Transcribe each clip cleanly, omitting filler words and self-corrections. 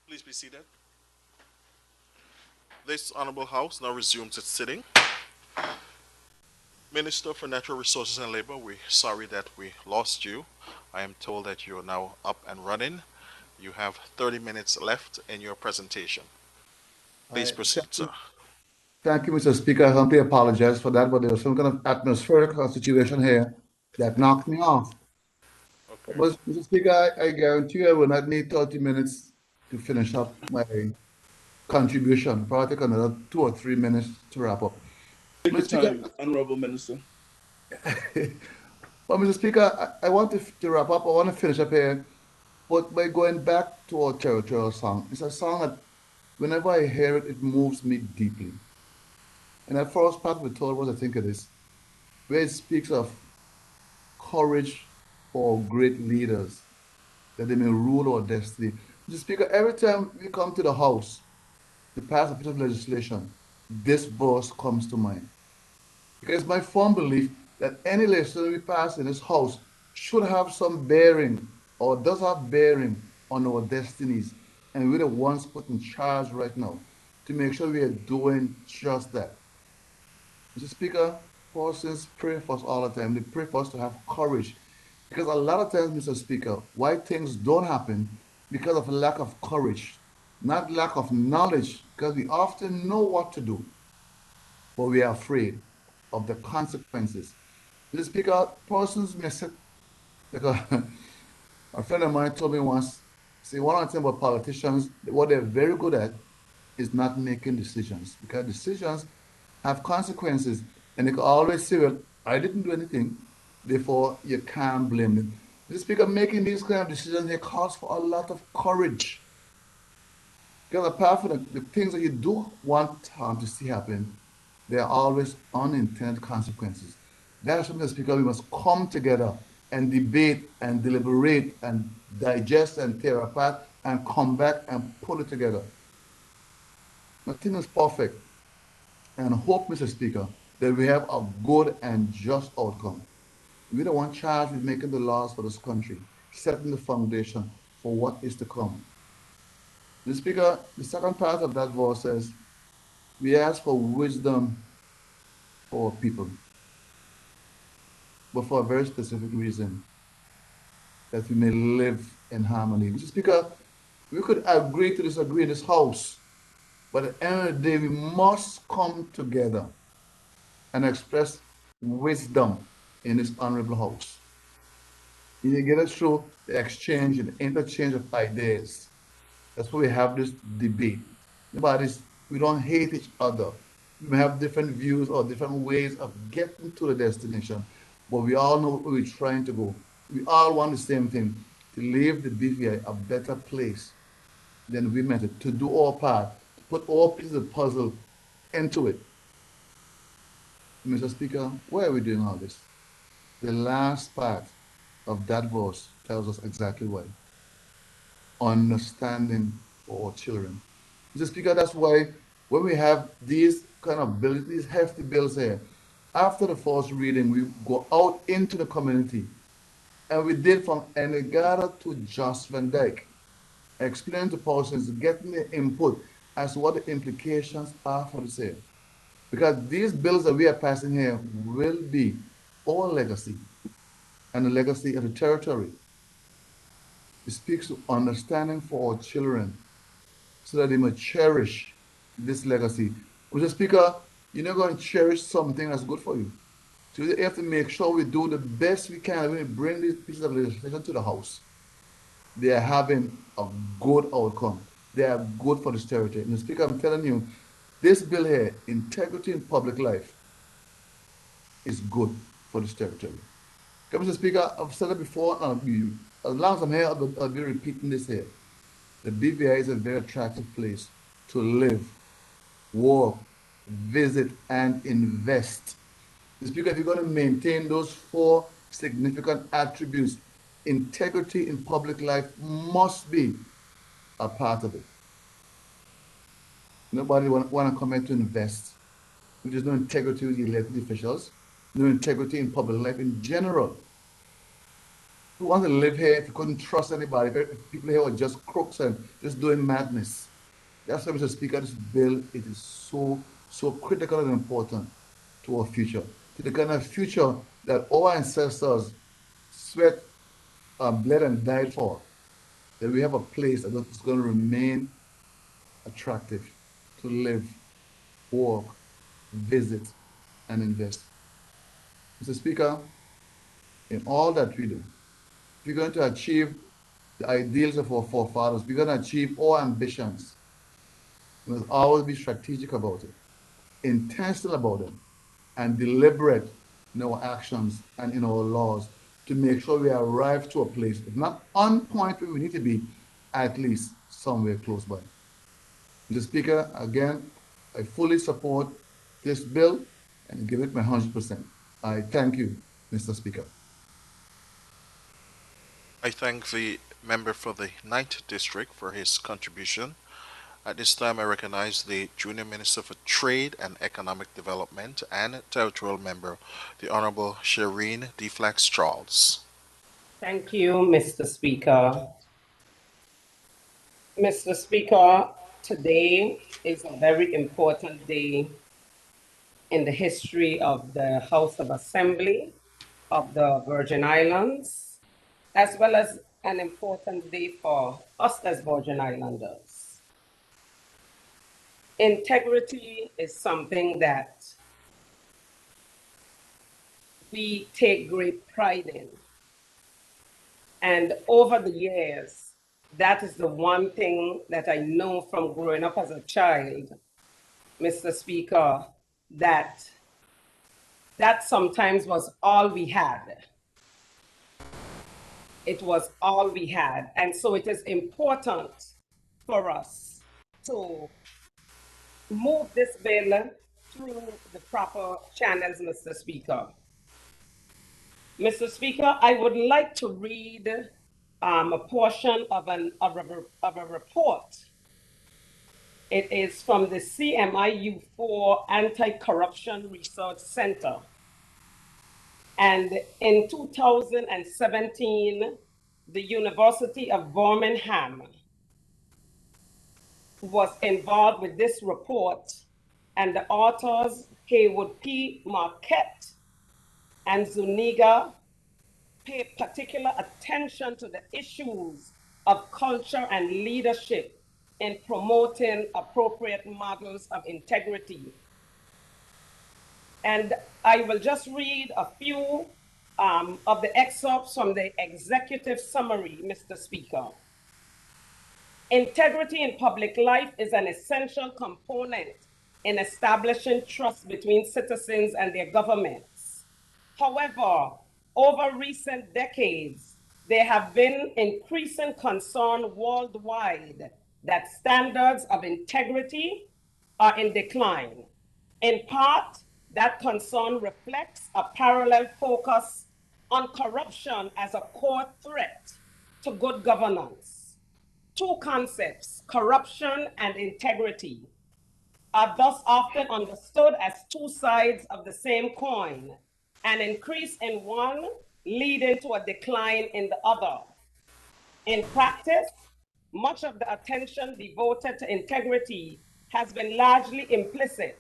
Please be seated. This Honorable House now resumes its sitting. Minister for Natural Resources and Labor, we're sorry that we lost you. I am told that you're now up and running. You have 30 minutes left in your presentation. Please I proceed, sir. thank you, Mr. Speaker. I humbly apologize for that, but there was some kind of atmospheric situation here that knocked me off. Okay. But, Mr. Speaker, I guarantee you I will not need 30 minutes to finish up my contribution. Probably take another 2 or 3 minutes to wrap up. Take Mr. your Speaker, time, Honorable Minister. well, Mr. Speaker, I want to wrap up. I want to finish up here, but by going back to our territorial song. It's a song that whenever I hear it, it moves me deeply. And that first part we told was, I think it is, where it speaks of courage for great leaders, that they may rule our destiny. Mr. Speaker, every time we come to the House to pass a piece of legislation, this verse comes to mind. Because it's my firm belief that any legislation we pass in this House should have some bearing or does have bearing on our destinies. And we're the ones put in charge right now to make sure we are doing just that. Mr. Speaker, persons pray for us all the time. They pray for us to have courage. Because a lot of times, Mr. Speaker, why things don't happen because of lack of courage, not lack of knowledge, because we often know what to do, but we are afraid of the consequences. Mr. Speaker, persons may say, like a friend of mine told me once, see, one of the things about politicians, what they're very good at is not making decisions because decisions have consequences. And they can always say, well, I didn't do anything, therefore you can't blame them. The speaker making these kind of decisions, it calls for a lot of courage. Because apart from the things that you do want to see happen, there are always unintended consequences. That's something, Speaker, we must come together and debate and deliberate and digest and tear apart and come back and pull it together. Nothing is perfect. And hope, Mr. Speaker, that we have a good and just outcome. We don't want charged with making the laws for this country, setting the foundation for what is to come. Mr. Speaker, the second part of that verse says, we ask for wisdom for our people, but for a very specific reason, that we may live in harmony. Mr. Speaker, we could agree to disagree in this house, but at the end of the day, we must come together and express wisdom in this honorable house. You need to get us through the exchange and interchange of ideas. That's why we have this debate. Nobody's, we don't hate each other. We may have different views or different ways of getting to the destination, but we all know where we're trying to go. We all want the same thing, to leave the BVI a better place than we meant it, to do our part, to put all pieces of the puzzle into it. Mr. Speaker, why are we doing all this? The last part of that verse tells us exactly why. Understanding for our children. Mr. Speaker, that's why when we have these kind of bills, these hefty bills here, after the first reading, we go out into the community. And we did from Enegada to Joss Van Dyke, explain to persons, getting the input as to what the implications are for the same. Because these bills that we are passing here will be our legacy and the legacy of the territory. It speaks to understanding for our children so that they may cherish this legacy. Mr. Speaker, you're not going to cherish something that's good for you. So we have to make sure we do the best we can when we bring these pieces of legislation to the House. They are having a good outcome. They are good for this territory. Mr. Speaker, I'm telling you, this bill here, integrity in public life, is good for this territory. Mr. Speaker, I've said it before, and as long as I'm here, I'll be repeating this here. The BVI is a very attractive place to live, work, visit, and invest. Mr. Speaker, if you're going to maintain those four significant attributes, integrity in public life must be a part of it. Nobody want to come here to invest. There's no integrity with the elected officials, no integrity in public life in general. who want to live here if you couldn't trust anybody, if people here were just crooks and just doing madness. That's why, Mr. Speaker, this bill, it is so critical and important to our future, to the kind of future that our ancestors sweat, bled, and died for. That we have a place that is going to remain attractive to live, work, visit, and invest. Mr. Speaker, in all that we do, if we're going to achieve the ideals of our forefathers, we're going to achieve our ambitions, we must always be strategic about it, intentional about it, and deliberate in our actions and in our laws to make sure we arrive to a place, if not on point where we need to be, at least somewhere close by. Mr. Speaker, again, I fully support this bill and give it my 100%. I thank you, Mr. Speaker. I thank the member for the Ninth District for his contribution. At this time, I recognize the Junior Minister for Trade and Economic Development and Territorial Member, the Honorable Shireen D. Flax Charles. Thank you, Mr. Speaker. Mr. Speaker, today is a very important day in the history of the House of Assembly of the Virgin Islands, as well as an important day for us as Virgin Islanders. Integrity is something that we take great pride in. And over the years, that is the one thing that I know from growing up as a child, Mr. Speaker, that sometimes was all we had. It was all we had. And so it is important for us to move this bill through the proper channels, Mr. Speaker. Mr. Speaker, I would like to read a portion of a report. It is from the CMIU4 Anti-Corruption Research Center. And in 2017, the University of Birmingham was involved with this report, and the authors, Haywood P. Marquette and Zuniga, pay particular attention to the issues of culture and leadership in promoting appropriate models of integrity. And I will just read a few of the excerpts from the executive summary, Mr. Speaker. Integrity in public life is an essential component in establishing trust between citizens and their governments. However, over recent decades, there have been increasing concern worldwide that standards of integrity are in decline. In part, that concern reflects a parallel focus on corruption as a core threat to good governance. Two concepts, corruption and integrity, are thus often understood as two sides of the same coin, an increase in one leading to a decline in the other. In practice, much of the attention devoted to integrity has been largely implicit,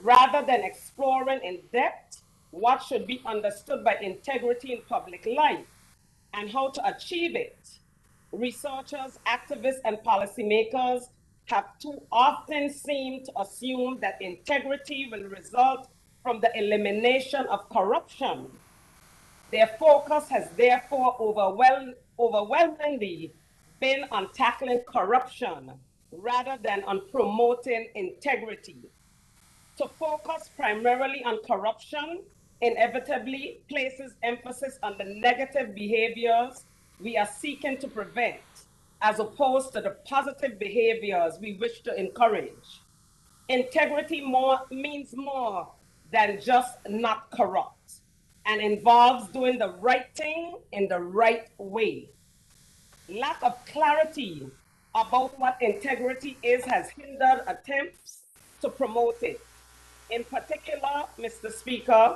rather than exploring in depth what should be understood by integrity in public life and how to achieve it. Researchers, activists, and policymakers have too often seemed to assume that integrity will result from the elimination of corruption. Their focus has therefore overwhelmingly been on tackling corruption rather than on promoting integrity. To focus primarily on corruption inevitably places emphasis on the negative behaviors we are seeking to prevent, as opposed to the positive behaviors we wish to encourage. Integrity means more than just not corrupt, and involves doing the right thing in the right way. Lack of clarity about what integrity is has hindered attempts to promote it. In particular, Mr. Speaker,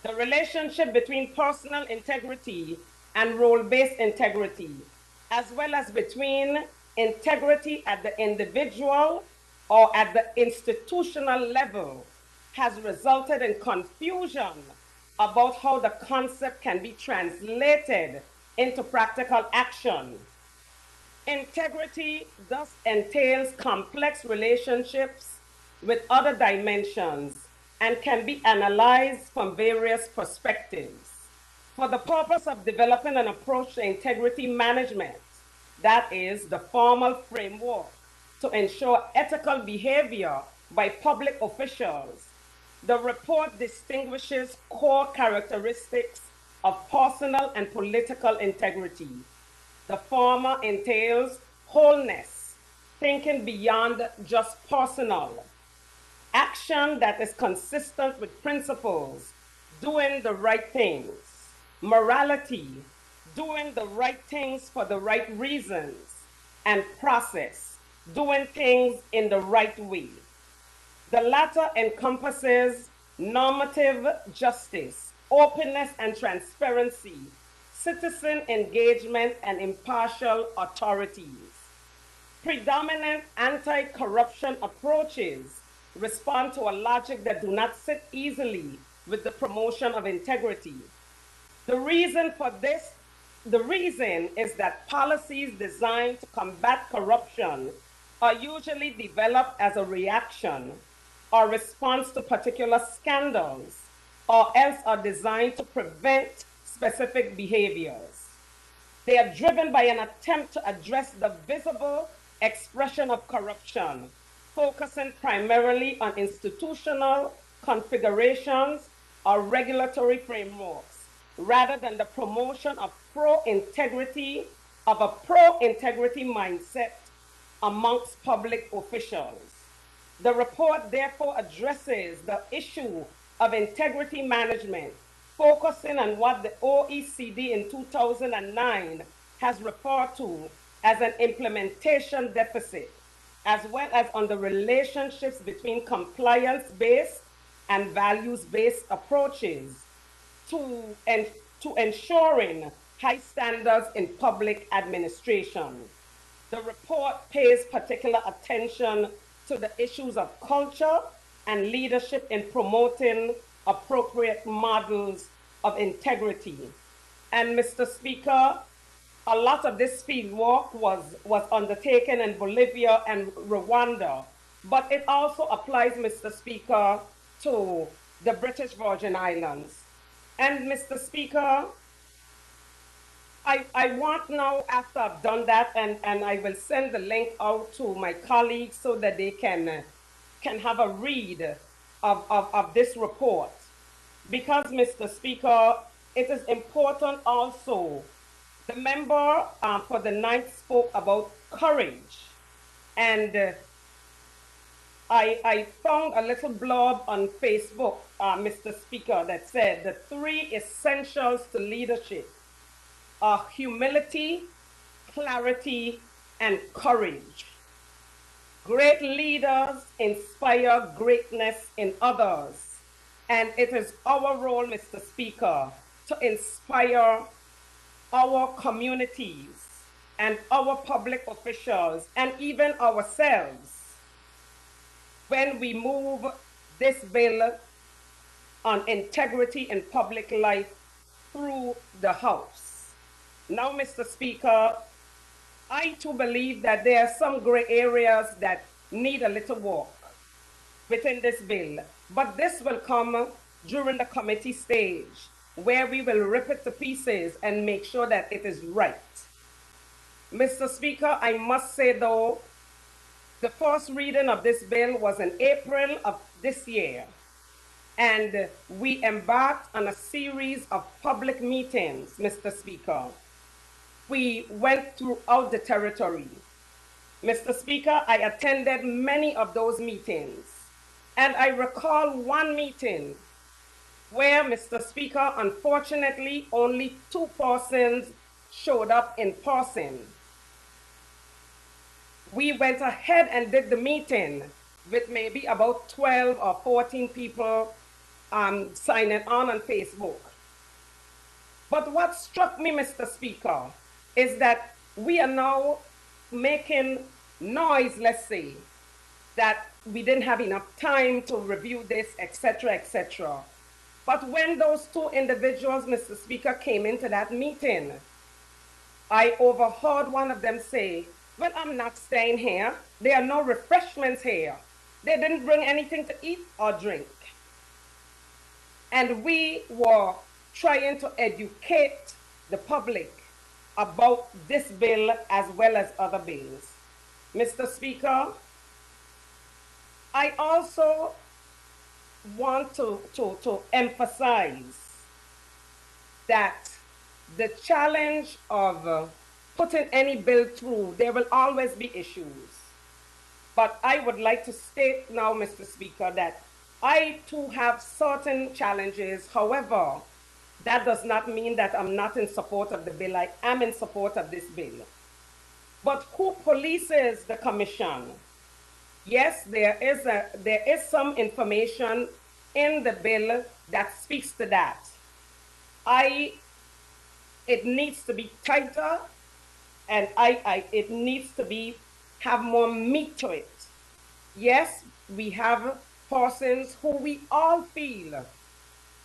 the relationship between personal integrity and role-based integrity, as well as between integrity at the individual or at the institutional level, has resulted in confusion about how the concept can be translated into practical action. Integrity thus entails complex relationships with other dimensions and can be analyzed from various perspectives. For the purpose of developing an approach to integrity management, that is, the formal framework to ensure ethical behavior by public officials, the report distinguishes core characteristics of personal and political integrity. The former entails wholeness, thinking beyond just personal, action that is consistent with principles, doing the right things, morality, doing the right things for the right reasons, and process, doing things in the right way. The latter encompasses normative justice, openness and transparency, citizen engagement, and impartial authorities. Predominant anti-corruption approaches respond to a logic that do not sit easily with the promotion of integrity. The reason for this, the reason is that policies designed to combat corruption are usually developed as a reaction or response to particular scandals, or else are designed to prevent specific behaviors. They are driven by an attempt to address the visible expression of corruption, focusing primarily on institutional configurations or regulatory frameworks, rather than the promotion of a pro-integrity mindset amongst public officials. The report therefore addresses the issue of integrity management, focusing on what the OECD in 2009 has referred to as an implementation deficit, as well as on the relationships between compliance-based and values-based approaches to, to ensuring high standards in public administration. The report pays particular attention to the issues of culture and leadership in promoting appropriate models of integrity. And Mr. Speaker, a lot of this field work was undertaken in Bolivia and Rwanda, but it also applies, Mr. Speaker, to the British Virgin Islands. And Mr. Speaker, I want now, after I've done that, and I will send the link out to my colleagues so that they can have a read of this report. Because, Mr. Speaker, it is important also. The member for the ninth spoke about courage. And I found a little blog on Facebook, Mr. Speaker, that said the 3 essentials to leadership are humility, clarity, and courage. Great leaders inspire greatness in others. And it is our role, Mr. Speaker, to inspire our communities and our public officials and even ourselves when we move this bill on integrity in public life through the House. Now, Mr. Speaker, I too believe that there are some gray areas that need a little work within this bill, but this will come during the committee stage, where we will rip it to pieces and make sure that it is right. Mr. Speaker, I must say though, the first reading of this bill was in April of this year, and we embarked on a series of public meetings, Mr. Speaker. We went throughout the territory. Mr. Speaker, I attended many of those meetings, and I recall one meeting where, Mr. Speaker, unfortunately, only 2 persons showed up in person. We went ahead and did the meeting with maybe about 12 or 14 people signing on Facebook. But what struck me, Mr. Speaker, is that we are now making noise, let's say, that we didn't have enough time to review this, etc., etc. But when those two individuals, Mr. Speaker, came into that meeting, I overheard one of them say, well, I'm not staying here. There are no refreshments here. They didn't bring anything to eat or drink. And we were trying to educate the public about this bill as well as other bills. Mr. Speaker, I also want to emphasize that the challenge of putting any bill through, there will always be issues. But I would like to state now, Mr. Speaker, that I too have certain challenges. However, that does not mean that I'm not in support of the bill. I am in support of this bill. But who polices the commission? Yes, there is some information in the bill that speaks to that. It needs to be tighter, and it needs to have more meat to it. Yes, we have persons who we all feel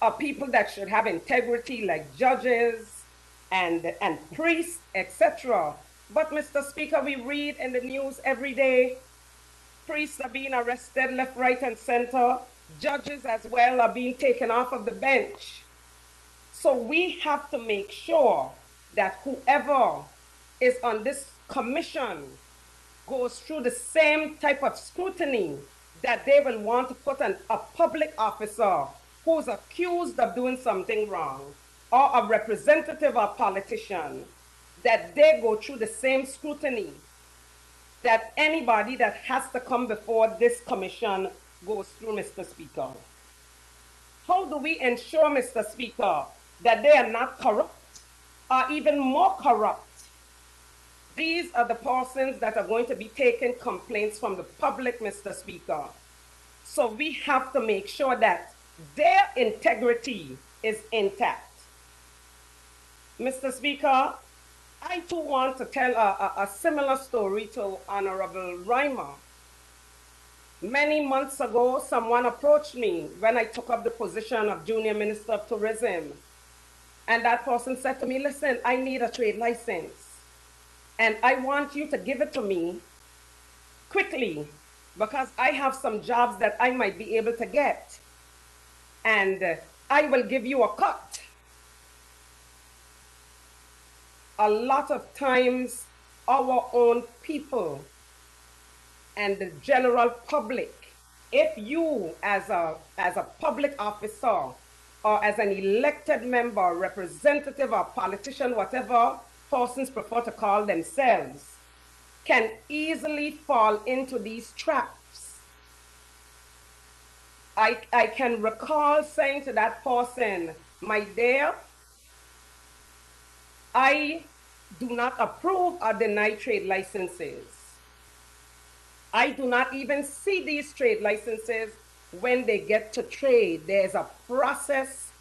are people that should have integrity, like judges and priests, etc. But Mr. Speaker, we read in the news every day, priests are being arrested left, right, and center. Judges as well are being taken off of the bench. So we have to make sure that whoever is on this commission goes through the same type of scrutiny that they will want to put on a public officer who's accused of doing something wrong, or a representative or politician, that they go through the same scrutiny that anybody that has to come before this commission goes through, Mr. Speaker. How do we ensure, Mr. Speaker, that they are not corrupt or even more corrupt? These are the persons that are going to be taking complaints from the public, Mr. Speaker. So we have to make sure that their integrity is intact. Mr. Speaker, I too want to tell a similar story to Honorable Reimer. Many months ago, someone approached me when I took up the position of Junior Minister of Tourism. And that person said to me, listen, I need a trade license. And I want you to give it to me quickly because I have some jobs that I might be able to get. And I will give you a cut. A lot of times, our own people and the general public, if you as a public officer or as an elected member, representative or politician, whatever persons prefer to call themselves, can easily fall into these traps. I can recall saying to that person, my dear, I do not approve or deny trade licenses. I do not even see these trade licenses when they get to trade. There's a process,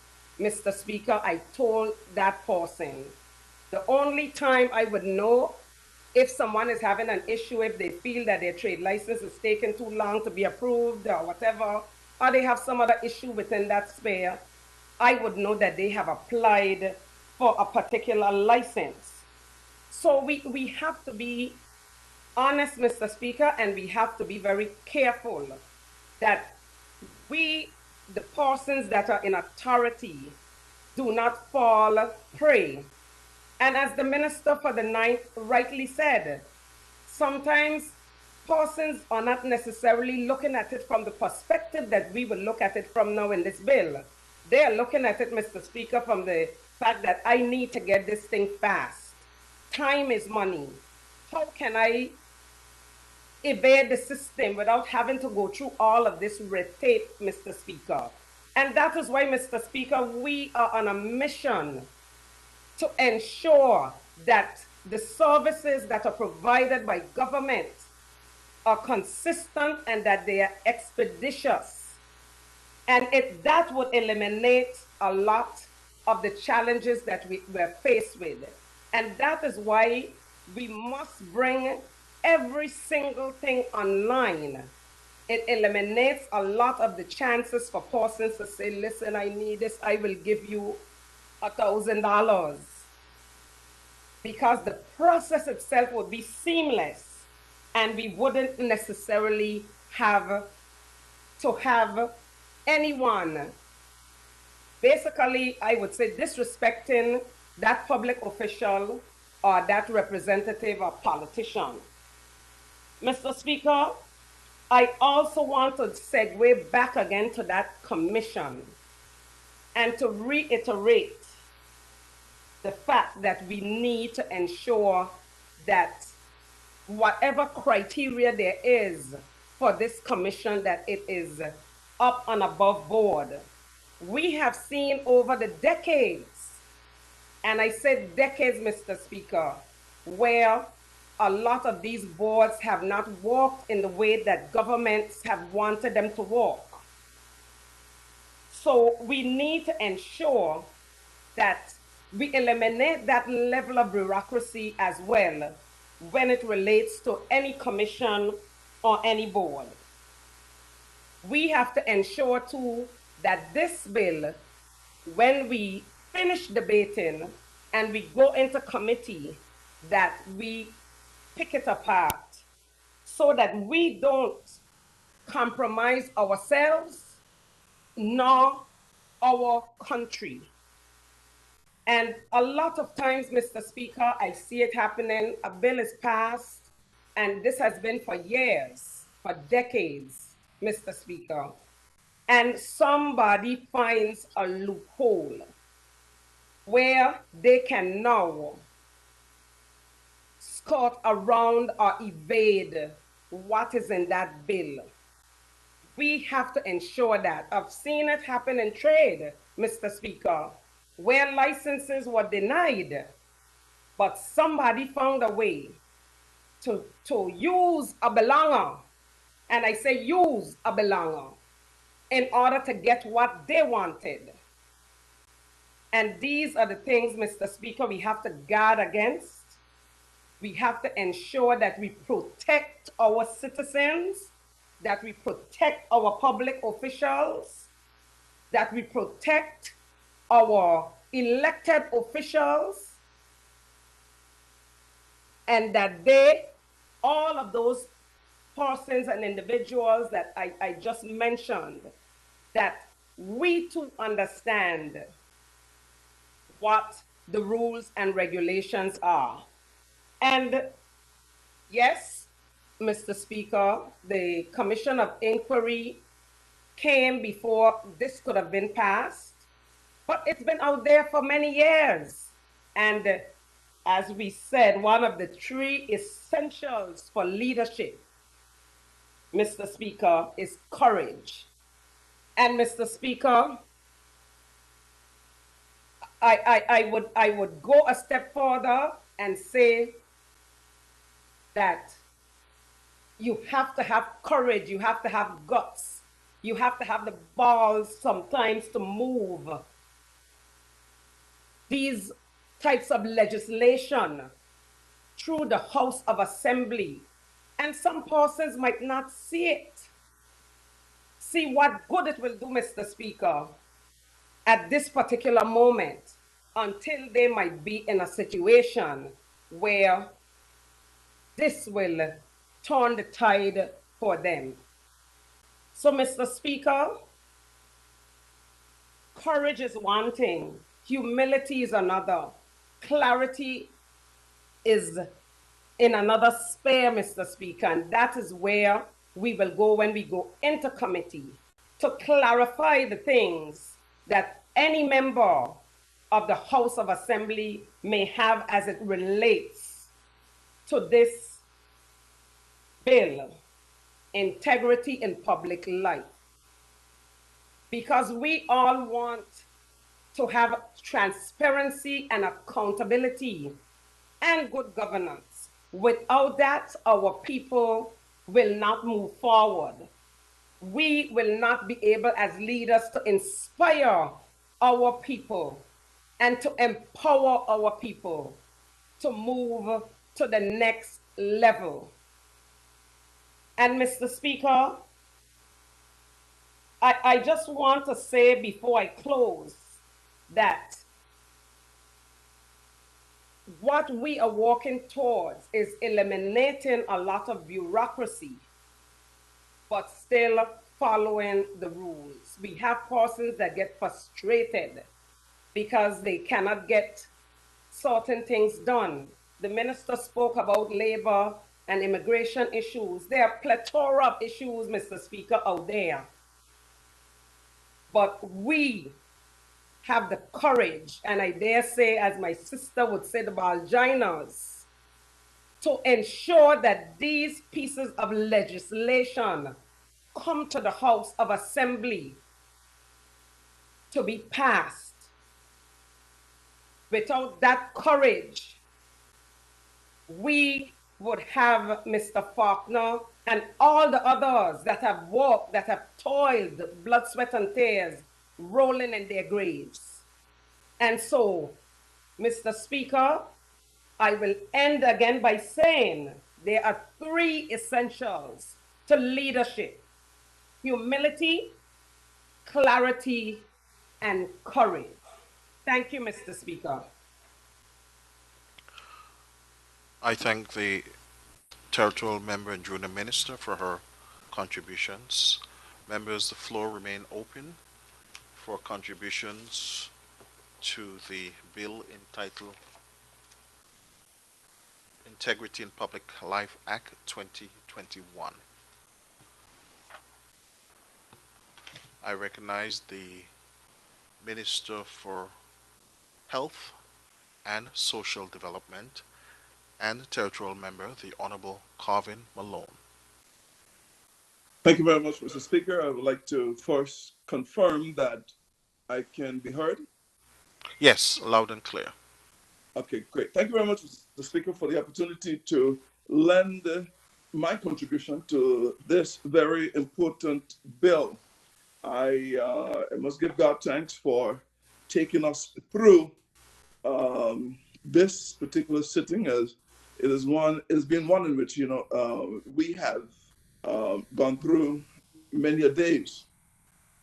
Mr. Speaker, I told that person. The only time I would know if someone is having an issue, if they feel that their trade license is taking too long to be approved or whatever, or they have some other issue within that sphere, I would know that they have applied for a particular license. So we have to be honest, Mr. Speaker, and we have to be very careful that we, the persons that are in authority, do not fall prey. And as the Minister for the Ninth rightly said, sometimes persons are not necessarily looking at it from the perspective that we will look at it from now in this bill. They are looking at it, Mr. Speaker, from the fact that I need to get this thing fast. Time is money. How can I evade the system without having to go through all of this red tape, Mr. Speaker? And that is why, Mr. Speaker, we are on a mission to ensure that the services that are provided by government are consistent and that they are expeditious. And that would eliminate a lot of the challenges that we're faced with. And that is why we must bring every single thing online. It eliminates a lot of the chances for persons to say, listen, I need this, I will give you $1,000. Because the process itself would be seamless and we wouldn't necessarily have to have anyone, basically, I would say, disrespecting that public official or that representative or politician. Mr. Speaker, I also want to segue back again to that commission and to reiterate the fact that we need to ensure that whatever criteria there is for this commission, that it is up and above board. We have seen over the decades, and I said decades, Mr. Speaker, where a lot of these boards have not worked in the way that governments have wanted them to work. So we need to ensure that we eliminate that level of bureaucracy as well when it relates to any commission or any board. We have to ensure too that this bill, when we finish debating and we go into committee, that we pick it apart so that we don't compromise ourselves nor our country. And a lot of times, Mr. Speaker, I see it happening. A bill is passed, and this has been for years, for decades, Mr. Speaker. And somebody finds a loophole where they can now skirt around or evade what is in that bill. We have to ensure that. I've seen it happen in trade, Mr. Speaker, where licenses were denied, but somebody found a way to use a belanger, and I say use a belanger, in order to get what they wanted. And these are the things, Mr. Speaker, we have to guard against. We have to ensure that we protect our citizens, that we protect our public officials, that we protect our elected officials, and that they, all of those persons and individuals that I just mentioned, that we too understand what the rules and regulations are. And yes, Mr. Speaker, the Commission of Inquiry came before this could have been passed, but it's been out there for many years. And as we said, one of the 3 essentials for leadership, Mr. Speaker, is courage. And Mr. Speaker, I would go a step further and say that you have to have courage, you have to have guts, you have to have the balls sometimes to move these types of legislation through the House of Assembly. And some persons might not see what good it will do, Mr. Speaker, at this particular moment, until they might be in a situation where this will turn the tide for them. So, Mr. Speaker, courage is one thing, humility is another, clarity is in another sphere, Mr. Speaker, and that is where we will go when we go into committee to clarify the things that any member of the House of Assembly may have as it relates to this bill, integrity in public life. Because we all want to have transparency and accountability and good governance. Without that, our people will not move forward. We will not be able as leaders to inspire our people and to empower our people to move to the next level. And Mr. Speaker, I just want to say before I close that what we are working towards is eliminating a lot of bureaucracy, but still following the rules. We have persons that get frustrated because they cannot get certain things done. The minister spoke about labor and immigration issues. There are plethora of issues, Mr. Speaker, out there. But we have the courage, and I dare say, as my sister would say, the Balginas, to ensure that these pieces of legislation come to the House of Assembly to be passed. Without that courage, we would have Mr. Faulkner and all the others that have worked, that have toiled, blood, sweat, and tears, rolling in their graves. And so, Mr. Speaker, I will end again by saying there are three essentials to leadership: humility, clarity, and courage. Thank you, Mr. Speaker. I thank the territorial member and junior minister for her contributions. Members, the floor remain open for contributions to the bill entitled Integrity in Public Life Act 2021. I recognize the Minister for Health and Social Development and territorial member, the Honorable Carvin Malone. Thank you very much, Mr. Speaker. I would like to first confirm that I can be heard. Yes, loud and clear. Okay, great. Thank you very much, Mr. Speaker, for the opportunity to lend my contribution to this very important bill. I must give God thanks for taking us through this particular sitting, as it has been one in which we have gone through many a days,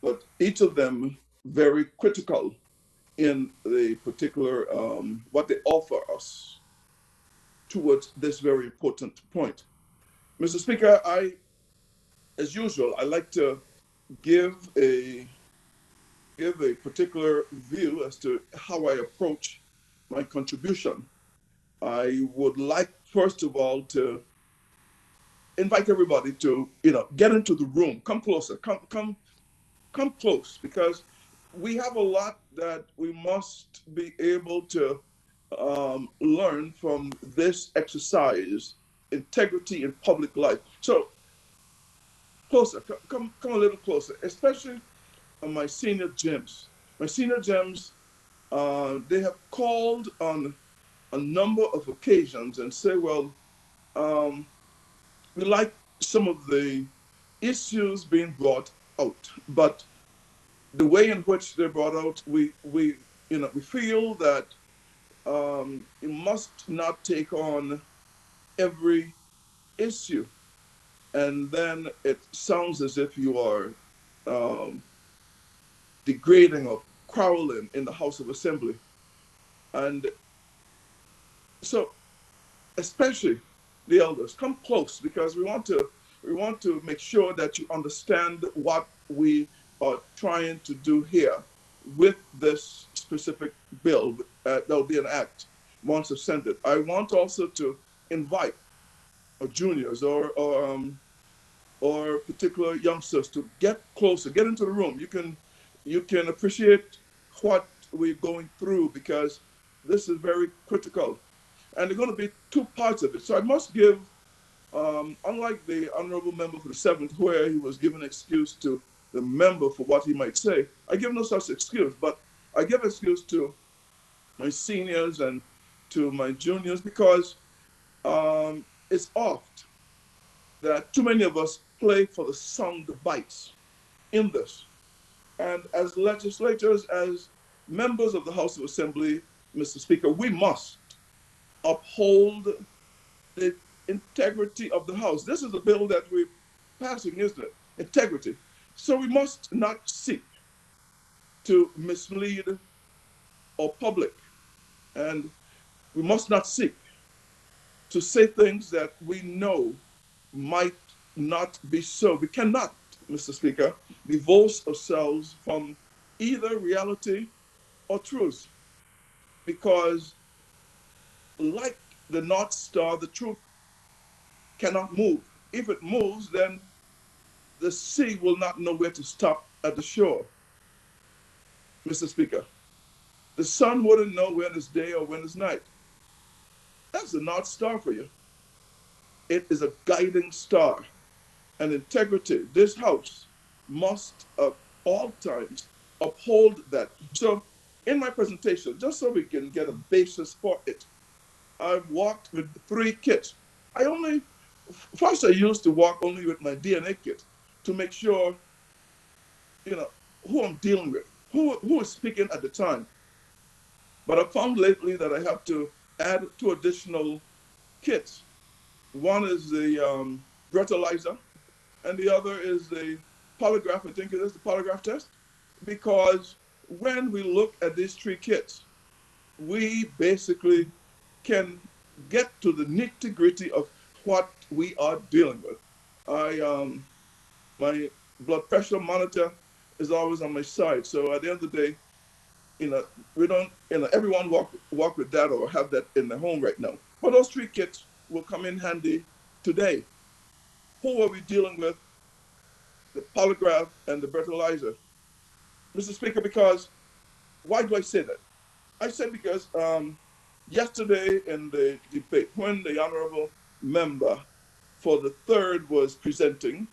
but each of them very critical in the particular what they offer us towards this very important point. Mr. Speaker, as usual, I like to give a particular view as to how I approach my contribution. I would like, first of all, to invite everybody to get into the room, come closer, come close, because we have a lot that we must be able to learn from this exercise, integrity in public life. So closer, come a little closer, especially my senior gems. My senior gems, they have called on a number of occasions and say, well, we like some of the issues being brought out, but the way in which they're brought out, we feel that you must not take on every issue, and then it sounds as if you are um, degrading or quarreling in the House of Assembly. And so, especially the elders, come close, because we want to make sure that you understand what we are trying to do here with this specific bill that will be an act once ascended. I want also to invite juniors or particular youngsters to get closer, get into the room. You can appreciate what we're going through, because this is very critical, and there are going to be two parts of it. So I must give, unlike the honorable member for the seventh, where he was given excuse to the member for what he might say, I give no such excuse, but I give excuse to my seniors and to my juniors, because it's oft that too many of us play for the sound bites in this. And as legislators, as members of the House of Assembly, Mr. Speaker, we must uphold the integrity of the House. This is a bill that we're passing, isn't it? Integrity. So we must not seek to mislead our public, and we must not seek to say things that we know might not be so. We cannot, Mr. Speaker, divorce ourselves from either reality or truth, because, like the North Star, the truth cannot move. If it moves, then the sea will not know where to stop at the shore, Mr. Speaker. The sun wouldn't know when it's day or when it's night. That's the North Star for you. It is a guiding star. And integrity, this House must at all times uphold that. So, in my presentation, just so we can get a basis for it, I've walked with 3 kits. I only, first I used to walk only with my DNA kit to make sure, you know, who I'm dealing with, who is speaking at the time. But I found lately that I have to add 2 additional kits. One is the breathalyzer, and the other is the polygraph. I think it is the polygraph test, because when we look at these 3 kits, we basically can get to the nitty gritty of what we are dealing with. I My blood pressure monitor is always on my side, so at the end of the day, we don't, everyone walk with that or have that in their home right now. But those 3 kits will come in handy today. Who are we dealing with? The polygraph and the breathalyzer, Mr. Speaker. Because why do I say that? I said because yesterday in the debate, when the honorable member for the third was presenting,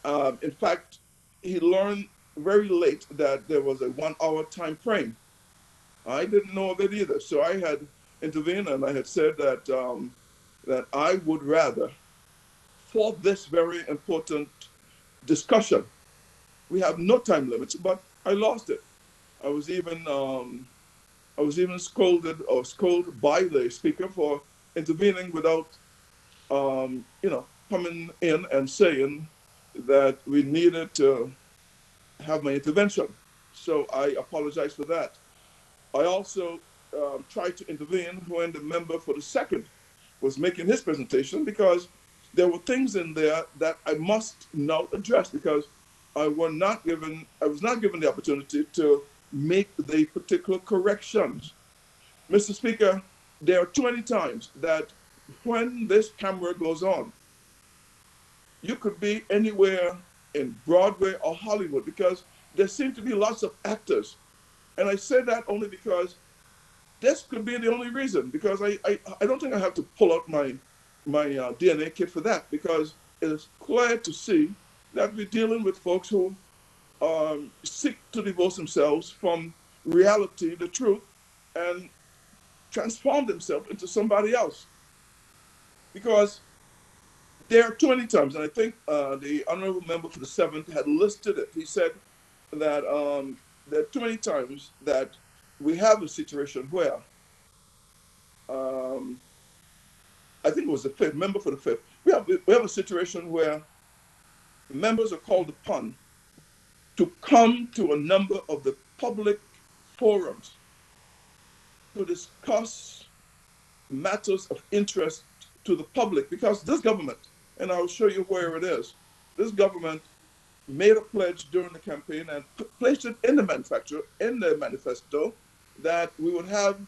in fact, he learned very late that there was a 1 hour time frame. I didn't know of it either, so I had intervened and I had said that I would rather, for this very important discussion, we have no time limits, but I lost it. I was even scolded by the speaker for intervening without coming in and saying that we needed to have my intervention. So I apologize for that. I also tried to intervene when the member for the second was making his presentation, because there were things in there that I must now address, because I was not given the opportunity to make the particular corrections. Mr. Speaker, there are too many times that when this camera goes on, you could be anywhere in Broadway or Hollywood, because there seem to be lots of actors. And I say that only because this could be the only reason, because I don't think I have to pull out my DNA kit for that, because it is clear to see that we're dealing with folks who seek to divorce themselves from reality, the truth, and transform themselves into somebody else. Because there are too many times, and I think the honorable member for the seventh had listed it. He said that there are too many times that we have a situation where um, I think it was the fifth member for the fifth. We have a situation where members are called upon to come to a number of the public forums to discuss matters of interest to the public, because this government, and I'll show you where it is, this government made a pledge during the campaign and placed it in the manifesto, that we would have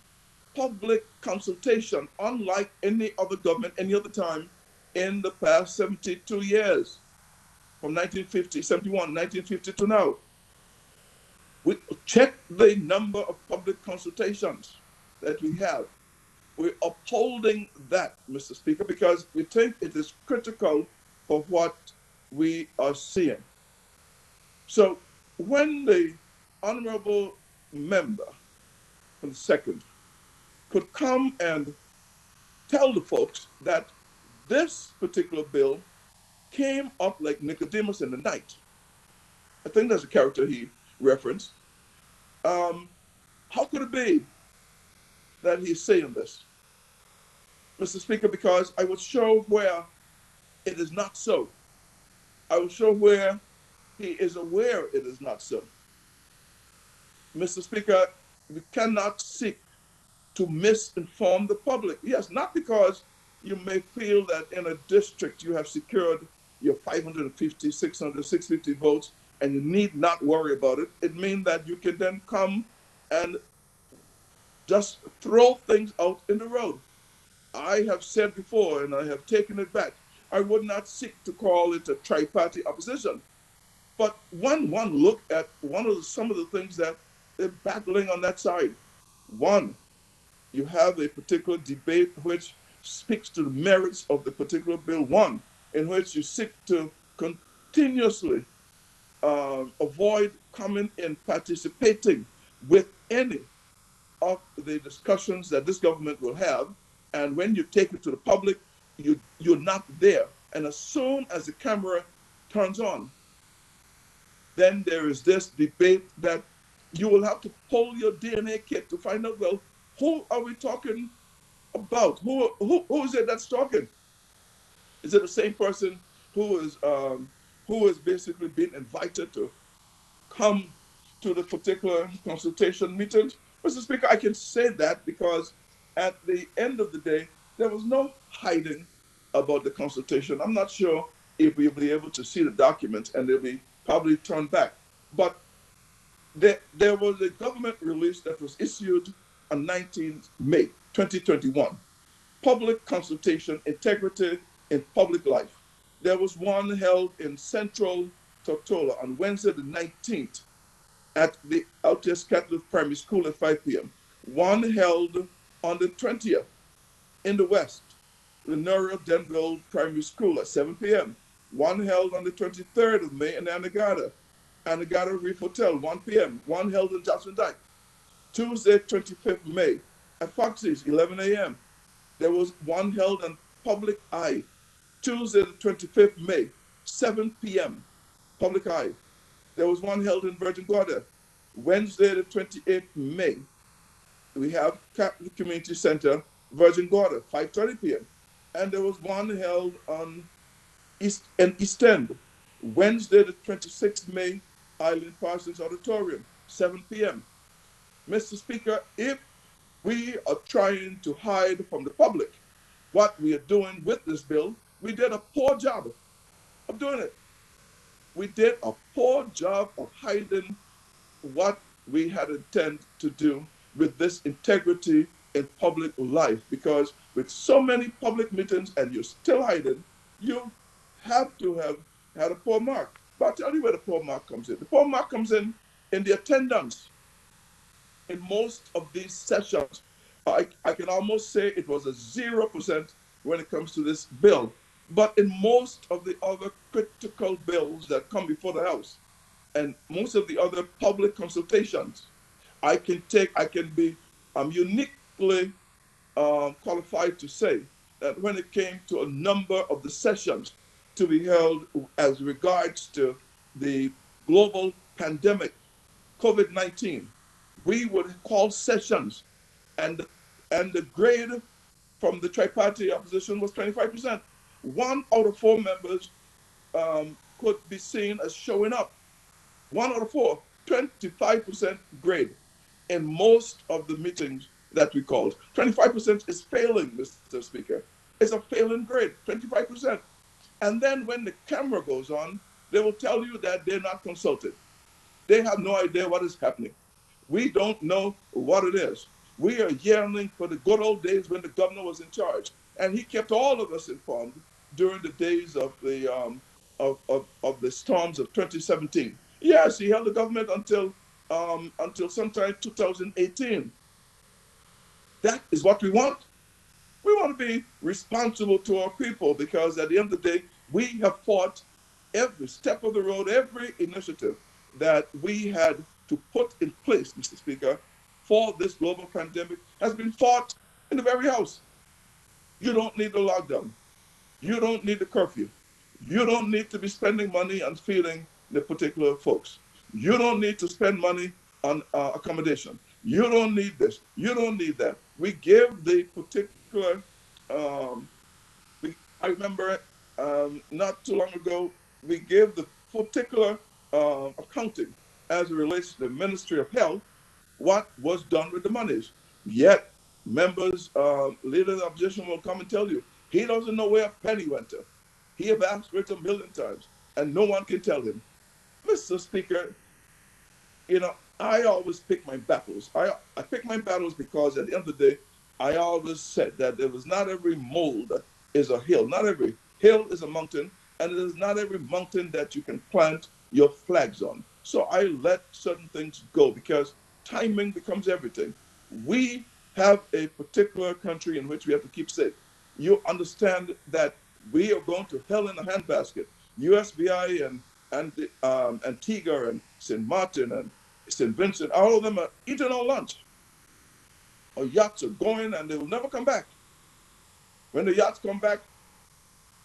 public consultation, unlike any other government, any other time in the past 72 years, from 1950, 71, 1950 to now. We check the number of public consultations that we have. We're upholding that, Mr. Speaker, because we think it is critical for what we are seeing. So when the honorable member for the second could come and tell the folks that this particular bill came up like Nicodemus in the night. I think that's a character he referenced. Um, how could it be that he's saying this, Mr. Speaker? Because I will show where it is not so. I will show where he is aware it is not so. Mr. Speaker, we cannot seek to misinform the public. Yes, not because you may feel that in a district you have secured your 550, 600, 650 votes and you need not worry about it. It means that you can then come and just throw things out in the road. I have said before, and I have taken it back, I would not seek to call it a tri-party opposition. But when one look at some of the things that they're battling on that side, one, you have a particular debate which speaks to the merits of the particular bill, one, in which you seek to continuously avoid coming and participating with any of the discussions that this government will have. And when you take it to the public, you're not there. And as soon as the camera turns on, then there is this debate that you will have to pull your DNA kit to find out, well, who are we talking about? Who is it that's talking? Is it the same person who is basically being invited to come to the particular consultation meetings? Mr. Speaker, I can say that because at the end of the day, there was no hiding about the consultation. I'm not sure if we'll be able to see the documents and they'll be probably turned back. But there was a government release that was issued on 19th May 2021, Public Consultation, Integrity in Public Life. There was one held in Central Tortola on Wednesday the 19th at the Altius Catholic Primary School at 5 p.m. One held on the 20th in the West, Lenoria Denville Primary School at 7 p.m. One held on the 23rd of May in Anegada Reef Hotel, 1 p.m. One held in Johnson Dyke. Tuesday, 25th May at Foxy's, 11 a.m. There was one held on Public Eye, Tuesday, the 25th May, 7 p.m. Public Eye. There was one held in Virgin Gorda. Wednesday, the 28th May, we have Catholic Community Center, Virgin Gorda, 5:30 p.m. And there was one held on East End, Wednesday, the 26th May, Island Parsons Auditorium, 7 p.m. Mr. Speaker, if we are trying to hide from the public what we are doing with this bill, we did a poor job of doing it. We did a poor job of hiding what we had intended to do with this integrity in public life. Because with so many public meetings and you're still hiding, you have to have had a poor mark. But I'll tell you where the poor mark comes in. The poor mark comes in the attendance in most of these sessions. I can almost say it was a 0% when it comes to this bill. But in most of the other critical bills that come before the House and most of the other public consultations, I'm uniquely qualified to say that when it came to a number of the sessions to be held as regards to the global pandemic, COVID-19, we would call sessions, and and the grade from the tripartite opposition was 25%. One out of four members could be seen as showing up. One out of four, 25% grade in most of the meetings that we called. 25% is failing, Mr. Speaker. It's a failing grade, 25%. And then when the camera goes on, they will tell you that they're not consulted. They have no idea what is happening. We don't know what it is. We are yearning for the good old days when the governor was in charge, and he kept all of us informed during the days of the storms of 2017. Yes, he held the government until sometime 2018. That is what we want. We want to be responsible to our people because at the end of the day, we have fought every step of the road, every initiative that we had to put in place, Mr. Speaker, for this global pandemic has been fought in the very House. You don't need the lockdown. You don't need the curfew. You don't need to be spending money on feeding the particular folks. You don't need to spend money on accommodation. You don't need this. You don't need that. We give the particular. Um, I remember not too long ago we gave the particular accounting as it relates to the Ministry of Health what was done with the monies. Yet members, leaders of the opposition will come and tell you he doesn't know where a penny went to. He have asked for it a million times, and no one can tell him. Mr. Speaker, I always pick my battles. I pick my battles because at the end of the day, I always said that there was not every mold is a hill. Not every hill is a mountain, and it is not every mountain that you can plant your flags on. So I let certain things go because timing becomes everything. We have a particular country in which we have to keep safe. You understand that we are going to hell in a handbasket. USVI and Antigua and St. Martin and St. Vincent, all of them are eating our lunch. Our yachts are going and they will never come back. When the yachts come back,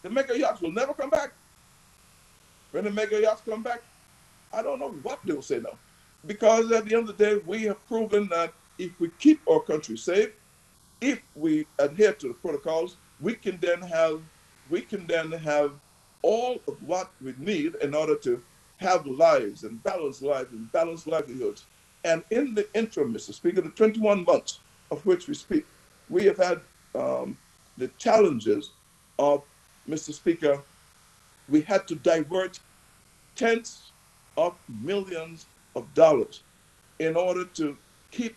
the mega yachts will never come back. When the mega yachts come back, I don't know what they'll say now. Because at the end of the day, we have proven that if we keep our country safe, if we adhere to the protocols, we can then have all of what we need in order to have lives and balanced livelihoods. And in the interim, Mr. Speaker, the 21 months of which we speak, we have had the challenges of, Mr. Speaker, we had to divert tens of millions of dollars in order to keep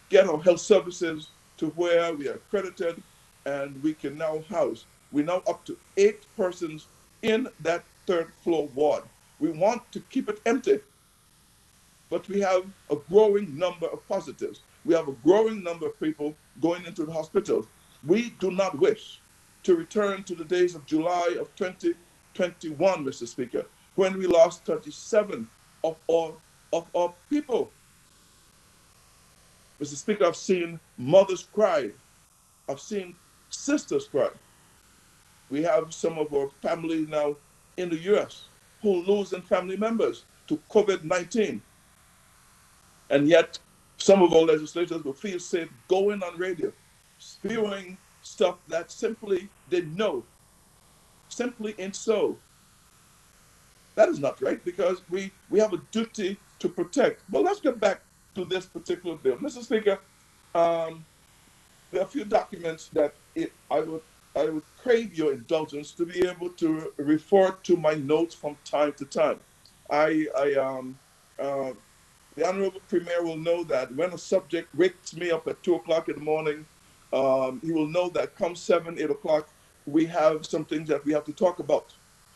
get our health services to where we are accredited and we can now house. We're now up to 8 persons in that third floor ward. We want to keep it empty, but we have a growing number of positives. We have a growing number of people going into the hospitals. We do not wish to return to the days of July of 2021, Mr. Speaker, when we lost 37 of our people. Mr. Speaker, I've seen mothers cry. I've seen sisters cry. We have some of our families now in the US who are losing family members to COVID-19. And yet, some of our legislators will feel safe going on radio, spewing stuff that simply they know simply ain't so. That is not right because we have a duty to protect. But let's get back to this particular bill. Mr. Speaker, um, there are a few documents that I would crave your indulgence to be able to refer to my notes from time to time. I uh, the Honorable Premier will know that when a subject wakes me up at 2 o'clock in the morning, he will know that come 7, 8 o'clock, we have some things that we have to talk about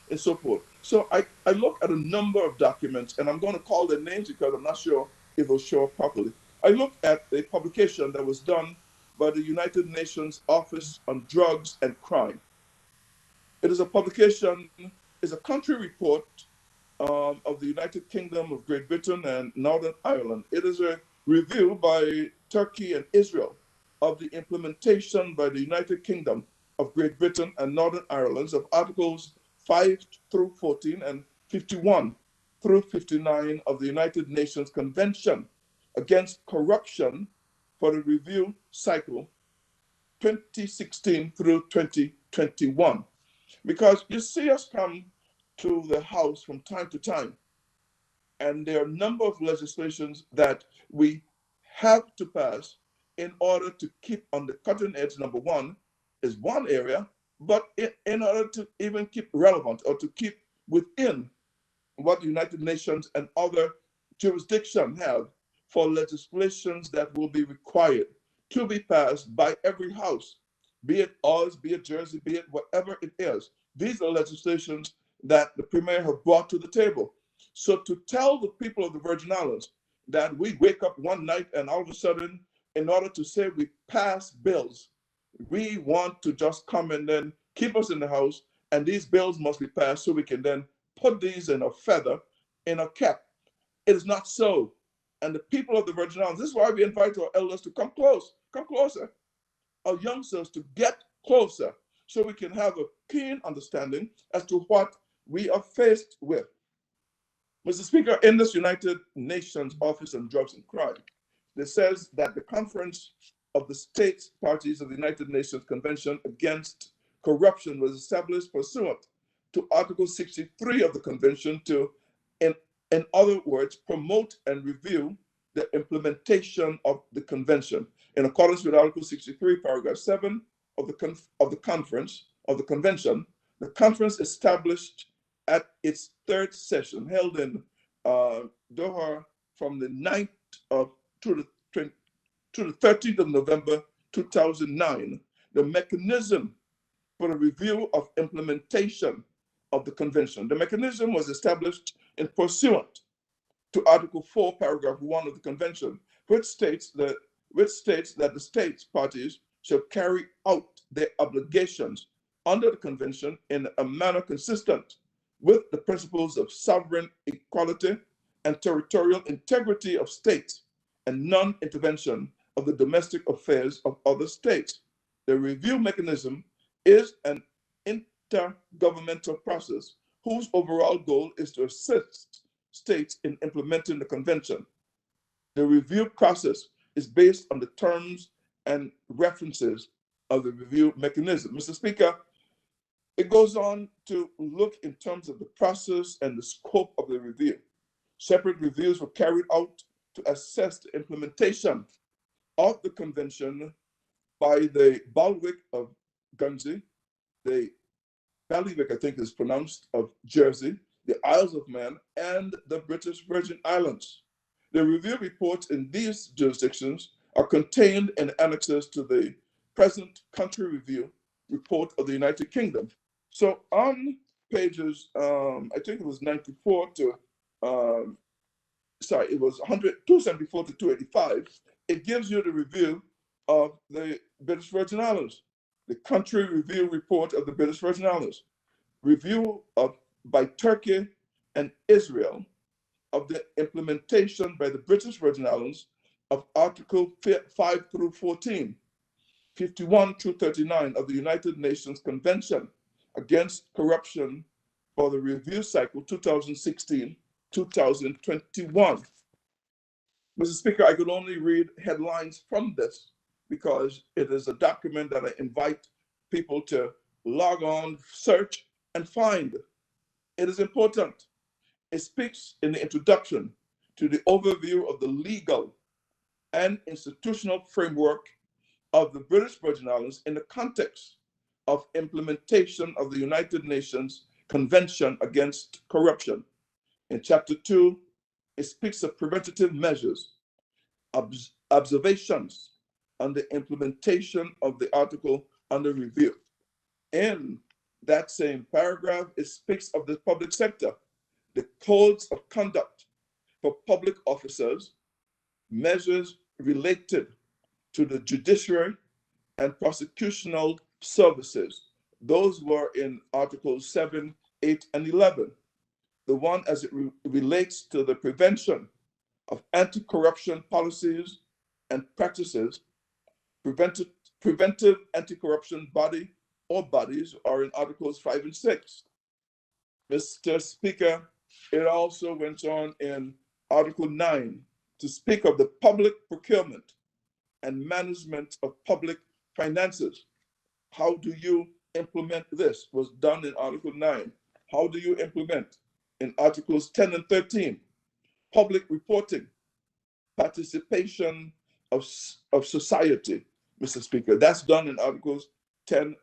and so forth. So I look at a number of documents, and I'm going to call their names because I'm not sure if they'll show up properly. I look at a publication that was done by the United Nations Office on Drugs and Crime. It is a publication, is a country report of the United Kingdom of Great Britain and Northern Ireland. It is a review by Turkey and Israel of the implementation by the United Kingdom of Great Britain and Northern Ireland of Articles 5 through 14 and 51 through 59 of the United Nations Convention against Corruption for the review cycle 2016 through 2021. Because you see us come to the House from time to time, and there are a number of legislations that we have to pass in order to keep on the cutting edge. Number one is one area, but in order to even keep relevant or to keep within what the United Nations and other jurisdictions have for legislations that will be required to be passed by every house, be it ours, be it Jersey, be it whatever it is. These are legislations that the Premier have brought to the table. So to tell the people of the Virgin Islands that we wake up one night and all of a sudden, in order to say we pass bills, we want to just come and then keep us in the house, and these bills must be passed so we can then put these in a feather, in a cap. It is not so. And the people of the Virgin Islands, this is why we invite our elders to come closer, our youngsters to get closer, so we can have a keen understanding as to what we are faced with. Mr. Speaker, in this United Nations Office on Drugs and Crime, it says that the Conference of the States Parties of the United Nations Convention Against Corruption was established pursuant to Article 63 of the Convention to, in other words, promote and review the implementation of the Convention. In accordance with Article 63, Paragraph 7 of the Convention, the conference established at its third session held in Doha from the 9th of to the 13th of November 2009, the mechanism for the review of implementation of the convention. The mechanism was established in pursuant to Article 4, Paragraph 1 of the Convention, which states that the states parties shall carry out their obligations under the Convention in a manner consistent with the principles of sovereign equality and territorial integrity of states and non-intervention of the domestic affairs of other states. The review mechanism is an intergovernmental process whose overall goal is to assist states in implementing the convention. The review process is based on the terms and references of the review mechanism. Mr. Speaker, it goes on to look in terms of the process and the scope of the review. Separate reviews were carried out to assess the implementation of the convention by the Bailiwick of Guernsey, the Bailiwick, I think is pronounced, of Jersey, the Isles of Man, and the British Virgin Islands. The review reports in these jurisdictions are contained in annexes to the present country review report of the United Kingdom. So on pages, I think it was 94 to, it was 274 to 285, it gives you the review of the British Virgin Islands, the country review report of the British Virgin Islands, review by Turkey and Israel of the implementation by the British Virgin Islands of Article 5 through 14, 51 through 39 of the United Nations Convention Against Corruption for the review cycle 2016-2021. Mr. Speaker, I could only read headlines from this because it is a document that I invite people to log on, search, and find. It is important. It speaks in the introduction to the overview of the legal and institutional framework of the British Virgin Islands in the context of implementation of the United Nations Convention Against Corruption. In Chapter 2, it speaks of preventative measures, observations on the implementation of the article under review. In that same paragraph, it speaks of the public sector, the codes of conduct for public officers, measures related to the judiciary and prosecutional services. Those were in Articles 7, 8, and 11. The one as it relates to the prevention of anti-corruption policies and practices, preventive anti-corruption body or bodies are in Articles 5 and 6. Mr. Speaker, it also went on in Article 9 to speak of the public procurement and management of public finances. How do you implement this? Was done in Article 9. How do you implement? In Articles 10 and 13, public reporting, participation of society, Mr. Speaker. That's done in Articles 10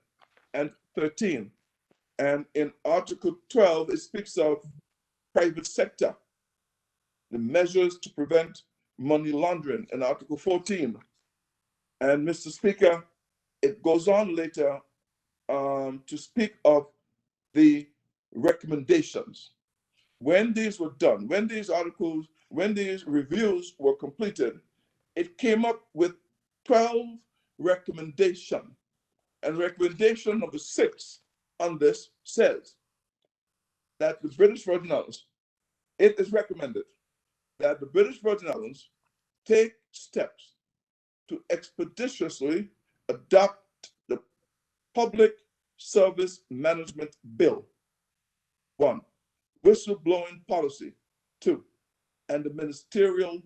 and 13. And in Article 12, it speaks of private sector, the measures to prevent money laundering in Article 14. And Mr. Speaker, it goes on later to speak of the recommendations. When these were done, when these reviews were completed, it came up with 12 recommendations. And recommendation number 6 on this says that the British Virgin Islands, it is recommended that the British Virgin Islands take steps to expeditiously adopt the Public Service Management Bill. 1, whistleblowing policy 2, and the ministerial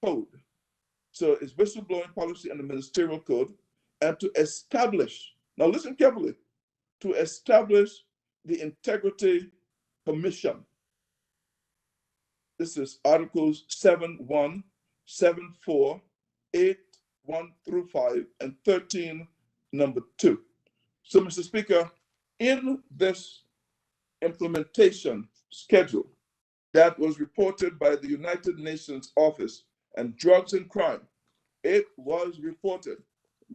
code. So it's whistleblowing policy and the ministerial code, and to establish, now listen carefully, to establish the Integrity Commission. This is Articles 7.1, 7.4, 8, 1 through 5, and 13, number 2. So, Mr. Speaker, in this implementation schedule that was reported by the United Nations Office on Drugs and Crime, it was reported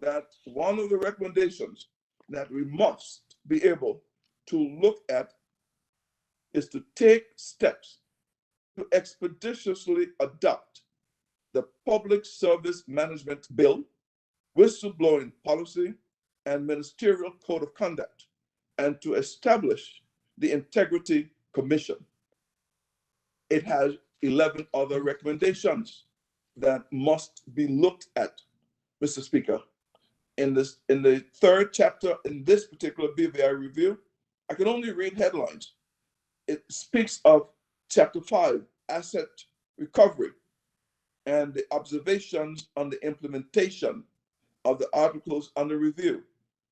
that one of the recommendations that we must be able to look at is to take steps to expeditiously adopt the Public Service Management Bill, whistleblowing policy, and ministerial code of conduct, and to establish the Integrity Commission. It has 11 other recommendations that must be looked at, Mr. Speaker. In the third chapter in this particular BVI review, I can only read headlines. It speaks of chapter 5, asset recovery, and the observations on the implementation of the articles under review.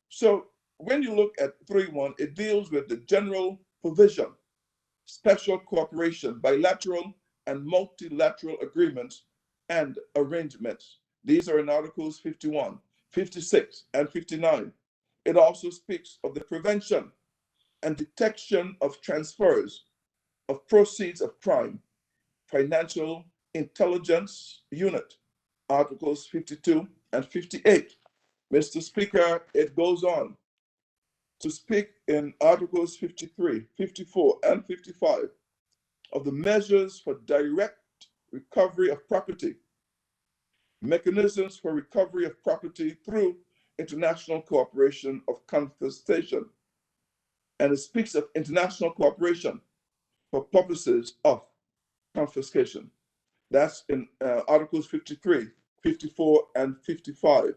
So when you look at 3.1, it deals with the general provision, special cooperation, bilateral and multilateral agreements and arrangements. These are in Articles 51, 56, and 59. It also speaks of the prevention and detection of transfers of proceeds of crime, financial intelligence unit, Articles 52 and 58. Mr. Speaker, it goes on to speak in Articles 53, 54, and 55 of the measures for direct recovery of property, mechanisms for recovery of property through international cooperation of confiscation. And it speaks of international cooperation for purposes of confiscation. That's in Articles 53, 54, and 55.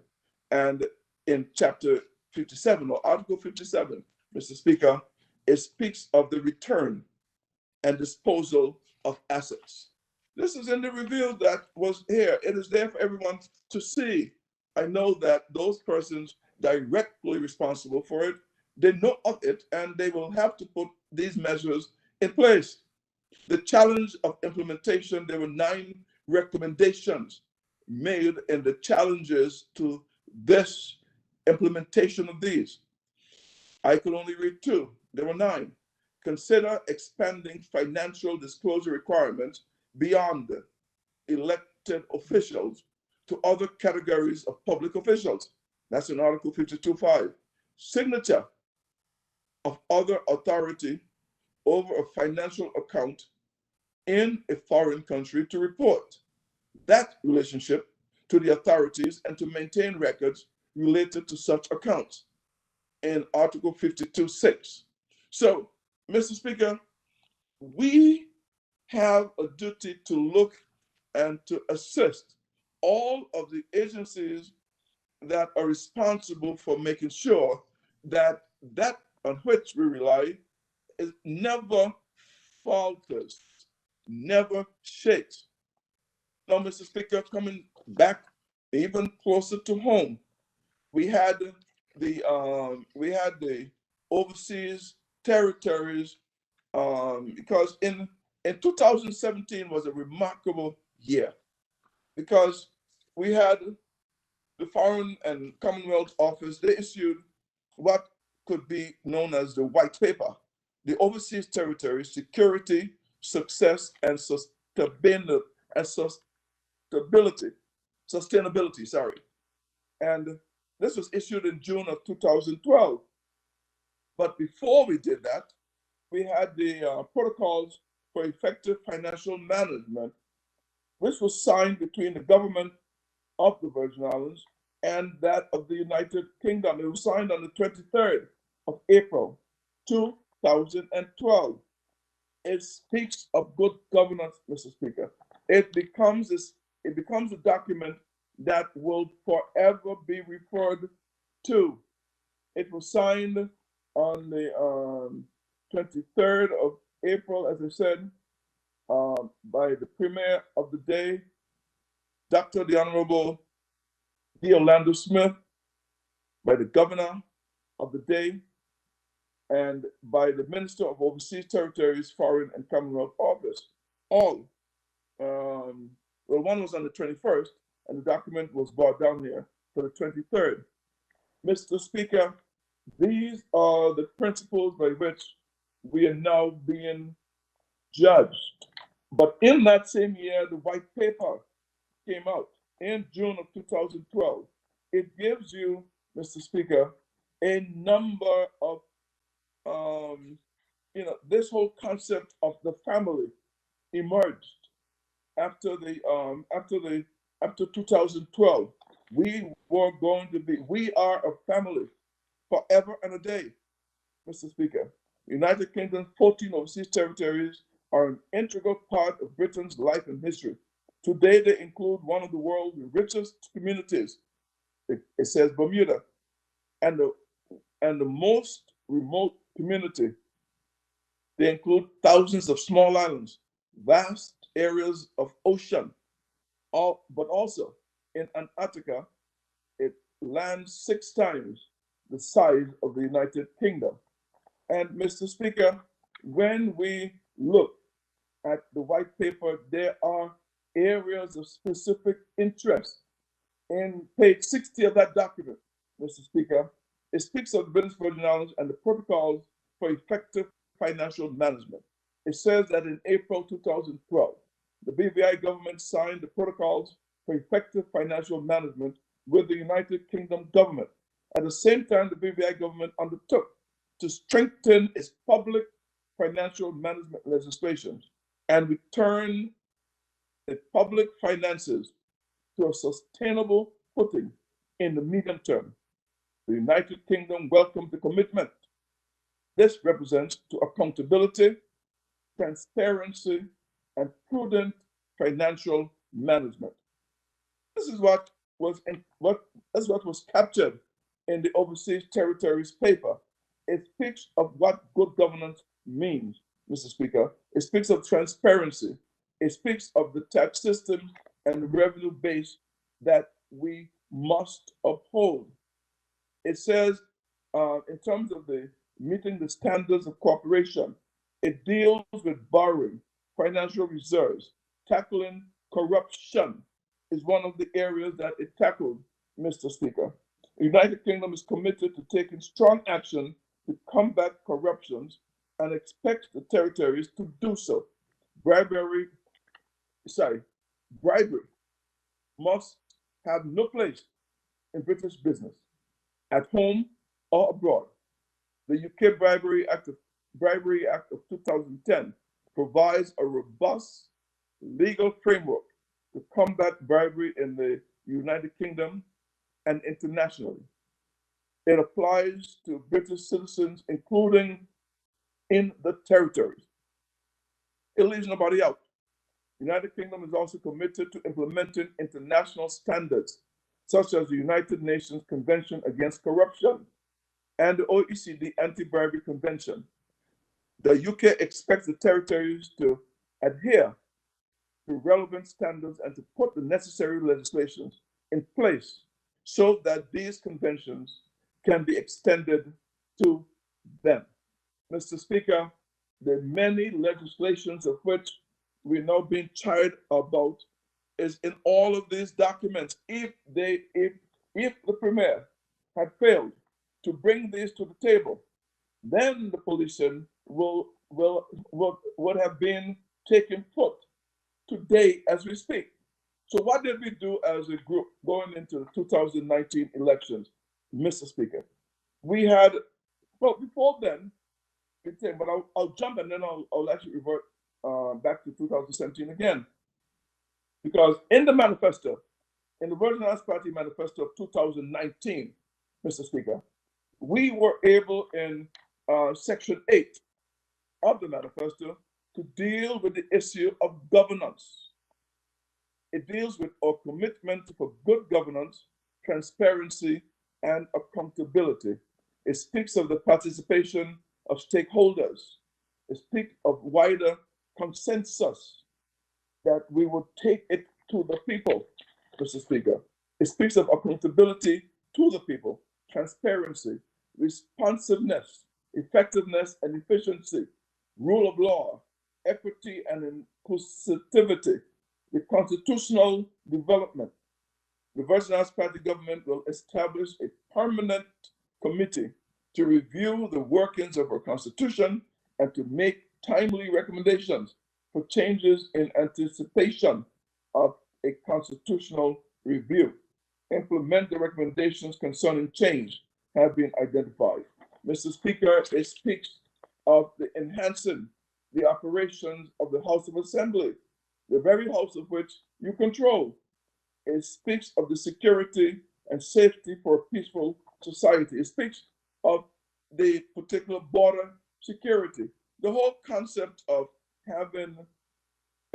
And in Chapter 57, or Article 57, Mr. Speaker, it speaks of the return and disposal of assets. This is in the review that was here. It is there for everyone to see. I know that those persons directly responsible for it, they know of it, and they will have to put these measures in place. The challenge of implementation, there were 9 recommendations made in the challenges to this implementation of these. I could only read 2. There were 9. Consider expanding financial disclosure requirements beyond elected officials to other categories of public officials. That's in Article 52.5. Signature of other authority over a financial account in a foreign country to report that relationship to the authorities and to maintain records related to such accounts in Article 52.6. So, Mr. Speaker, we have a duty to look and to assist all of the agencies that are responsible for making sure that that on which we rely is never falters, never shakes. Now, Mr. Speaker, coming back even closer to home, we had the overseas territories, because in 2017 was a remarkable year because we had the Foreign and Commonwealth Office. They issued what could be known as the white paper, the overseas territory security, success, and sustainability, sustainability, sorry. And this was issued in June of 2012. But before we did that, we had the protocols for effective financial management, which was signed between the government of the Virgin Islands and that of the United Kingdom. It was signed on the 23rd of April, 2012. It speaks of good governance, Mr. Speaker. It becomes a document that will forever be referred to. It was signed on the 23rd of April, as I said, by the Premier of the day, Dr. the Honorable D. Orlando Smith, by the Governor of the day, and by the Minister of Overseas Territories, Foreign and Commonwealth Office. All, well, one was on the 21st, and the document was brought down here for the 23rd. Mr. Speaker, these are the principles by which we are now being judged. But in that same year, the white paper came out in June of 2012. It gives you, Mr. Speaker, a number of, this whole concept of the family emerged after 2012. We are a family forever and a day, Mr. Speaker. United Kingdom's 14 overseas territories are an integral part of Britain's life and history. Today, they include one of the world's richest communities. It says Bermuda, and the most remote community. They include thousands of small islands, vast areas of ocean, but also in Antarctica, it lands 6 times the size of the United Kingdom. And Mr. Speaker, when we look at the white paper, there are areas of specific interest. In page 60 of that document, Mr. Speaker, it speaks of the British Virgin Islands and the protocols for effective financial management. It says that in April 2012, the BVI government signed the protocols for effective financial management with the United Kingdom government. At the same time, the BVI government undertook to strengthen its public financial management legislation and return its public finances to a sustainable footing in the medium term. The United Kingdom welcomed the commitment. This represents to accountability, transparency, and prudent financial management. This is what was captured in the Overseas Territories paper. It speaks of what good governance means, Mr. Speaker. It speaks of transparency. It speaks of the tax system and the revenue base that we must uphold. It says, in terms of the meeting the standards of cooperation, it deals with borrowing, financial reserves, tackling corruption is one of the areas that it tackled, Mr. Speaker. The United Kingdom is committed to taking strong action to combat corruption and expects the territories to do so. Bribery must have no place in British business, at home or abroad. The UK Bribery Act of 2010 provides a robust legal framework to combat bribery in the United Kingdom and internationally. It applies to British citizens, including in the territories. It leaves nobody out. The United Kingdom is also committed to implementing international standards, such as the United Nations Convention Against Corruption and the OECD Anti-Bribery Convention. The UK expects the territories to adhere to relevant standards and to put the necessary legislation in place so that these conventions can be extended to them. Mr. Speaker, the many legislations of which we're now being chided about is in all of these documents. If the Premier had failed to bring these to the table, then the coalition would have been taken foot today as we speak. So what did we do as a group going into the 2019 elections, Mr. Speaker? We had, well, before then, but I'll jump and then I'll actually revert back to 2017 again. Because in the manifesto, in the Virgin Islands Party manifesto of 2019, Mr. Speaker, we were able in Section 8 of the manifesto to deal with the issue of governance. It deals with our commitment for good governance, transparency, and accountability. It speaks of the participation of stakeholders. It speaks of wider consensus that we would take it to the people, Mr. Speaker. It speaks of accountability to the people, transparency, responsiveness, effectiveness and efficiency, rule of law, equity and inclusivity, the constitutional development. The Virgin Islands Party government will establish a permanent committee to review the workings of our Constitution and to make timely recommendations for changes in anticipation of a constitutional review. Implement the recommendations concerning change have been identified. Mr. Speaker, it speaks of the enhancing the operations of the House of Assembly, the very house of which you control. It speaks of the security and safety for a peaceful society. It speaks of the particular border security. The whole concept of having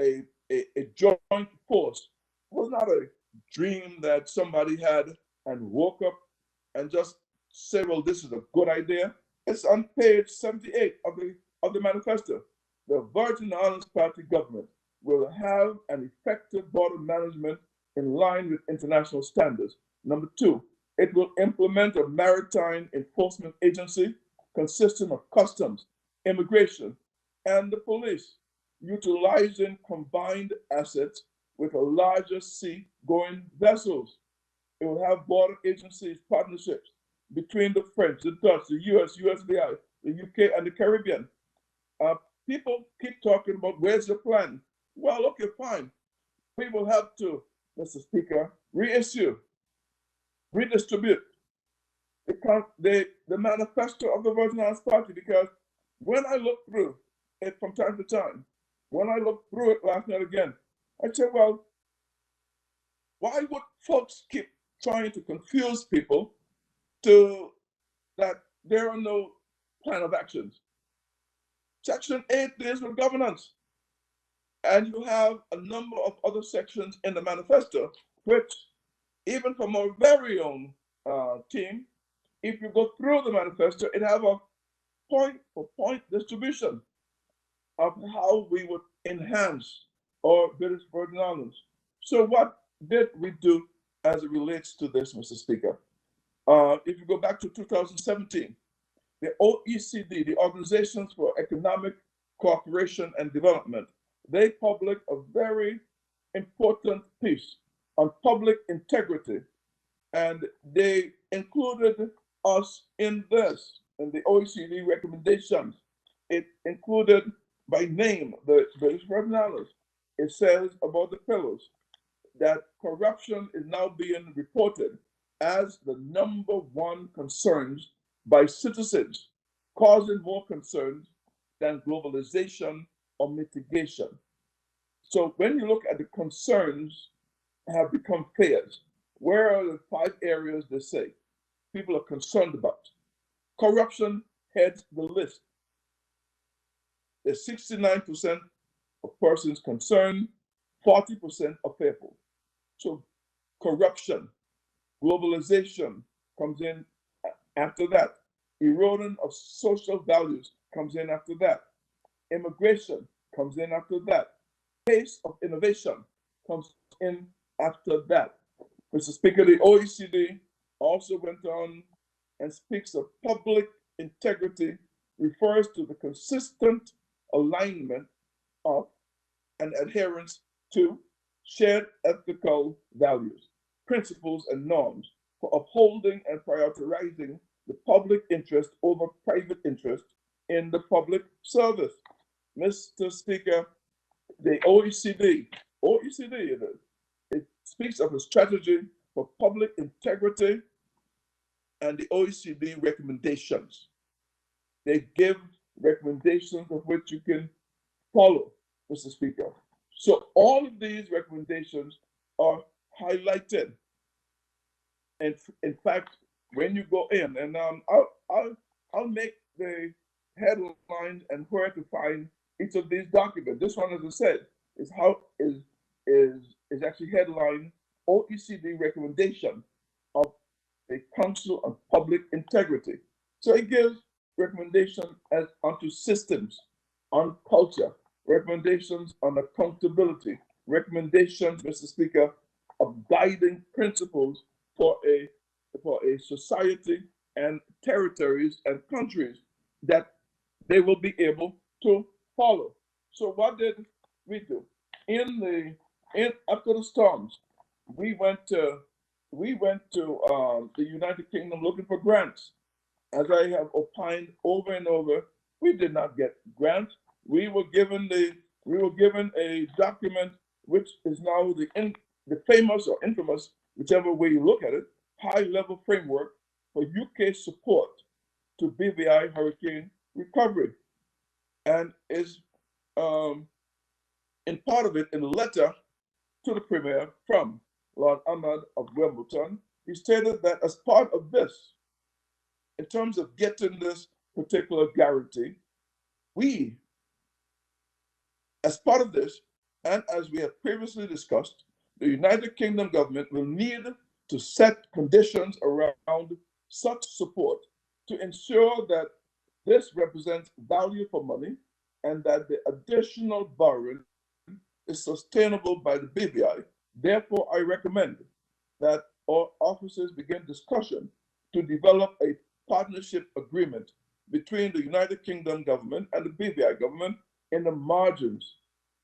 a joint force was not a dream that somebody had and woke up and just say, well, this is a good idea. It's on page 78 of the manifesto. The Virgin Islands Party government will have an effective border management in line with international standards. Number two, it will implement a maritime enforcement agency consisting of customs, immigration, and the police, utilizing combined assets with a larger sea-going vessels. It will have border agencies, partnerships between the French, the Dutch, the US, USVI, the UK, and the Caribbean. Uh, People keep talking about where's your plan? Well, okay, fine. We will have to, Mr. Speaker, reissue, redistribute the manifesto of the Virgin Islands Party, because when I look through it from time to time, when I looked through it last night again, I said, well, why would folks keep trying to confuse people to that there are no plan of actions? Section 8 deals with governance. And you have a number of other sections in the manifesto, which, even from our very own team, if you go through the manifesto, it have a point for point distribution of how we would enhance our British Virgin Islands. So what did we do as it relates to this, Mr. Speaker? If you go back to 2017, the OECD, the Organizations for Economic Cooperation and Development, they published a very important piece on public integrity, and they included us in this, in the OECD recommendations. It included by name the British Virgin Islands. It says about the pillars that corruption is now being reported as the number one concerns by citizens, causing more concerns than globalization or mitigation. So when you look at the concerns have become fears, where are the 5 areas they say people are concerned about? Corruption heads the list. There's 69% of persons concerned, 40% are fearful. So corruption, globalization comes in after that. Erosion of social values comes in after that. Immigration comes in after that. Pace of innovation comes in after that. Mr. Speaker, the OECD also went on and speaks of public integrity, refers to the consistent alignment of and adherence to shared ethical values, principles, and norms for upholding and prioritizing the public interest over private interest in the public service. Mr. Speaker, the OECD, it speaks of a strategy for public integrity and the OECD recommendations. They give recommendations of which you can follow, Mr. Speaker. So all of these recommendations are highlighted. And in fact, when you go in, and I'll make the headlines and where to find each of these documents. This one, as I said, is actually headline OECD recommendation of the Council on Public Integrity. So it gives recommendations onto systems, on culture, recommendations on accountability, recommendations, Mr. Speaker, of guiding principles for a society and territories and countries that they will be able to follow. So what did we do? In after the storms, we went to the United Kingdom looking for grants. As I have opined over and over, we did not get grants. We were given a document which is now the famous or infamous, whichever way you look at it, high level framework for UK support to BVI hurricane recovery, and is in part of it in a letter to the Premier from Lord Ahmad of Wimbledon. He stated that as part of this, in terms of getting this particular guarantee, we, as part of this, and as we have previously discussed, the United Kingdom government will need to set conditions around such support to ensure that this represents value for money and that the additional borrowing is sustainable by the BVI. Therefore, I recommend that our officers begin discussion to develop a partnership agreement between the United Kingdom government and the BVI government in the margins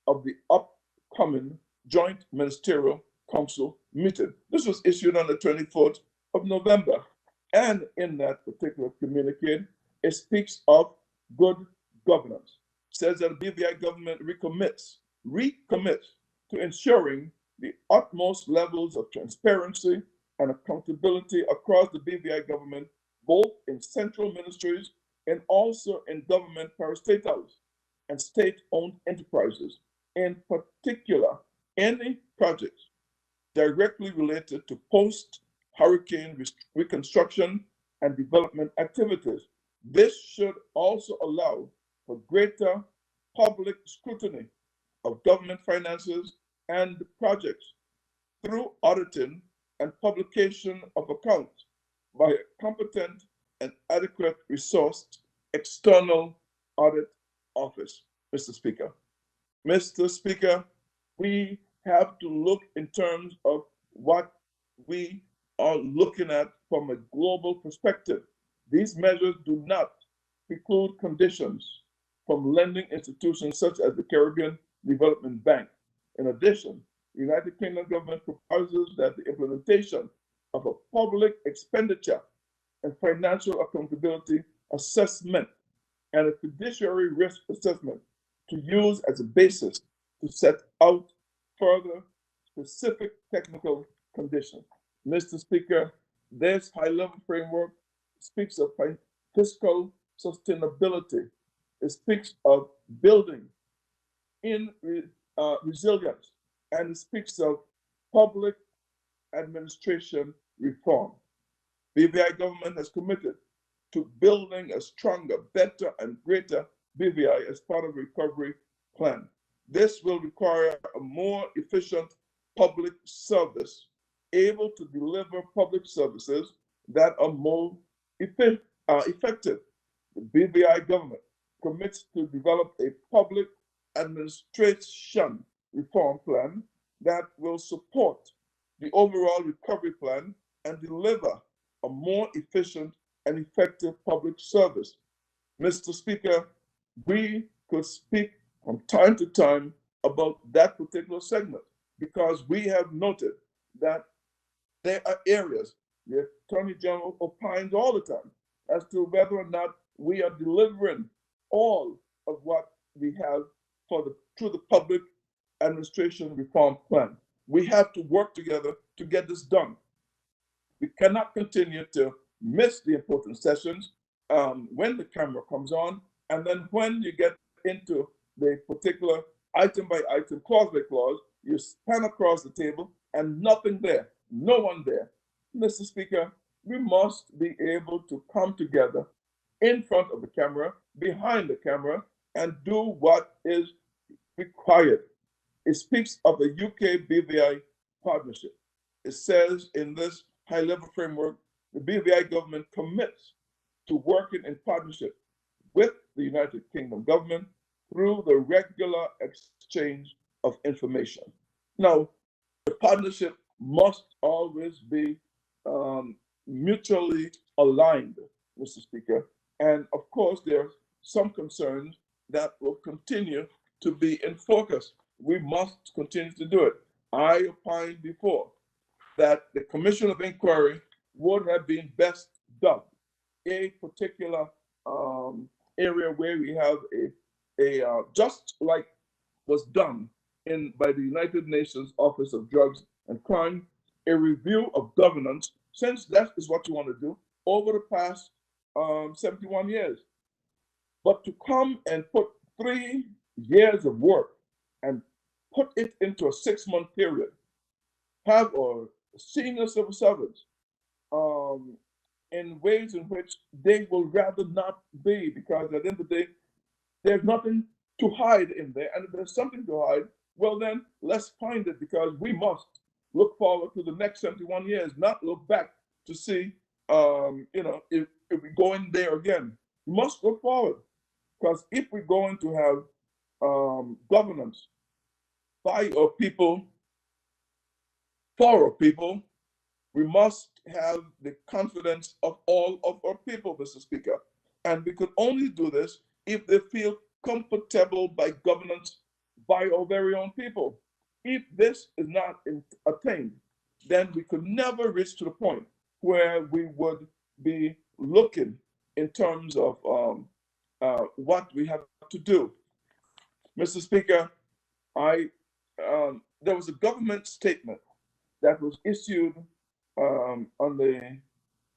of the upcoming Joint Ministerial Council meeting. This was issued on the 24th of November. And in that particular communique, it speaks of good governance. It says that the BVI government recommits to ensuring the utmost levels of transparency and accountability across the BVI government, both in central ministries and also in government parastatals and state-owned enterprises. In particular, any projects directly related to post-hurricane reconstruction and development activities. This should also allow for greater public scrutiny of government finances and projects through auditing and publication of accounts by a competent and adequate resourced external audit office, Mr. Speaker. Mr. Speaker, we have to look in terms of what we are looking at from a global perspective. These measures do not preclude conditions from lending institutions such as the Caribbean Development Bank. In addition, the United Kingdom government proposes that the implementation of a public expenditure and financial accountability assessment and a fiduciary risk assessment to use as a basis to set out further specific technical conditions. Mr. Speaker, this high-level framework speaks of fiscal sustainability. It speaks of building in resilience, and it speaks of public administration reform. BVI government has committed to building a stronger, better, and greater BVI as part of the recovery plan. This will require a more efficient public service, able to deliver public services that are more effective. The BVI government commits to develop a public administration reform plan that will support the overall recovery plan and deliver a more efficient and effective public service. Mr. Speaker, we could speak from time to time about that particular segment because we have noted that there are areas the Attorney General opines all the time as to whether or not we are delivering all of what we have through the public administration reform plan. We have to work together to get this done. We cannot continue to miss the important sessions when the camera comes on, and then when you get into the particular item by item, clause by clause, you span across the table and nothing there, no one there. Mr. Speaker, we must be able to come together in front of the camera, behind the camera, and do what is required. It speaks of the UK BVI partnership. It says in this high-level framework, the BVI government commits to working in partnership with the United Kingdom government through the regular exchange of information. Now, the partnership must always be mutually aligned, Mr. Speaker. And of course, there are some concerns that will continue to be in focus. We must continue to do it. I opined before that the Commission of Inquiry would have been best dubbed a particular area where we have just like was done by the United Nations Office of Drugs and Crime, a review of governance, since that is what you want to do over the past 71 years. But to come and put 3 years of work and put it into a 6 month period, have senior civil servants um, in ways in which they will rather not be, because at the end of the day, there's nothing to hide in there. And if there's something to hide, well, then let's find it, because we must look forward to the next 71 years, not look back to see, if we go in there again. We must look forward, because if we're going to have governance by our people, for our people, we must have the confidence of all of our people, Mr. Speaker. And we could only do this if they feel comfortable by governance by our very own people. If this is not attained, then we could never reach to the point where we would be looking in terms of what we have to do. Mr. Speaker, I there was a government statement that was issued on the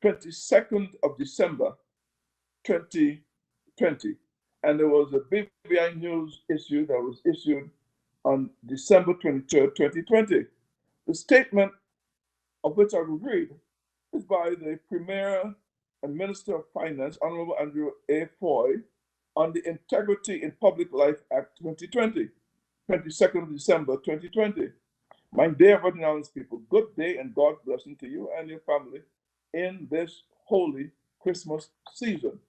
22nd of December 2020. And there was a BVI News issue that was issued on December 23rd, 2020. The statement, of which I will read, is by the Premier and Minister of Finance, Honorable Andrew A. Foy, on the Integrity in Public Life Act 2020, 22nd of December 2020. My dear Virgin Islands people, good day and God's blessing to you and your family in this holy Christmas season.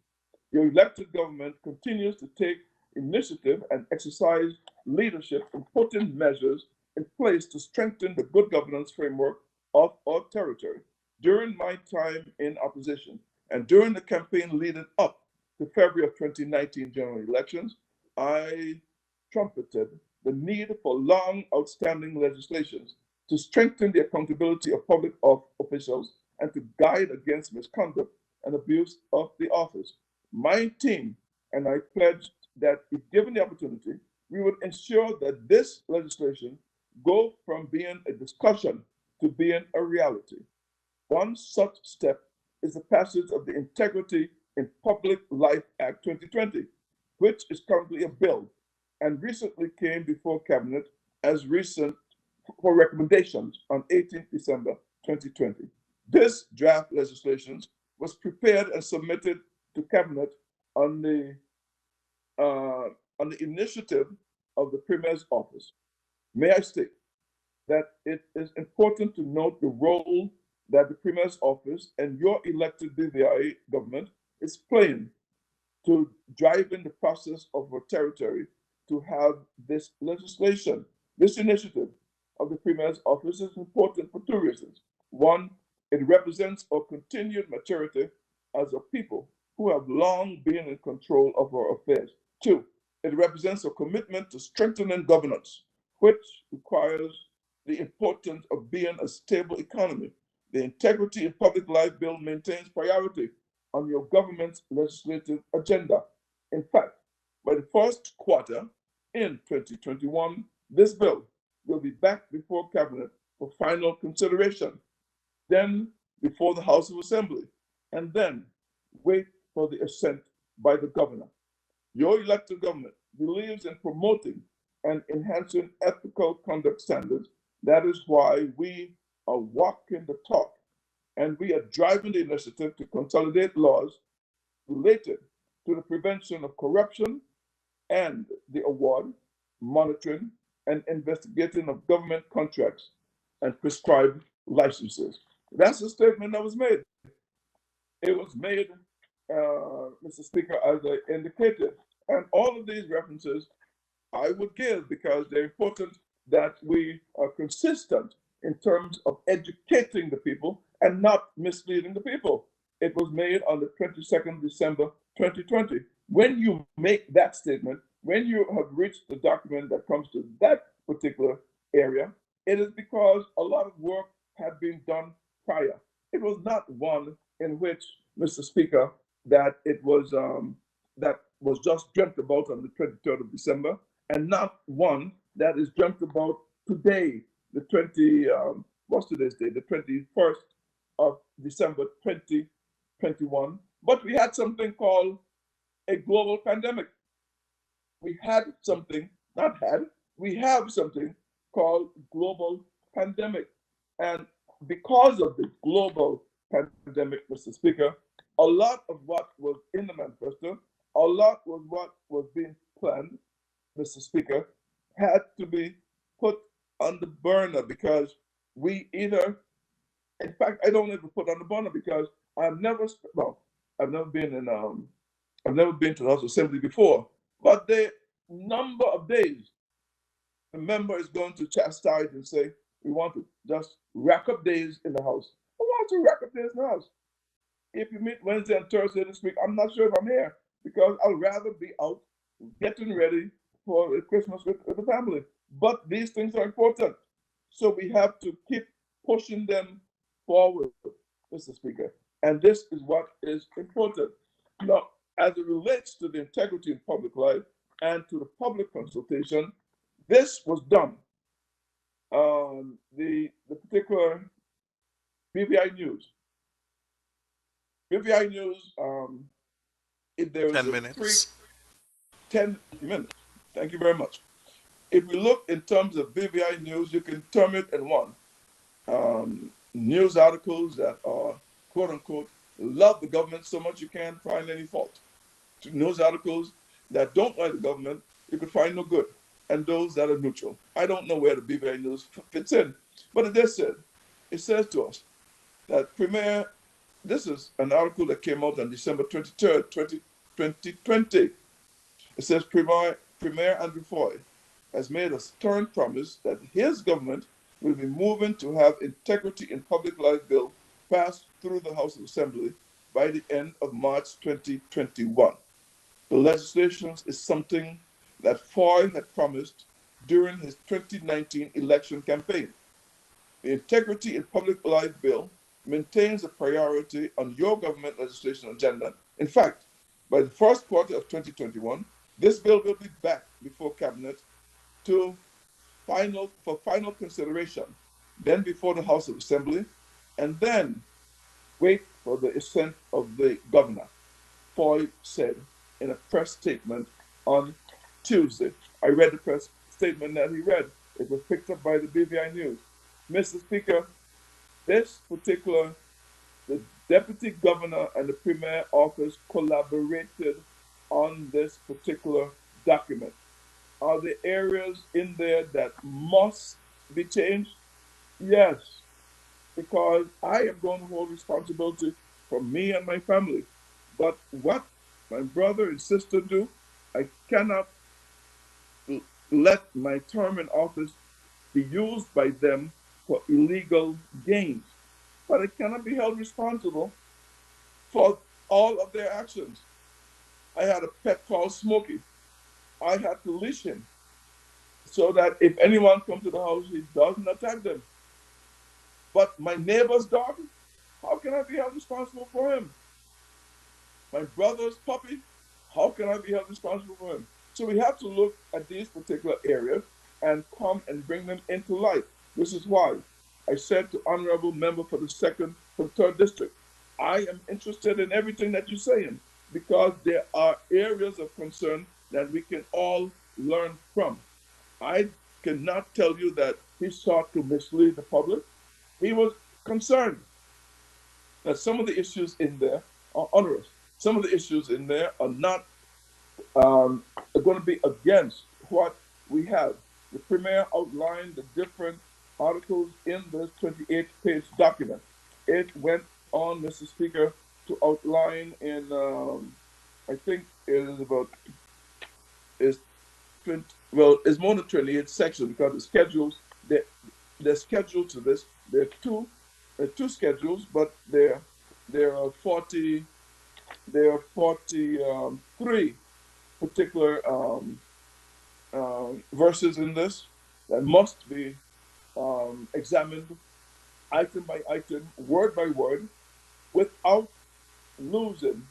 Your elected government continues to take initiative and exercise leadership in putting measures in place to strengthen the good governance framework of our territory. During my time in opposition and during the campaign leading up to February of 2019 general elections, I trumpeted the need for long outstanding legislations to strengthen the accountability of public officials and to guide against misconduct and abuse of the office. My team and I pledged that if given the opportunity, we would ensure that this legislation go from being a discussion to being a reality. One such step is the passage of the Integrity in Public Life Act 2020, which is currently a bill and recently came before Cabinet as recent for recommendations on 18th December 2020. This draft legislation was prepared and submitted to Cabinet on the initiative of the Premier's office. May I state that it is important to note the role that the Premier's office and your elected BVI government is playing to drive in the process of our territory to have this legislation. This initiative of the Premier's office is important for two reasons. One, it represents our continued maturity as a people who have long been in control of our affairs. Two, it represents a commitment to strengthening governance, which requires the importance of being a stable economy. The Integrity in Public Life Bill maintains priority on your government's legislative agenda. In fact, by the first quarter in 2021, this bill will be back before Cabinet for final consideration, then before the House of Assembly, and then wait for the assent by the governor. Your elected government believes in promoting and enhancing ethical conduct standards. That is why we are walking the talk and we are driving the initiative to consolidate laws related to the prevention of corruption and the award, monitoring, and investigating of government contracts and prescribed licenses. That's the statement that was made. It was made, Mr. Speaker, as I indicated. And all of these references I would give because they're important that we are consistent in terms of educating the people and not misleading the people. It was made on the 22nd December 2020. When you make that statement, when you have reached the document that comes to that particular area, it is because a lot of work had been done prior. It was not one in which, Mr. Speaker, that was just dreamt about on the 23rd of December, and not one that is dreamt about today, the 20, what's today's date? The 21st of December 2021. But we had something called a global pandemic. We had something, not had, we have something called global pandemic. And because of the global pandemic, Mr. Speaker, a lot of what was in the manifesto, a lot was what was being planned, Mr. Speaker, had to be put on the burner because we either, in fact, I don't even put on the burner because I've never, well, I've never been in, I've never been to the House of Assembly before, but the number of days a member is going to chastise and say, we want to just rack up days in the House. I want to rack up days in the House. If you meet Wednesday and Thursday this week, I'm not sure if I'm here because I'd rather be out getting ready for Christmas with the family. But these things are important. So we have to keep pushing them forward, Mr. Speaker. And this is what is important. Now, as it relates to the integrity in public life and to the public consultation, this was done. The particular BVI News. BVI News, if there is 10 a free minutes. 10 minutes. Thank you very much. If we look in terms of BVI News, you can term it in one. News articles that are, quote unquote, love the government so much you can't find any fault. News articles that don't like the government, you could find no good. And those that are neutral. I don't know where the BVI News fits in, but it is said. It says to us that Premier, this is an article that came out on December 23rd, 2020. It says Premier Andrew Foy has made a stern promise that his government will be moving to have integrity in public life bill passed through the House of Assembly by the end of March 2021. The legislation is something that Foy had promised during his 2019 election campaign. The Integrity in Public Life Bill maintains a priority on your government legislation agenda. In fact, by the first quarter of 2021, this bill will be back before Cabinet to for final consideration, then before the House of Assembly, and then wait for the assent of the governor, Foy said in a press statement on Tuesday. I read the press statement that he read. It was picked up by the BVI News. Mr. Speaker, this particular, the deputy governor and the premier office collaborated on this particular document. Are there areas in there that must be changed? Yes, because I am going to hold responsibility for me and my family. But what my brother and sister do, I cannot let my term in office be used by them for illegal gains. But I cannot be held responsible for all of their actions. I had a pet called Smokey. I had to leash him so that if anyone comes to the house, he doesn't attack them. But my neighbor's dog, how can I be held responsible for him? My brother's puppy, how can I be held responsible for him? So we have to look at these particular areas and come and bring them into light. This is why I said to honorable member for the third district, I am interested in everything that you're saying because there are areas of concern that we can all learn from. I cannot tell you that he sought to mislead the public. He was concerned that some of the issues in there are onerous. Some of the issues in there are not are going to be against what we have. The premier outlined the different articles in this 28-page document. It went on, Mr. Speaker, to outline in I think it is about is 20, well, it's more than 28 sections because the schedules, they're scheduled to this. There are two schedules, but there are 43 particular verses in this that must be examined item by item, word by word, without losing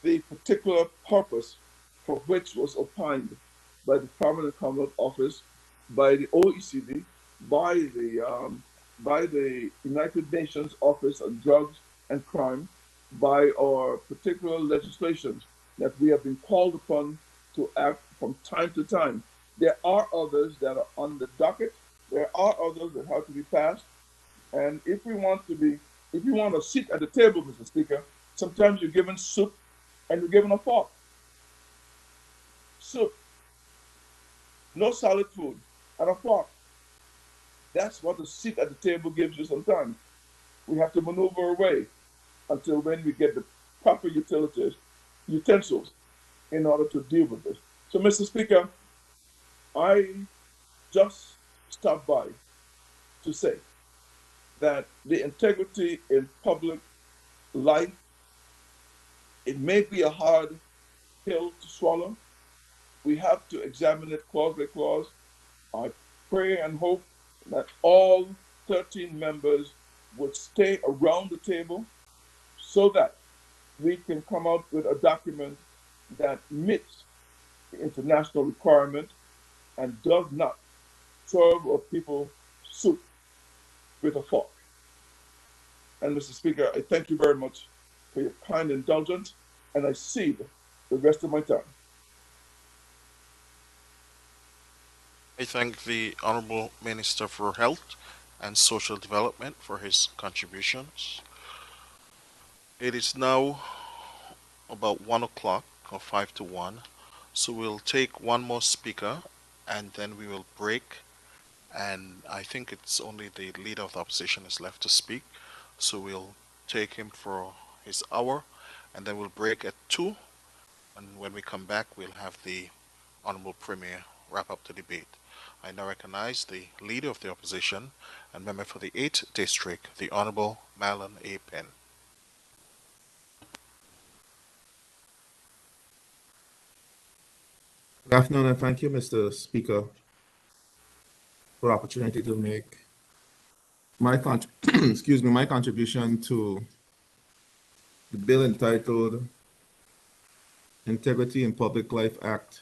the particular purpose for which was opined by the Permanent Commonwealth Office, by the OECD, by the United Nations Office on Drugs and Crime, by our particular legislations that we have been called upon to act from time to time. There are others that are on the docket. There are others that have to be passed. And if you want a seat at the table, Mr. Speaker, sometimes you're given soup and you're given a fork. Soup, no solid food, and a fork. That's what a seat at the table gives you sometimes. We have to maneuver away until when we get the proper utensils in order to deal with this. So, Mr. Speaker, I just stopped by to say that the integrity in public life, it may be a hard pill to swallow. We have to examine it clause by clause. I pray and hope that all 13 members would stay around the table so that we can come out with a document that meets the international requirement and does not serve our people soup with a fork. And Mr. Speaker, I thank you very much for your kind indulgence, and I cede the rest of my time. I thank the Honorable Minister for Health and Social Development for his contributions. It is now about 1 o'clock or 5 to 1, so we'll take one more speaker and then we will break. And I think it's only the leader of the opposition is left to speak, so we'll take him for his hour and then we'll break at 2. And when we come back, we'll have the Honorable Premier wrap up the debate. I now recognize the Leader of the Opposition and member for the 8th District, the Honorable Marlon A. Penn. Good afternoon, and thank you, Mr. Speaker, for the opportunity to make excuse me, my contribution to the bill entitled Integrity in Public Life Act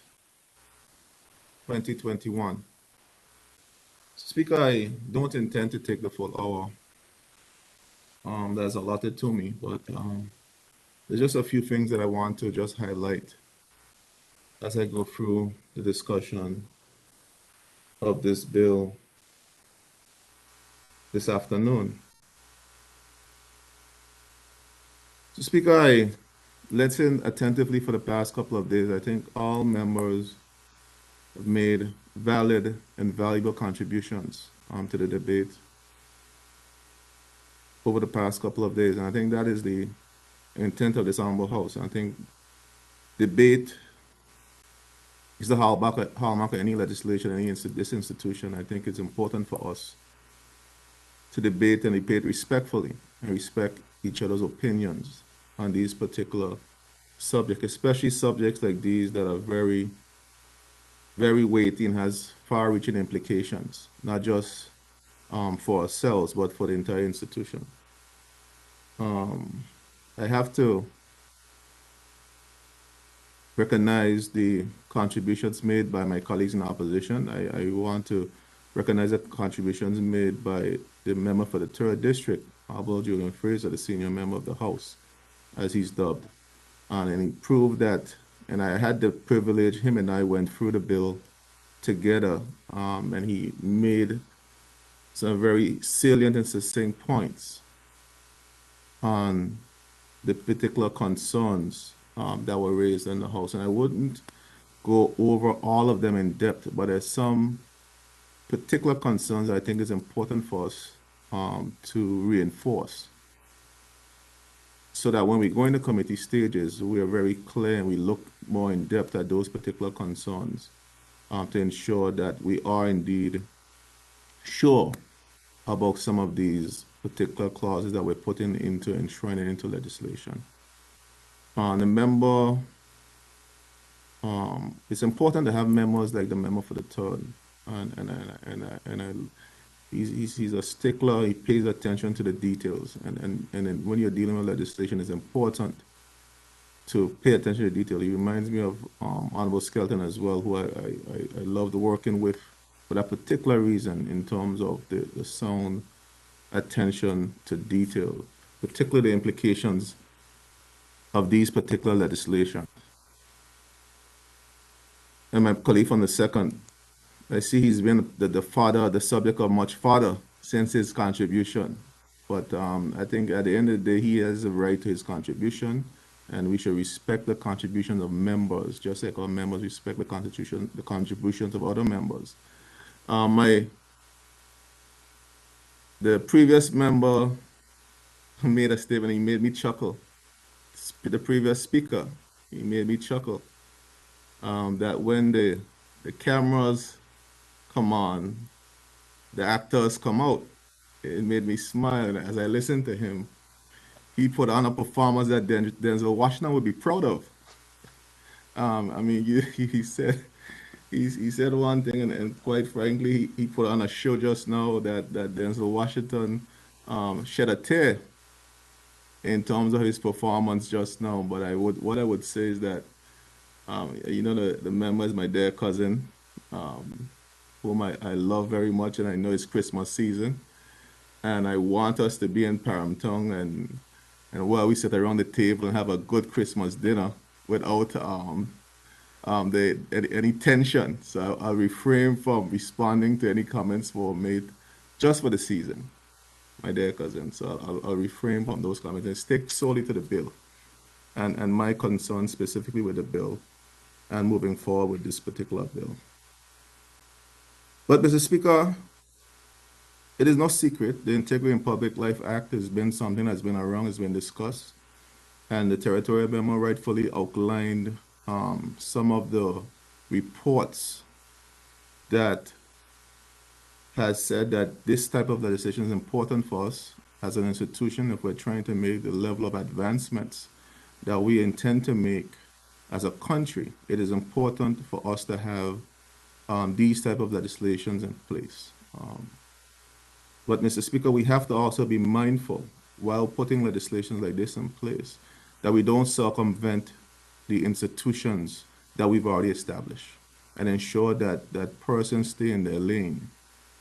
2021. Speaker, I don't intend to take the full hour that's allotted to me, but there's just a few things that I want to just highlight as I go through the discussion of this bill this afternoon. So, Speaker, I listened attentively for the past couple of days. I think all members have made valid and valuable contributions to the debate over the past couple of days. And I think that is the intent of this Honorable House. I think debate is the hallmark of any legislation, this institution. I think it's important for us to debate and debate respectfully and respect each other's opinions on these particular subjects, especially subjects like these that are very, very weighty and has far-reaching implications, not just for ourselves, but for the entire institution. I have to recognize the contributions made by my colleagues in opposition. I want to recognize the contributions made by the member for the 3rd District, Honorable Julian Fraser, the senior member of the House, as he's dubbed. And he proved that, and I had the privilege, him and I went through the bill together, and he made some very salient and succinct points on the particular concerns that were raised in the House. And I wouldn't go over all of them in depth, but there's some particular concerns I think is important for us to reinforce, so that when we go into committee stages, we are very clear and we look more in depth at those particular concerns to ensure that we are indeed sure about some of these particular clauses that we're putting into enshrining into legislation. The member, it's important to have members like the member for the third, and he's a stickler. He pays attention to the details, and then when you're dealing with legislation, it's important to pay attention to detail. He reminds me of Honorable Skelton as well, who I loved working with for that particular reason in terms of the sound attention to detail, particularly the implications of these particular legislation. And my colleague from the second, I see he's been the father, the subject of much fodder since his contribution. But I think at the end of the day, he has a right to his contribution, and we should respect the contributions of members, just like our members respect the contributions of other members. The previous member made a statement. He made me chuckle. The previous speaker, he made me chuckle. That when the cameras come on, the actors come out. It made me smile as I listened to him. He put on a performance that Denzel Washington would be proud of. I mean, he said he said one thing, and quite frankly, he put on a show just now that Denzel Washington shed a tear in terms of his performance just now. But what I would say is that the member is my dear cousin, whom I love very much, and I know it's Christmas season, and I want us to be in Paramtong and while we sit around the table and have a good Christmas dinner without any tension. So I'll refrain from responding to any comments for made just for the season, my dear cousin. So I'll refrain from those comments and stick solely to the bill and my concern specifically with the bill and moving forward with this particular bill. But Mr. Speaker, it is no secret the Integrity in Public Life Act has been something that's been around, has been discussed, and the territorial memo rightfully outlined some of the reports that has said that this type of legislation is important for us as an institution if we're trying to make the level of advancements that we intend to make as a country. It is important for us to have these type of legislations in place. But Mr. Speaker, we have to also be mindful while putting legislation like this in place that we don't circumvent the institutions that we've already established and ensure that persons stay in their lane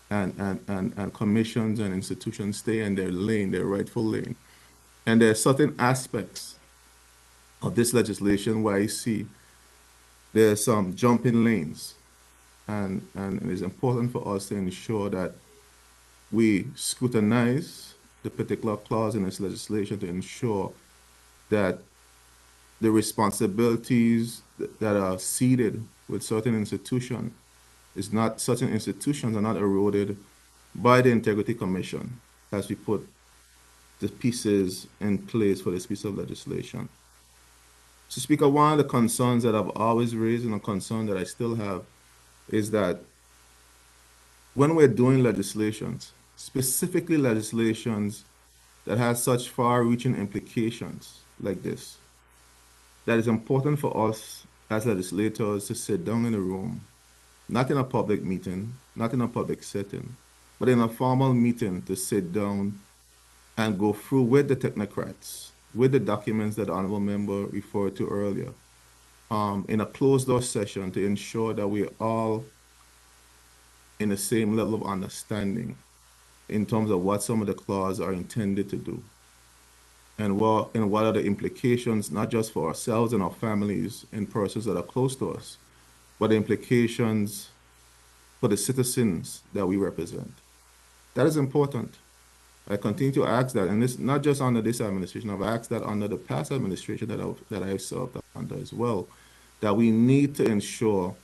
and commissions and institutions stay in their lane, their rightful lane. And there are certain aspects of this legislation where I see there's some jumping lanes. And it is important for us to ensure that we scrutinize the particular clause in this legislation to ensure that the responsibilities that are ceded with certain institutions certain institutions are not eroded by the Integrity Commission as we put the pieces in place for this piece of legislation. So, Speaker, one of the concerns that I've always raised and a concern that I still have is that when we're doing legislations, specifically legislations that has such far-reaching implications like this, that it's important for us as legislators to sit down in a room, not in a public meeting, not in a public setting, but in a formal meeting to sit down and go through with the technocrats, with the documents that the Honorable Member referred to earlier, in a closed-door session to ensure that we're all in the same level of understanding in terms of what some of the clauses are intended to do and what are the implications, not just for ourselves and our families and persons that are close to us, but the implications for the citizens that we represent. That is important. I continue to ask that, and this not just under this administration, I've asked that under the past administration that I've served under as well, that we need to ensure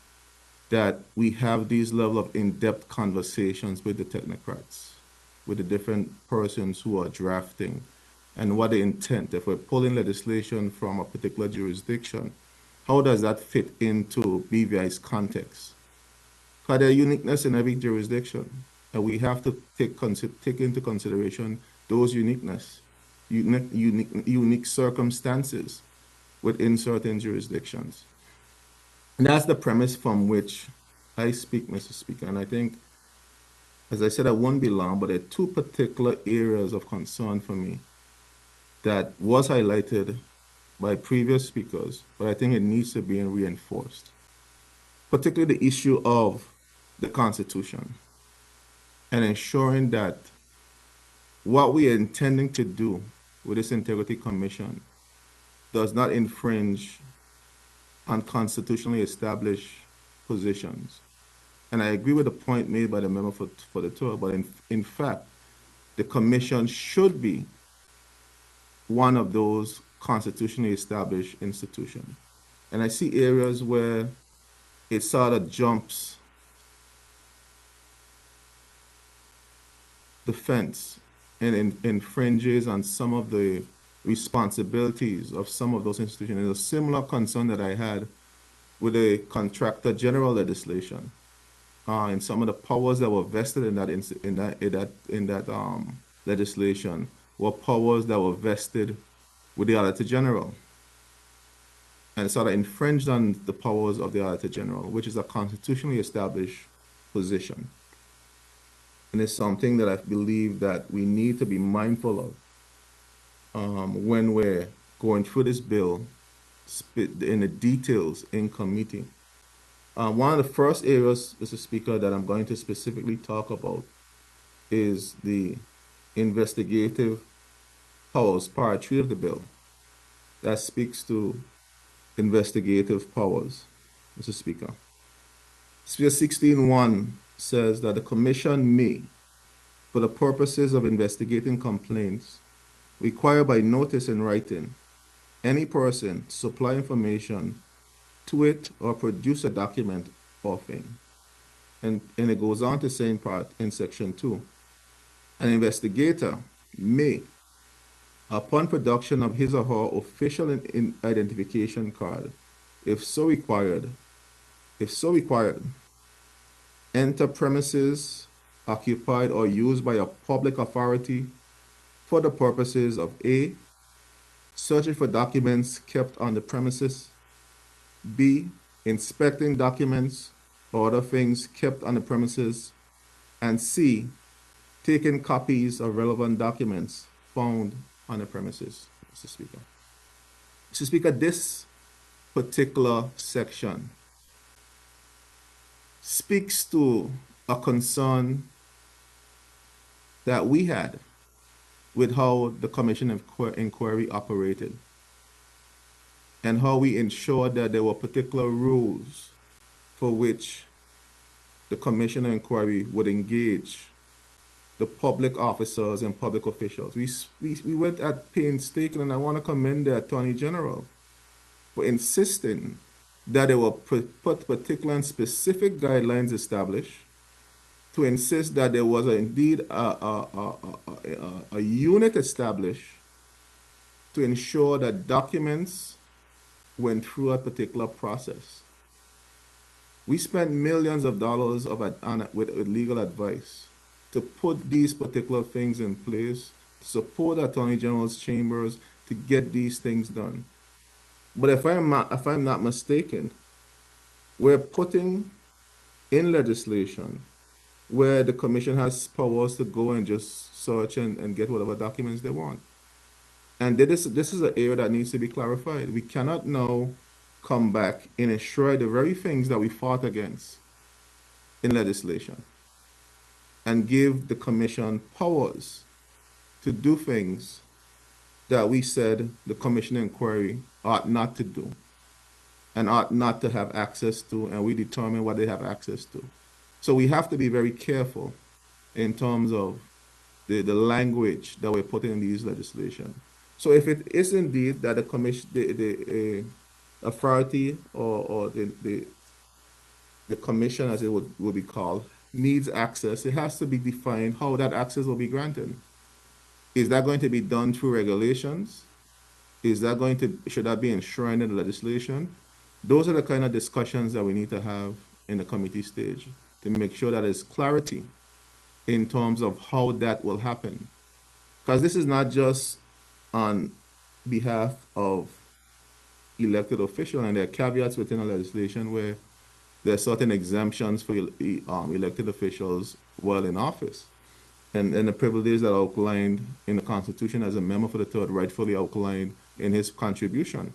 that we have these level of in-depth conversations with the technocrats, with the different persons who are drafting, and what the intent, if we're pulling legislation from a particular jurisdiction, how does that fit into BVI's context? Because there are uniqueness in every jurisdiction, and we have to take into consideration those unique circumstances within certain jurisdictions. And that's the premise from which I speak, Mr. Speaker. And I think, as I said, I won't be long, but there are two particular areas of concern for me that was highlighted by previous speakers, but I think it needs to be reinforced, particularly the issue of the Constitution and ensuring that what we are intending to do with this Integrity Commission does not infringe on constitutionally established positions. And I agree with the point made by the member for the tour, but in fact, the commission should be one of those constitutionally established institutions. And I see areas where it sort of jumps the fence and infringes on some of the responsibilities of some of those institutions. There's a similar concern that I had with the contractor general legislation, and some of the powers that were vested in that legislation were powers that were vested with the Auditor General, and it sort of infringed on the powers of the Auditor General, which is a constitutionally established position. And it's something that I believe that we need to be mindful of when we're going through this bill in the details in committee. One of the first areas, Mr. Speaker, that I'm going to specifically talk about is the investigative powers, part 3 of the bill, that speaks to investigative powers, Mr. Speaker. Speaker 16.1 says that the Commission may, for the purposes of investigating complaints, require by notice in writing any person to supply information to it or produce a document of him. And it goes on to say in part in section 2, an investigator may, upon production of his or her official identification card, if so required, enter premises occupied or used by a public authority for the purposes of A, searching for documents kept on the premises, B, inspecting documents or other things kept on the premises, and C, taking copies of relevant documents found on the premises, Mr. Speaker. Mr. Speaker, this particular section speaks to a concern that we had with how the Commission of Inquiry operated and how we ensured that there were particular rules for which the Commission of Inquiry would engage the public officers and public officials. We went at painstaking, and I want to commend the Attorney General for insisting that there were particular and specific guidelines established to insist that there was indeed a unit established to ensure that documents went through a particular process. We spent millions of dollars with legal advice to put these particular things in place, to support Attorney General's chambers to get these things done. But if I'm not mistaken, we're putting in legislation where the commission has powers to go and just search and get whatever documents they want. And this is an area that needs to be clarified. We cannot now come back and ensure the very things that we fought against in legislation and give the commission powers to do things that we said the commission inquiry ought not to do and ought not to have access to, and we determine what they have access to. So we have to be very careful in terms of the language that we're putting in these legislation. So if it is indeed that the commission, the authority or the commission, as it would be called, needs access, it has to be defined how that access will be granted. Is that going to be done through regulations? Should that be enshrined in the legislation? Those are the kind of discussions that we need to have in the committee stage. to make sure that there's clarity in terms of how that will happen. Because this is not just on behalf of elected officials, and there are caveats within the legislation where there are certain exemptions for elected officials while in office. And the privileges that are outlined in the Constitution as a member for the third, rightfully outlined in his contribution.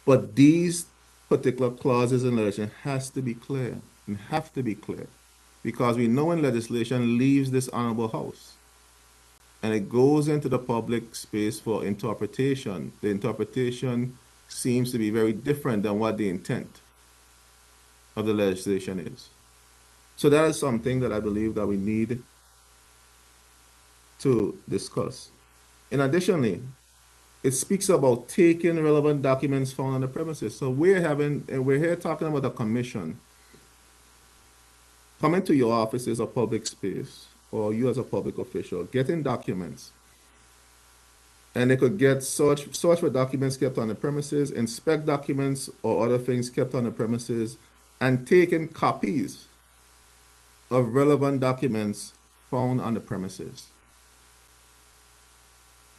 But these particular clauses in legislation has to be clear and have to be clear, because we know when legislation leaves this honorable house and it goes into the public space for interpretation, the interpretation seems to be very different than what the intent of the legislation is. So that is something that I believe that we need to discuss. And additionally, it speaks about taking relevant documents found on the premises. So we're here talking about a commission. Coming to your office is a public space, or you as a public official, getting documents. And they could get search for documents kept on the premises, inspect documents or other things kept on the premises, and taking copies of relevant documents found on the premises.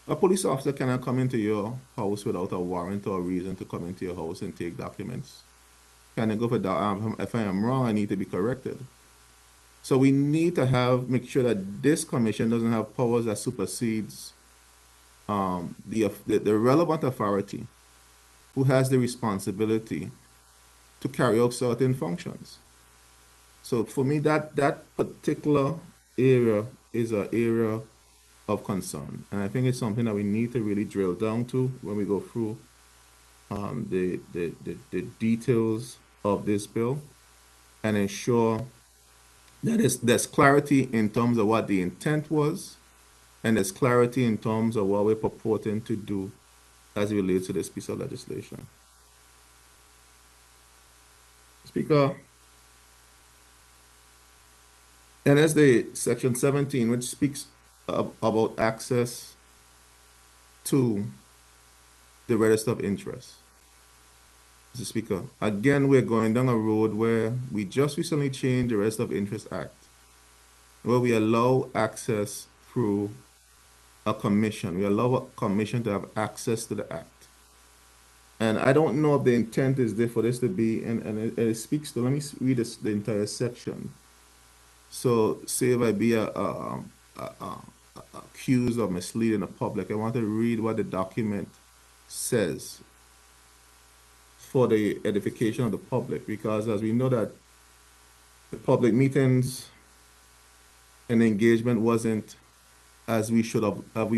A police officer cannot come into your house without a warrant or a reason to come into your house and take documents. Can they go for that? If I am wrong, I need to be corrected. So we need to make sure that this commission doesn't have powers that supersedes the relevant authority who has the responsibility to carry out certain functions. So for me, that particular area is an area of concern, and I think it's something that we need to really drill down to when we go through the details of this bill, and ensure that there's clarity in terms of what the intent was, and there's clarity in terms of what we're purporting to do as it relates to this piece of legislation. Speaker, and as the section 17, which speaks about access to the register of interest. Mr. Speaker, again, we're going down a road where we just recently changed the Register of Interest Act, where we allow access through a commission. We allow a commission to have access to the act. And I don't know if the intent is there for this to be, and it speaks to, let me read the entire section. So say if I be accused of misleading the public, I want to read what the document says for the edification of the public, because as we know that the public meetings and engagement wasn't as we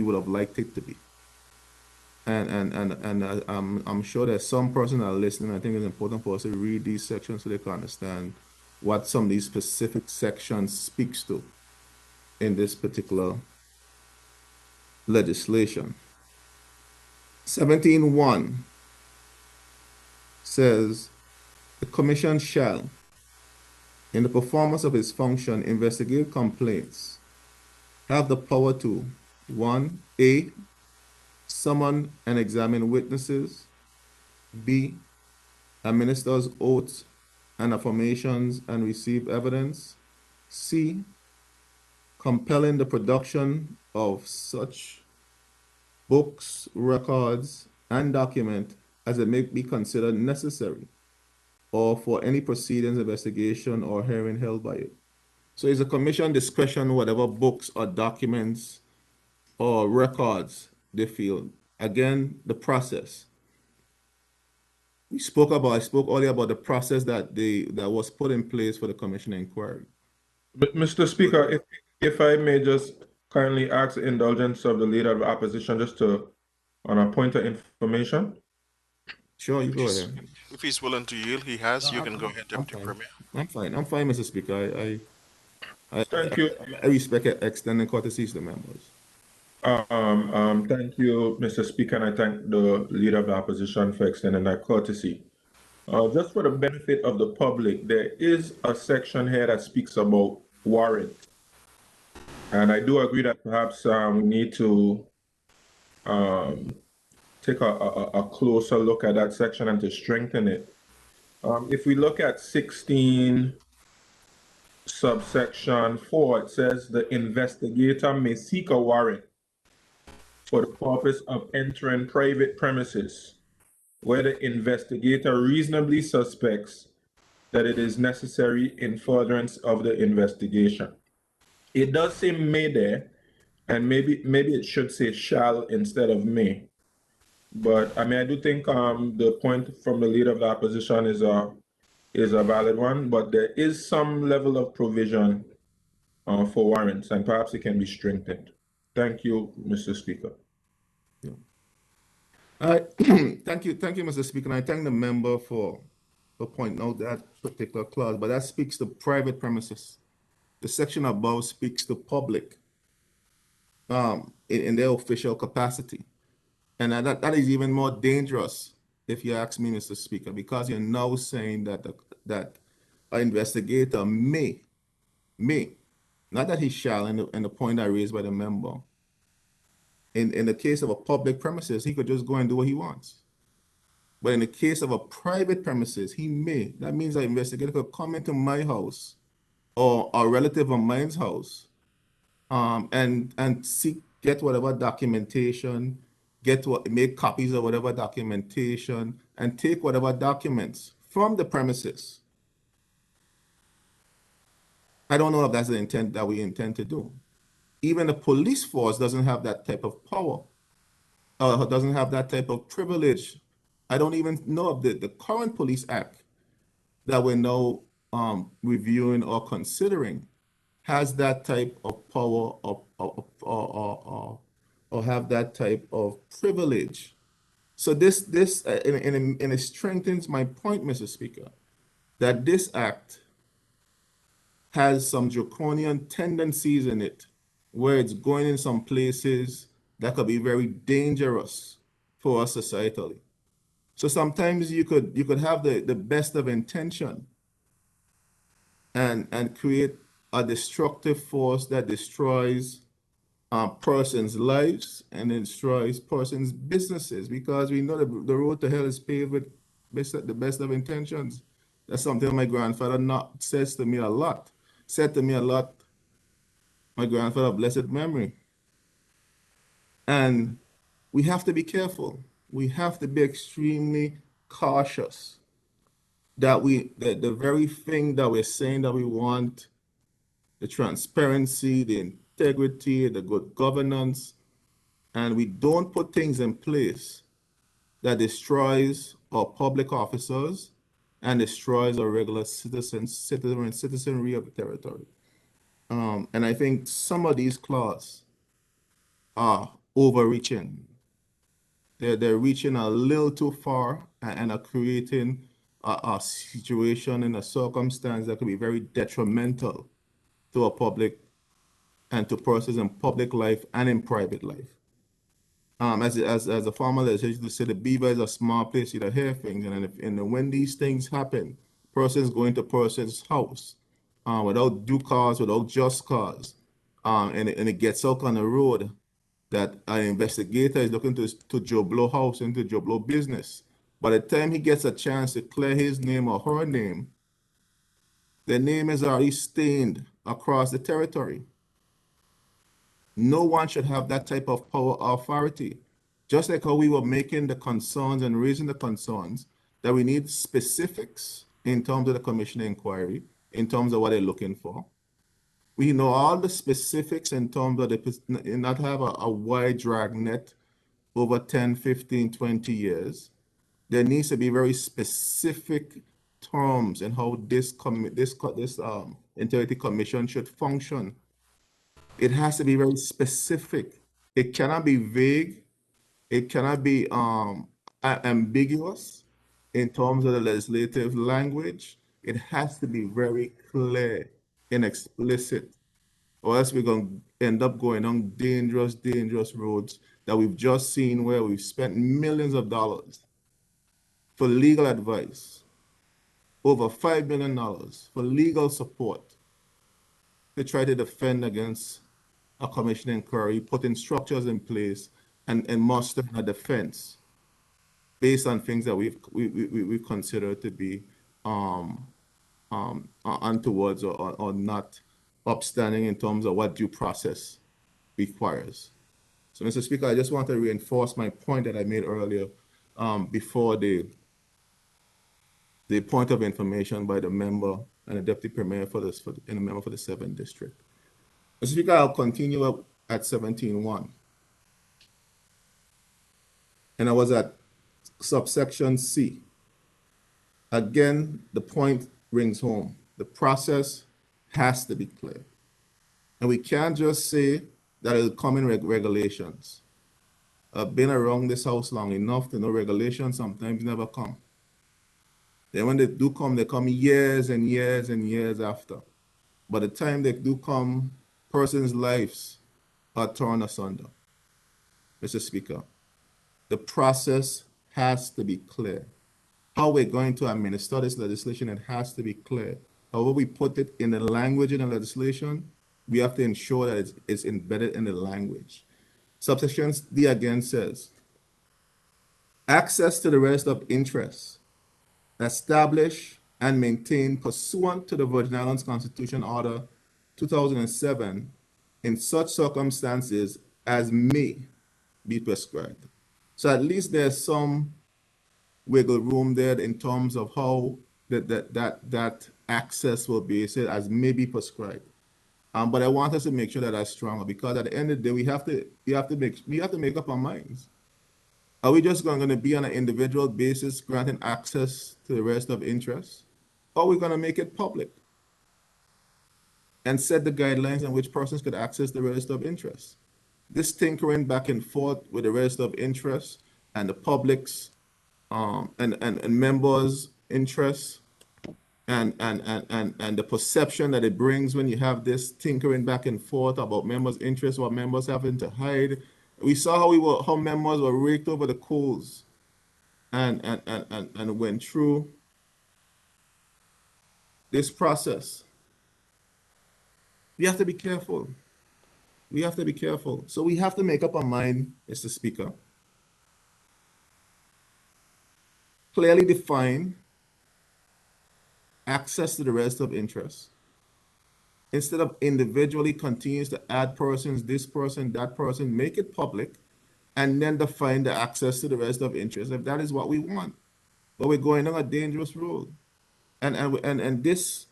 would have liked it to be. And I'm sure there's some person that are listening. I think it's important for us to read these sections so they can understand what some of these specific sections speaks to in this particular legislation. 17.1 says, the commission shall, in the performance of its function, investigate complaints, have the power to, 1, A, summon and examine witnesses, B, administers oaths and affirmations and receive evidence, C, compelling the production of such books, records, and document as it may be considered necessary, or for any proceedings, investigation, or hearing held by it. So it's a commission discretion whatever books or documents or records they feel. Again, the process. I spoke earlier about the process that was put in place for the commission inquiry. But Mr. Speaker, if I may just kindly ask the indulgence of the leader of the opposition just to, on a point of information. Sure, you go ahead. If he's willing to yield, he has. You can go ahead, Deputy Premier. I'm fine, Mr. Speaker. Thank you. I respect extending courtesies to members. Thank you, Mr. Speaker, and I thank the leader of the opposition for extending that courtesy. Just for the benefit of the public, there is a section here that speaks about warrant. And I do agree that perhaps we need to take a closer look at that section and to strengthen it. If we look at 16 subsection 4, it says the investigator may seek a warrant for the purpose of entering private premises where the investigator reasonably suspects that it is necessary in furtherance of the investigation. It does say may there, and maybe it should say shall instead of may. But I mean, I do think the point from the leader of the opposition is a valid one, but there is some level of provision for warrants, and perhaps it can be strengthened. Thank you, Mr. Speaker. Yeah. All right. Thank you, Mr. Speaker. And I thank the member for pointing out that particular clause, but that speaks to private premises. The section above speaks to public in their official capacity. And that is even more dangerous, if you ask me, Mr. Speaker, because you're now saying that that an investigator may, not that he shall, in the point I raised by the member, in the case of a public premises, he could just go and do what he wants. But in the case of a private premises, he may. That means an investigator could come into my house or a relative of mine's house, and get whatever documentation, make copies of whatever documentation, and take whatever documents from the premises. I don't know if that's the intent that we intend to do. Even the police force doesn't have that type of power, doesn't have that type of privilege. I don't even know of the current police act that we're now reviewing or considering has that type of power or have that type of privilege. So this and it strengthens my point, Mr. Speaker, that this act has some draconian tendencies in it, where it's going in some places that could be very dangerous for us societally. So sometimes you could have the best of intention and create a destructive force that destroys persons' lives and destroys persons' businesses, because we know the road to hell is paved with the best of intentions. That's something my grandfather not says to me a lot. Said to me a lot. My grandfather, blessed memory. And we have to be careful. We have to be extremely cautious that the very thing that we're saying that we want, the transparency, the integrity, the good governance, and we don't put things in place that destroys our public officers and destroys our regular citizenry of the territory. And I think some of these clauses are overreaching. They're reaching a little too far and are creating a situation and a circumstance that could be very detrimental to a public and to persons in public life and in private life. As a farmer that used to say, the beaver is a small place, you don't hear things, and when these things happen, persons going to person's house without due cause, without just cause, and it gets out on the road that an investigator is looking to Joe Blow house into Joe Blow business. By the time he gets a chance to clear his name or her name, their name is already stained across the territory. No one should have that type of power or authority. Just like how we were making the concerns and raising the concerns that we need specifics in terms of the commission inquiry, in terms of what they're looking for. We know all the specifics in terms of not have a wide drag net over 10, 15, 20 years. There needs to be very specific terms in how this integrity commission should function. It has to be very specific. It cannot be vague. It cannot be ambiguous in terms of the legislative language. It has to be very clear and explicit, or else we're going to end up going on dangerous, dangerous roads that we've just seen, where we've spent millions of dollars for legal advice, over $5 million for legal support to try to defend against a commission inquiry, putting structures in place and mustering a defense based on things that we consider to be untowards or not upstanding in terms of what due process requires. So, Mr. Speaker, I just want to reinforce my point that I made earlier before the point of information by the member and the deputy premier and the member for the 7th district. Mr. Speaker, I'll continue up at 17.1. And I was at subsection C. Again, the point rings home. The process has to be clear. And we can't just say that it'll come in regulations. I've been around this house long enough to know regulations sometimes never come. Then when they do come, they come years and years and years after. By the time they do come, persons' lives are torn asunder. Mr. Speaker, the process has to be clear. How we're going to administer this legislation, it has to be clear. However we put it in the language in the legislation, we have to ensure that it's embedded in the language. Subsection D again says, access to the register of interest established and maintained pursuant to the Virgin Islands Constitution Order 2007 in such circumstances as may be prescribed. So at least there's some wiggle room there in terms of how that access will be said as may be prescribed. But I want us to make sure that that's stronger, because at the end of the day, we have to make up our minds. Are we just going to be on an individual basis granting access to the rest of interest? Or are we going to make it public and set the guidelines in which persons could access the rest of interest? This tinkering back and forth with the rest of interest and the public's and members' interests and the perception that it brings when you have this tinkering back and forth about members' interests, what members having to hide. We saw how members were raked over the coals and went through this process. We have to be careful. We have to be careful. So we have to make up our mind, Mr. Speaker. Clearly define access to the rest of interest. Instead of individually continues to add persons, this person, that person, make it public, and then define the access to the rest of interest, if that is what we want. But we're going on a dangerous road. And this,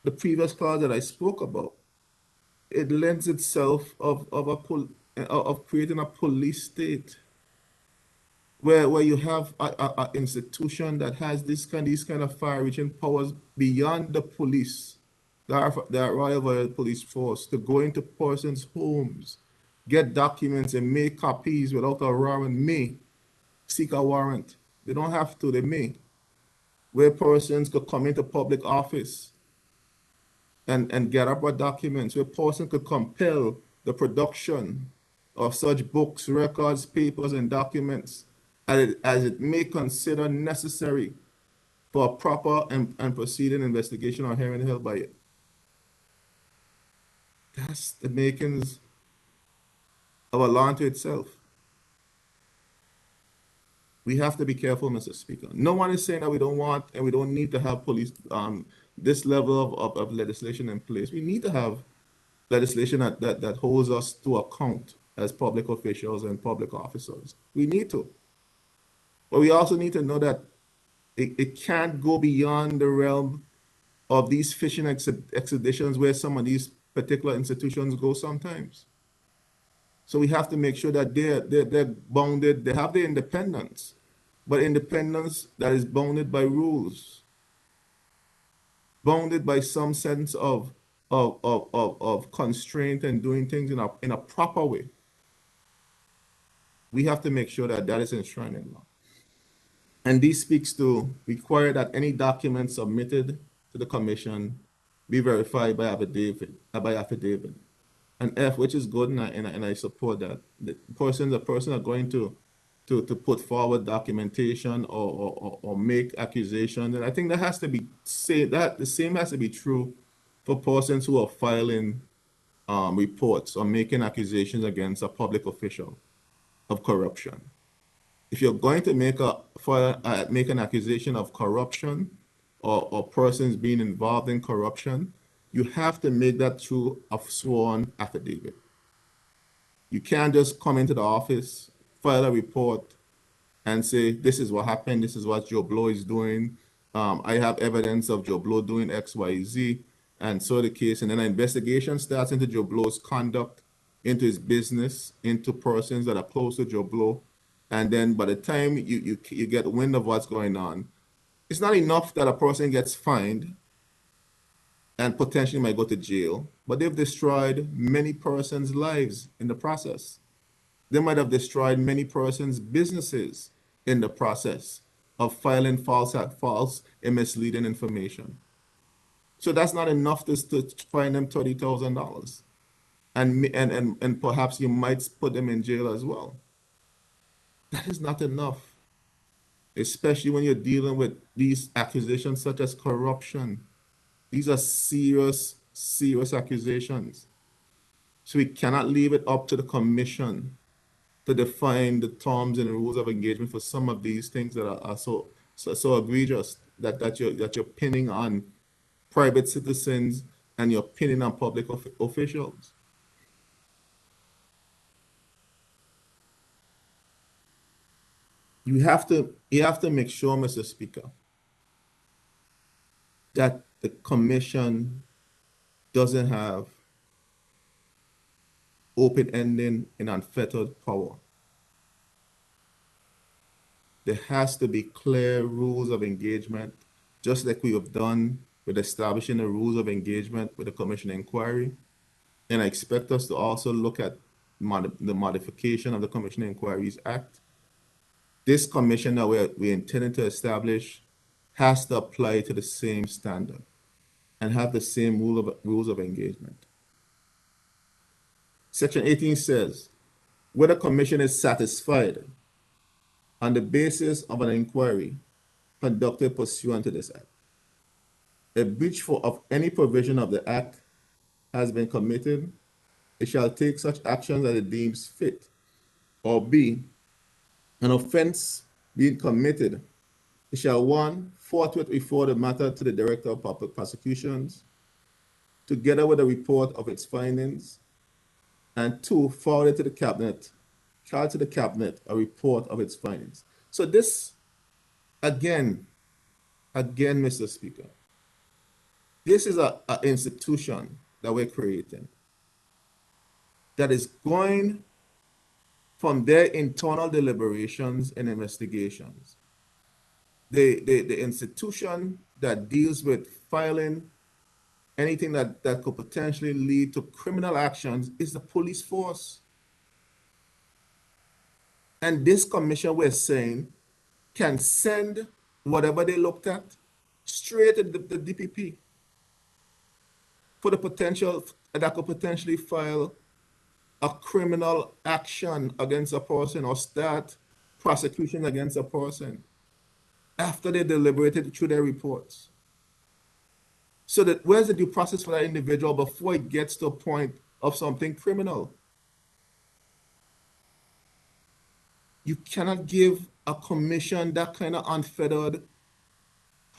the previous clause that I spoke about, it lends itself of creating a police state where you have an institution that has these kind of far-reaching powers beyond the police, the Royal Police Force, to go into persons' homes, get documents and make copies without a warrant, may seek a warrant. They don't have to, they may. Where persons could come into public office and get up with documents, where person could compel the production of such books, records, papers, and documents as it may consider necessary for a proper and proceeding investigation or hearing held by it. That's the makings of a law unto itself. We have to be careful, Mr. Speaker. No one is saying that we don't want and we don't need to have police, this level of legislation in place. We need to have legislation that holds us to account as public officials and public officers. We need to. But we also need to know that it can't go beyond the realm of these fishing expeditions where some of these particular institutions go sometimes. So we have to make sure that they're bounded, they have their independence, but independence that is bounded by rules, bounded by some sense of constraint and doing things in a proper way. We have to make sure that that is enshrined in law. And this speaks to require that any document submitted to the commission be verified by affidavit. And F, which is good, and I support that. The person are going to put forward documentation or make accusations, and I think that has to be the same has to be true for persons who are filing reports or making accusations against a public official of corruption. If you're going to make an accusation of corruption, or persons being involved in corruption, you have to make that through a sworn affidavit. You can't just come into the office, file a report, and say, this is what happened, this is what Joe Blow is doing. I have evidence of Joe Blow doing X, Y, Z, and so the case. And then an investigation starts into Joe Blow's conduct, into his business, into persons that are close to Joe Blow. And then by the time you get wind of what's going on, it's not enough that a person gets fined and potentially might go to jail, but they've destroyed many persons' lives in the process. They might have destroyed many persons' businesses in the process of filing false and misleading information. So that's not enough to fine them $30,000. And perhaps you might put them in jail as well. That is not enough, especially when you're dealing with these accusations such as corruption. These are serious, serious accusations. So we cannot leave it up to the commission to define the terms and rules of engagement for some of these things that are so egregious that you're pinning on private citizens and you're pinning on public officials. You have to make sure, Mr. Speaker, that the commission doesn't have open-ended and unfettered power. There has to be clear rules of engagement, just like we have done with establishing the rules of engagement with the commission inquiry. And I expect us to also look at the modification of the Commission Inquiries Act. This commission that we intended to establish has to apply to the same standard and have the same rules of engagement. Section 18 says, where the commission is satisfied on the basis of an inquiry conducted pursuant to this act, a breach of any provision of the act has been committed, it shall take such actions as it deems fit, or B, an offense being committed, it shall, one, forthwith refer the matter to the Director of Public Prosecutions, together with a report of its findings, and two, forward it to the Cabinet, charge to the Cabinet a report of its findings. So this, again, Mr. Speaker, this is an institution that we're creating that is going from their internal deliberations and investigations. The institution that deals with filing anything that could potentially lead to criminal actions is the police force. And this commission, we're saying, can send whatever they looked at straight to the DPP for the potential that could potentially file a criminal action against a person or start prosecution against a person after they deliberated through their reports. So that where's the due process for that individual before it gets to a point of something criminal? You cannot give a commission that kind of unfettered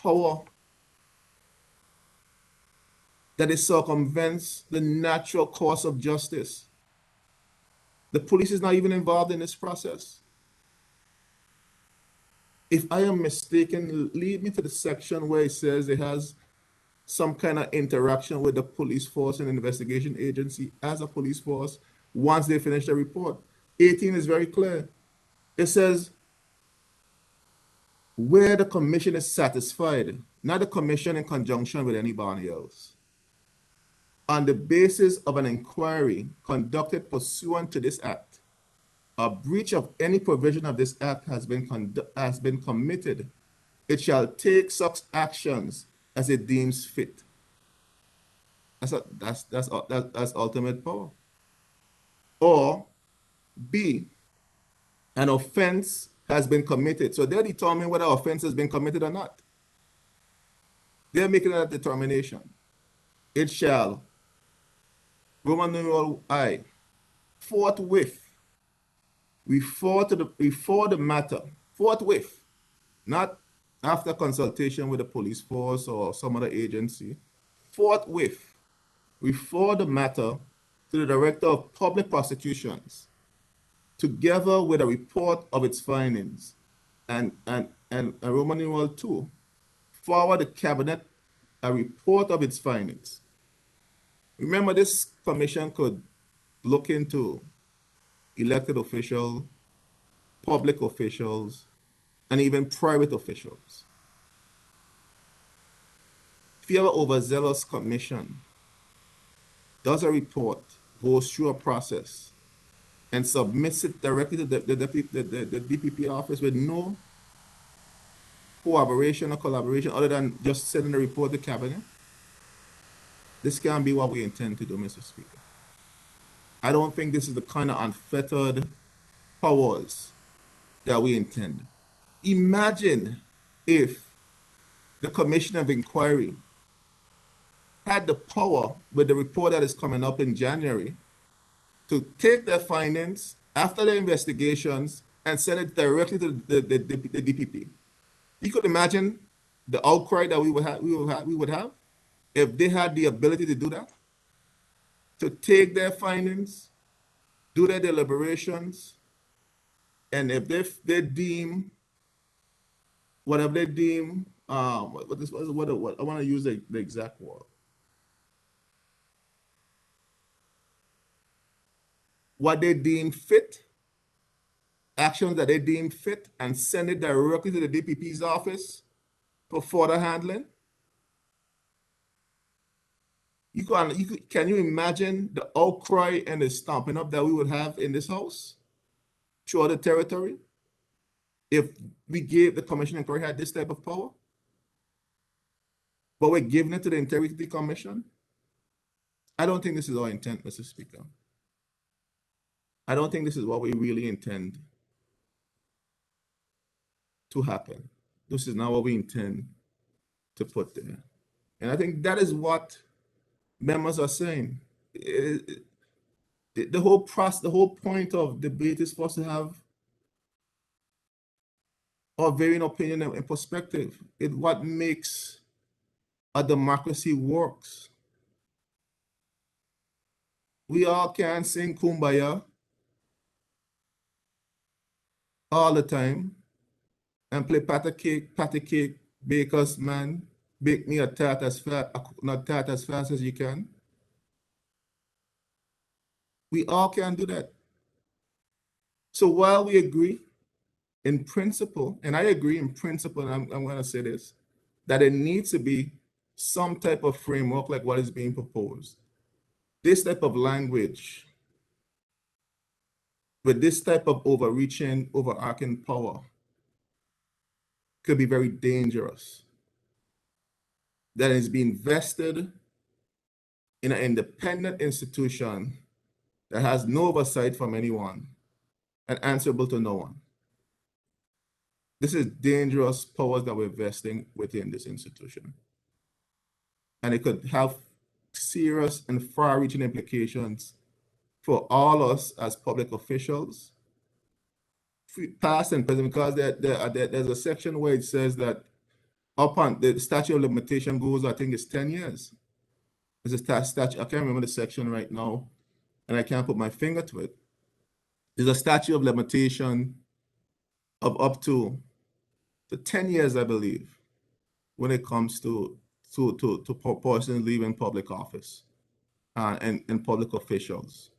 power that it circumvents the natural course of justice. The police is not even involved in this process. If I am mistaken, lead me to the section where it says it has some kind of interaction with the police force and investigation agency as a police force once they finish the report. 18 is very clear. It says, where the commission is satisfied, not the commission in conjunction with anybody else, on the basis of an inquiry conducted pursuant to this act, a breach of any provision of this act has been committed, it shall take such actions as it deems fit. That's ultimate power. Or B, an offense has been committed. So they're determining whether offense has been committed or not. They're making that determination. It shall, Roman numeral I, forthwith refer the matter, forthwith, not after consultation with the police force or some other agency, forthwith refer the matter to the Director of Public Prosecutions, together with a report of its findings, and Roman numeral 2, forward the Cabinet a report of its findings. Remember, this commission could look into elected officials, public officials, and even private officials. If you have an overzealous commission, does a report, goes through a process, and submits it directly to the DPP office with no cooperation or collaboration other than just sending a report to cabinet, this can't be what we intend to do, Mr. Speaker. I don't think this is the kind of unfettered powers that we intend. Imagine if the Commission of Inquiry had the power with the report that is coming up in January to take their findings after their investigations and send it directly to the DPP. You could imagine the outcry that we would have if they had the ability to do that, to take their findings, do their deliberations, and if they deem whatever they deem, what I want to use the exact word. What they deem fit, actions that they deem fit, and send it directly to the DPP's office for further handling. Can you imagine the outcry and the stomping up that we would have in this house throughout the territory if we gave the Commission Inquiry had this type of power? But we're giving it to the Integrity Commission? I don't think this is our intent, Mr. Speaker. I don't think this is what we really intend to happen. This is not what we intend to put there. And I think that is what members are saying. The whole process, the whole point of debate is supposed to have our varying opinion and perspective. It's what makes a democracy works. We all can sing Kumbaya all the time and play patty cake, bakers man, bake me a tart as fast, not tart as fast as you can. We all can do that. So while we agree in principle, and I agree in principle, and I'm going to say this, that it needs to be some type of framework like what is being proposed. This type of language with this type of overreaching, overarching power could be very dangerous. That is being vested in an independent institution that has no oversight from anyone and answerable to no one. This is dangerous powers that we're vesting within this institution. And it could have serious and far-reaching implications for all us as public officials, past and present, because there's a section where it says that upon the statute of limitation goes, I think it's 10 years. There's a statute, I can't remember the section right now, and I can't put my finger to it. There's a statute of limitation of up to 10 years, I believe, when it comes to persons leaving public office and public officials,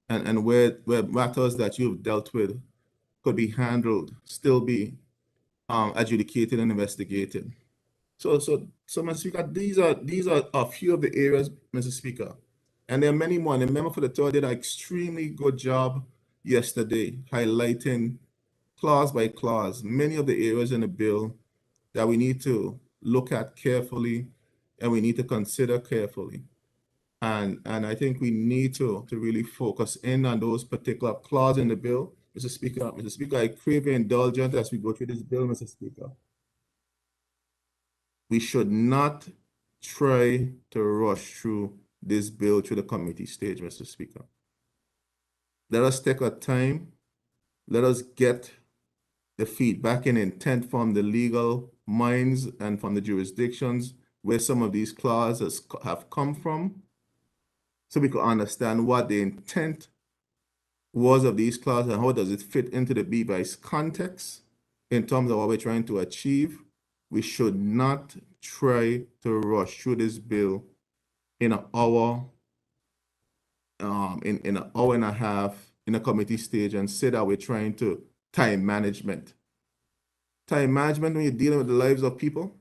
and where matters that you've dealt with could be handled, still be adjudicated and investigated. So, Mr. Speaker, these are a few of the areas, Mr. Speaker, and there are many more. And the member for the third did an extremely good job yesterday, highlighting clause by clause many of the areas in the bill that we need to look at carefully and we need to consider carefully. And I think we need to really focus in on those particular clauses in the bill. Mr. Speaker, I crave your indulgence as we go through this bill, Mr. Speaker. We should not try to rush through this bill to the committee stage, Mr. Speaker. Let us take our time. Let us get the feedback and intent from the legal minds and from the jurisdictions where some of these clauses have come from, so we could understand what the intent was of these clauses and how does it fit into the BVICE context in terms of what we're trying to achieve. We should not try to rush through this bill in an hour, in an hour and a half in a committee stage and say that we're trying to time management. Time management when you're dealing with the lives of people,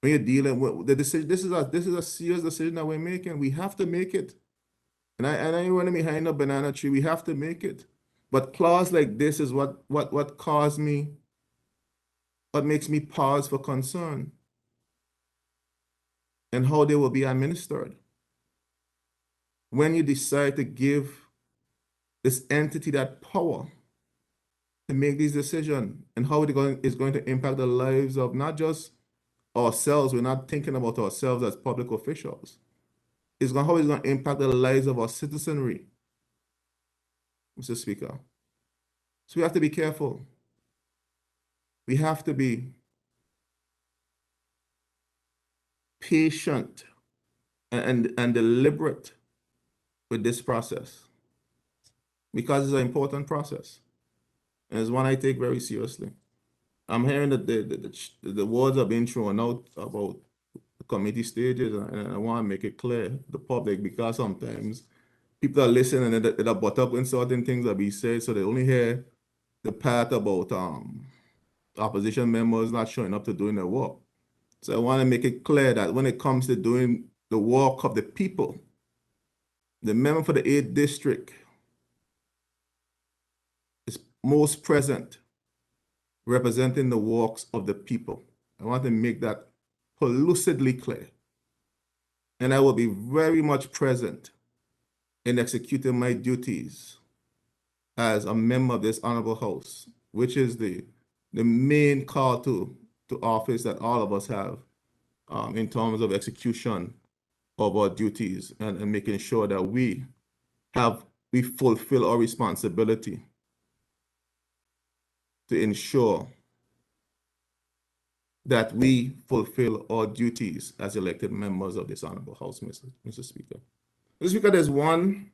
when you're dealing with the decision, this is a serious decision that we're making. We have to make it. And I ain't running behind a banana tree. We have to make it. But clause like this is what caused me, what makes me pause for concern and how they will be administered. When you decide to give this entity that power to make these decisions and how is going to impact the lives of not just ourselves, we're not thinking about ourselves as public officials. How it's going to impact the lives of our citizenry, Mr. Speaker. So we have to be careful. We have to be patient and deliberate with this process because it's an important process and it's one I take very seriously. I'm hearing that the words are being thrown out about the committee stages, and I want to make it clear to the public because sometimes people are listening and they're butt up when certain things are being said, so they only hear the part about opposition members not showing up to doing their work. So I want to make it clear that when it comes to doing the work of the people, the member for the 8th district is most present representing the works of the people. I want to make that lucidly clear. And I will be very much present in executing my duties as a member of this honorable house, which is the main call to office that all of us have in terms of execution of our duties and making sure that we fulfill our responsibility to ensure that we fulfill our duties as elected members of this honorable house, Mr. Speaker. Mr. Speaker, there's one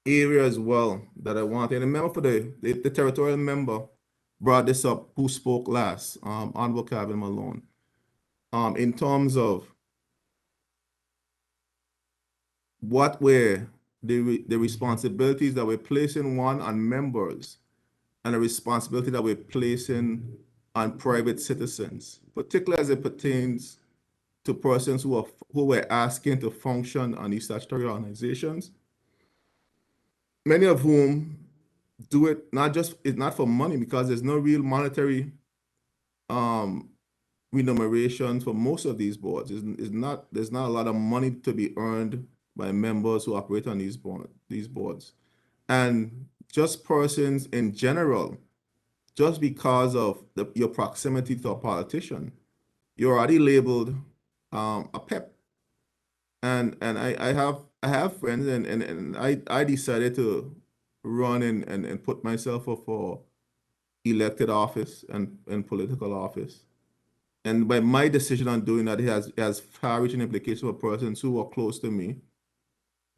area as well that I want, and a member for the territorial member brought this up who spoke last, Honorable Calvin Malone, in terms of what were the responsibilities that we're placing on members and the responsibility that we're placing on private citizens, particularly as it pertains to persons who were asking to function on these statutory organizations, many of whom do it it's not for money because there's no real monetary remuneration for most of these boards. There's not a lot of money to be earned by members who operate on these boards. And just persons in general, just because of your proximity to a politician, you're already labeled a PEP. And I have friends and I decided to run and put myself up for elected office and political office. And by my decision on doing that, it has far-reaching implications for persons who were close to me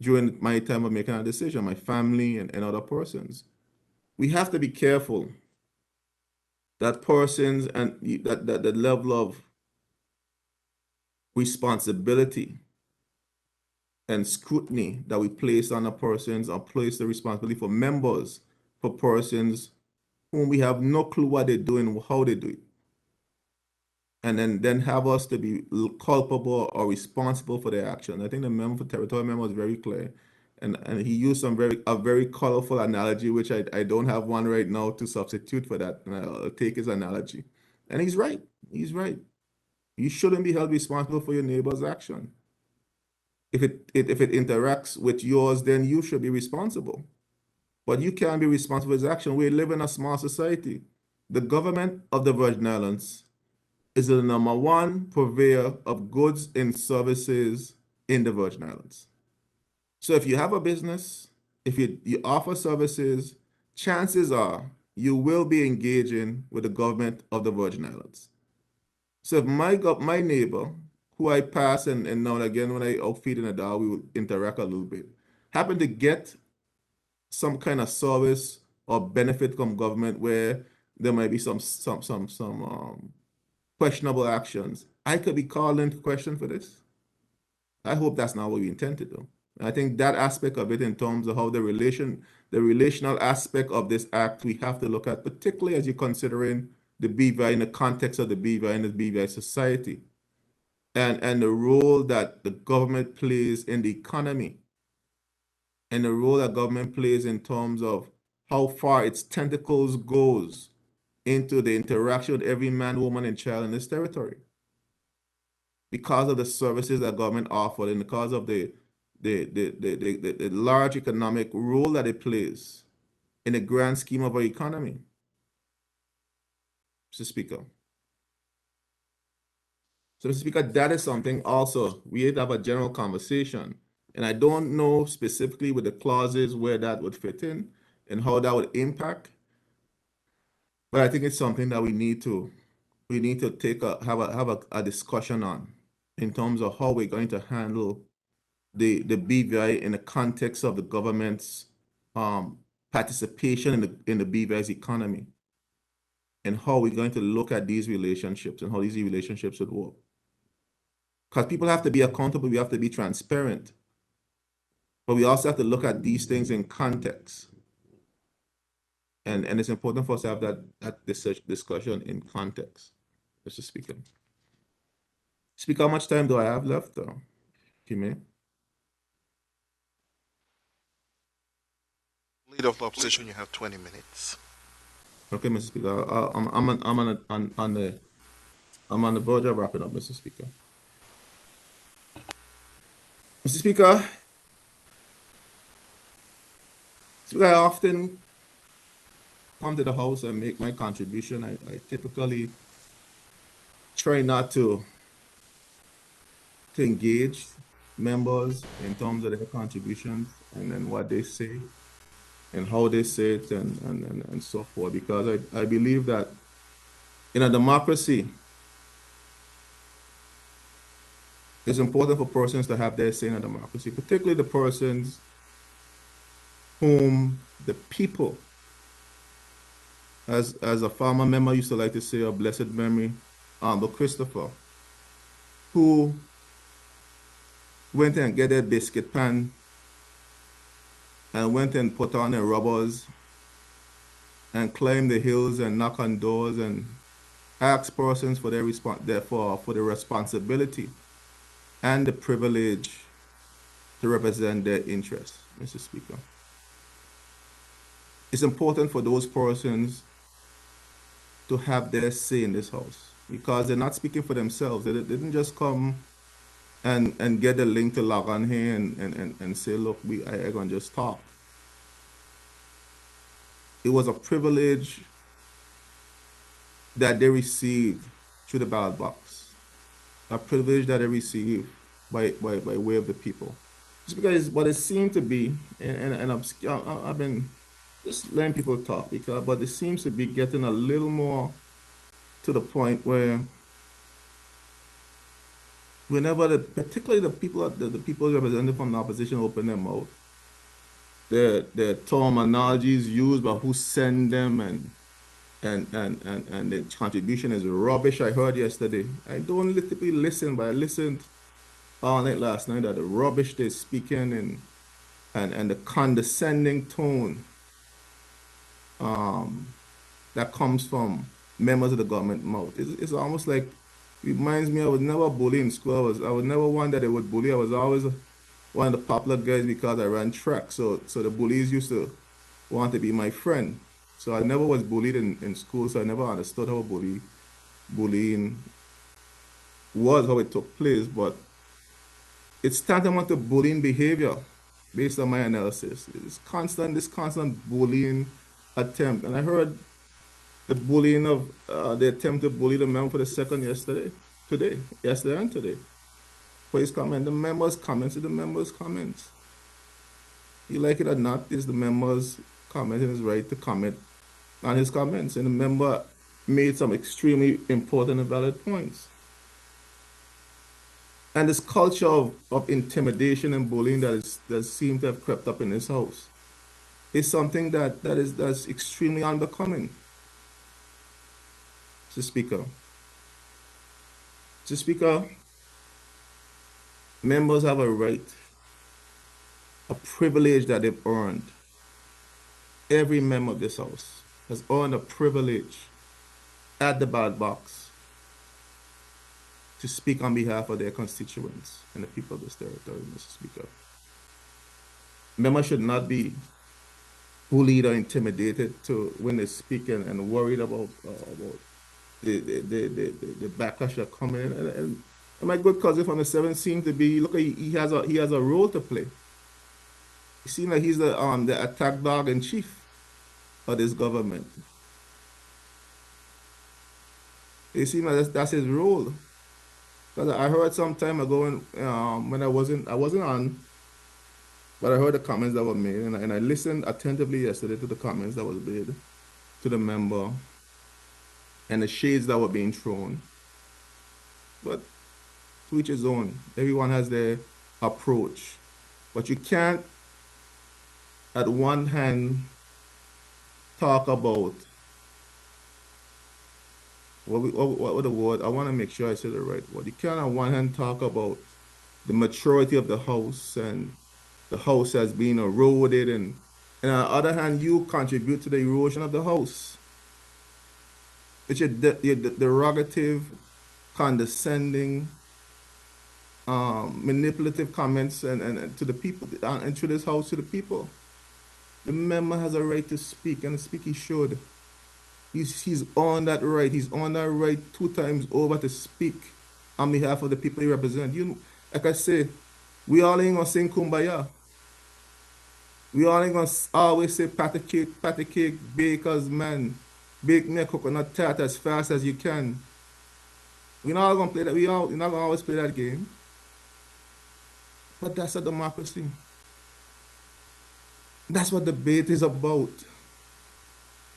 during my time of making a decision, my family and other persons. We have to be careful that persons and that the level of responsibility and scrutiny that we place on the persons or place the responsibility for members for persons whom we have no clue what they're doing, how they do it. And then have us to be culpable or responsible for their action. I think the member for territorial member was very clear. And he used a very colorful analogy, which I don't have one right now to substitute for that. And I'll take his analogy. And he's right. He's right. You shouldn't be held responsible for your neighbor's action. If it interacts with yours, then you should be responsible. But you can't be responsible for his action. We live in a small society. The government of the Virgin Islands is the #1 purveyor of goods and services in the Virgin Islands. So if you have a business, if you offer services, chances are you will be engaging with the government of the Virgin Islands. So if my neighbor, who I pass and now and again when I out feeding a dog, we will interact a little bit, happen to get some kind of service or benefit from government where there might be some questionable actions, I could be called into question for this. I hope that's not what we intend to do. I think that aspect of it, in terms of how the relational aspect of this act, we have to look at, particularly as you're considering the BVI in the context of the BVI and the BVI society, and the role that the government plays in the economy, and the role that government plays in terms of how far its tentacles goes into the interaction with every man, woman, and child in this territory, because of the services that government offer and because of the large economic role that it plays in the grand scheme of our economy. Mr. Speaker. So, Mr. Speaker, that is something also we have a general conversation. And I don't know specifically with the clauses where that would fit in and how that would impact. But I think it's something that we need to have a discussion on in terms of how we're going to handle the BVI in the context of the government's participation in the BVI's economy, and how we're going to look at these relationships and how these relationships would work. Because people have to be accountable, we have to be transparent, but we also have to look at these things in context. And it's important for us to have that discussion in context, Mr. Speaker. Speaker, how much time do I have left, if you may? Leader of the opposition, you have 20 minutes. Okay, Mr. Speaker. I'm on the verge of wrapping up, Mr. Speaker. Mr. Speaker, I often come to the House and make my contribution. I typically try not to engage members in terms of their contributions and then what they say and how they say it and so forth, because I believe that in a democracy, it's important for persons to have their say in a democracy, particularly the persons whom the people, as a former member used to like to say of blessed memory, but Christopher, who went and get their biscuit pan and went and put on their rubbers and climbed the hills and knock on doors and ask persons for their for the responsibility and the privilege to represent their interests, Mr. Speaker. It's important for those persons to have their say in this House, because they're not speaking for themselves. They didn't just come and get the link to log on here and say, look, I gonna just talk. It was a privilege that they received through the ballot box, a privilege that they received by way of the people. Just because what it seemed to be, and I've been just letting people talk, but it seems to be getting a little more to the point where whenever particularly the people represented from the opposition open their mouth, their terminologies used by who send them and the contribution is rubbish. I heard yesterday. I don't typically listen, but I listened all night last night at the rubbish they're speaking and the condescending tone that comes from members of the government mouth. It's almost like, it reminds me, I was never bullied in school. I was never one that they would bully. I was always one of the popular guys because I ran track. So the bullies used to want to be my friend. So I never was bullied in school. So I never understood how bullying was, how it took place. But it's tantamount to bullying behavior based on my analysis. It's this constant bullying attempt. And I heard the bullying of the attempt to bully the member for the second yesterday and today. For his comment, the members' comments are the members' comments. You like it or not, it's the members' comment and his right to comment on his comments, and the member made some extremely important and valid points. And this culture of intimidation and bullying that seems to have crept up in this house is something that's extremely unbecoming. Mr. Speaker. Mr. Speaker, members have a right, a privilege that they've earned. Every member of this house has earned a privilege at the ballot box to speak on behalf of their constituents and the people of this territory, Mr. Speaker. Members should not be bullied or intimidated to when they speak and worried about the backlash that come in. And my good cousin from the 7th seems to be, look, he has a role to play. It seems like he's the attack dog in chief of this government. It seems like that's his role. Because I heard some time ago when I wasn't on, but I heard the comments that were made, and I listened attentively yesterday to the comments that was made to the member and the shades that were being thrown. But to each his own. Everyone has their approach. But you can't, at one hand, talk about what the word, I want to make sure I say the right word. You can't, on one hand, talk about the maturity of the house and the house has been eroded, and on the other hand, you contribute to the erosion of the house. It's your derogative, condescending, manipulative comments and to the people and to this house, to the people. The member has a right to speak, and speak he should. He's on that right. He's on that right 2 times over to speak on behalf of the people he represents. Like I say, we all ain't gonna sing kumbaya. We all ain't gonna always say patty cake, bakers, man. Bake me a coconut tart as fast as you can. We're not gonna play that. We're not gonna always play that game. But that's a democracy. That's what debate is about.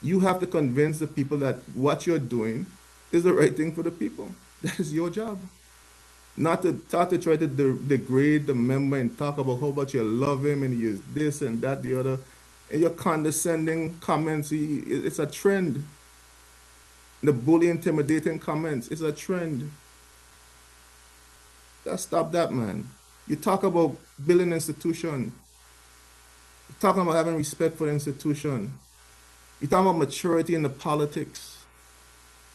You have to convince the people that what you're doing is the right thing for the people. That is your job. Not to try to degrade the member and talk about how much you love him and he is this and that, the other. And your condescending comments, it's a trend. The bully, intimidating comments, it's a trend. Let's stop that, man. You talk about building institution. You're talking about having respect for the institution. You're talking about maturity in the politics.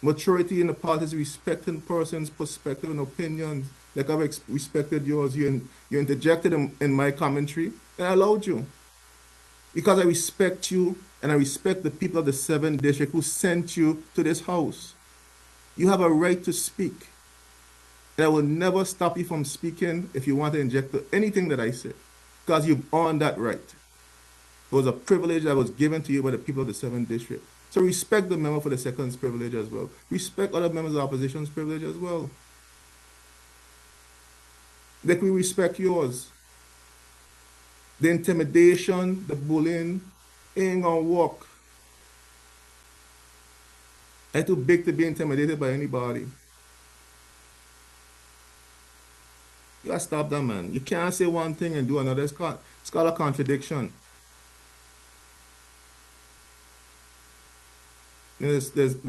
Maturity in the politics, respecting person's perspective and opinions. Like I've respected yours. You interjected in my commentary, and I allowed you. Because I respect you, and I respect the people of the 7th district who sent you to this house. You have a right to speak. And I will never stop you from speaking if you want to inject anything that I say. Because you've earned that right. It was a privilege that was given to you by the people of the 7th district. So respect the member for the second's privilege as well. Respect other members of the opposition's privilege as well. Like we respect yours. The intimidation, the bullying, ain't gonna work. I'm too big to be intimidated by anybody. You gotta stop that, man. You can't say one thing and do another. It's called a contradiction. We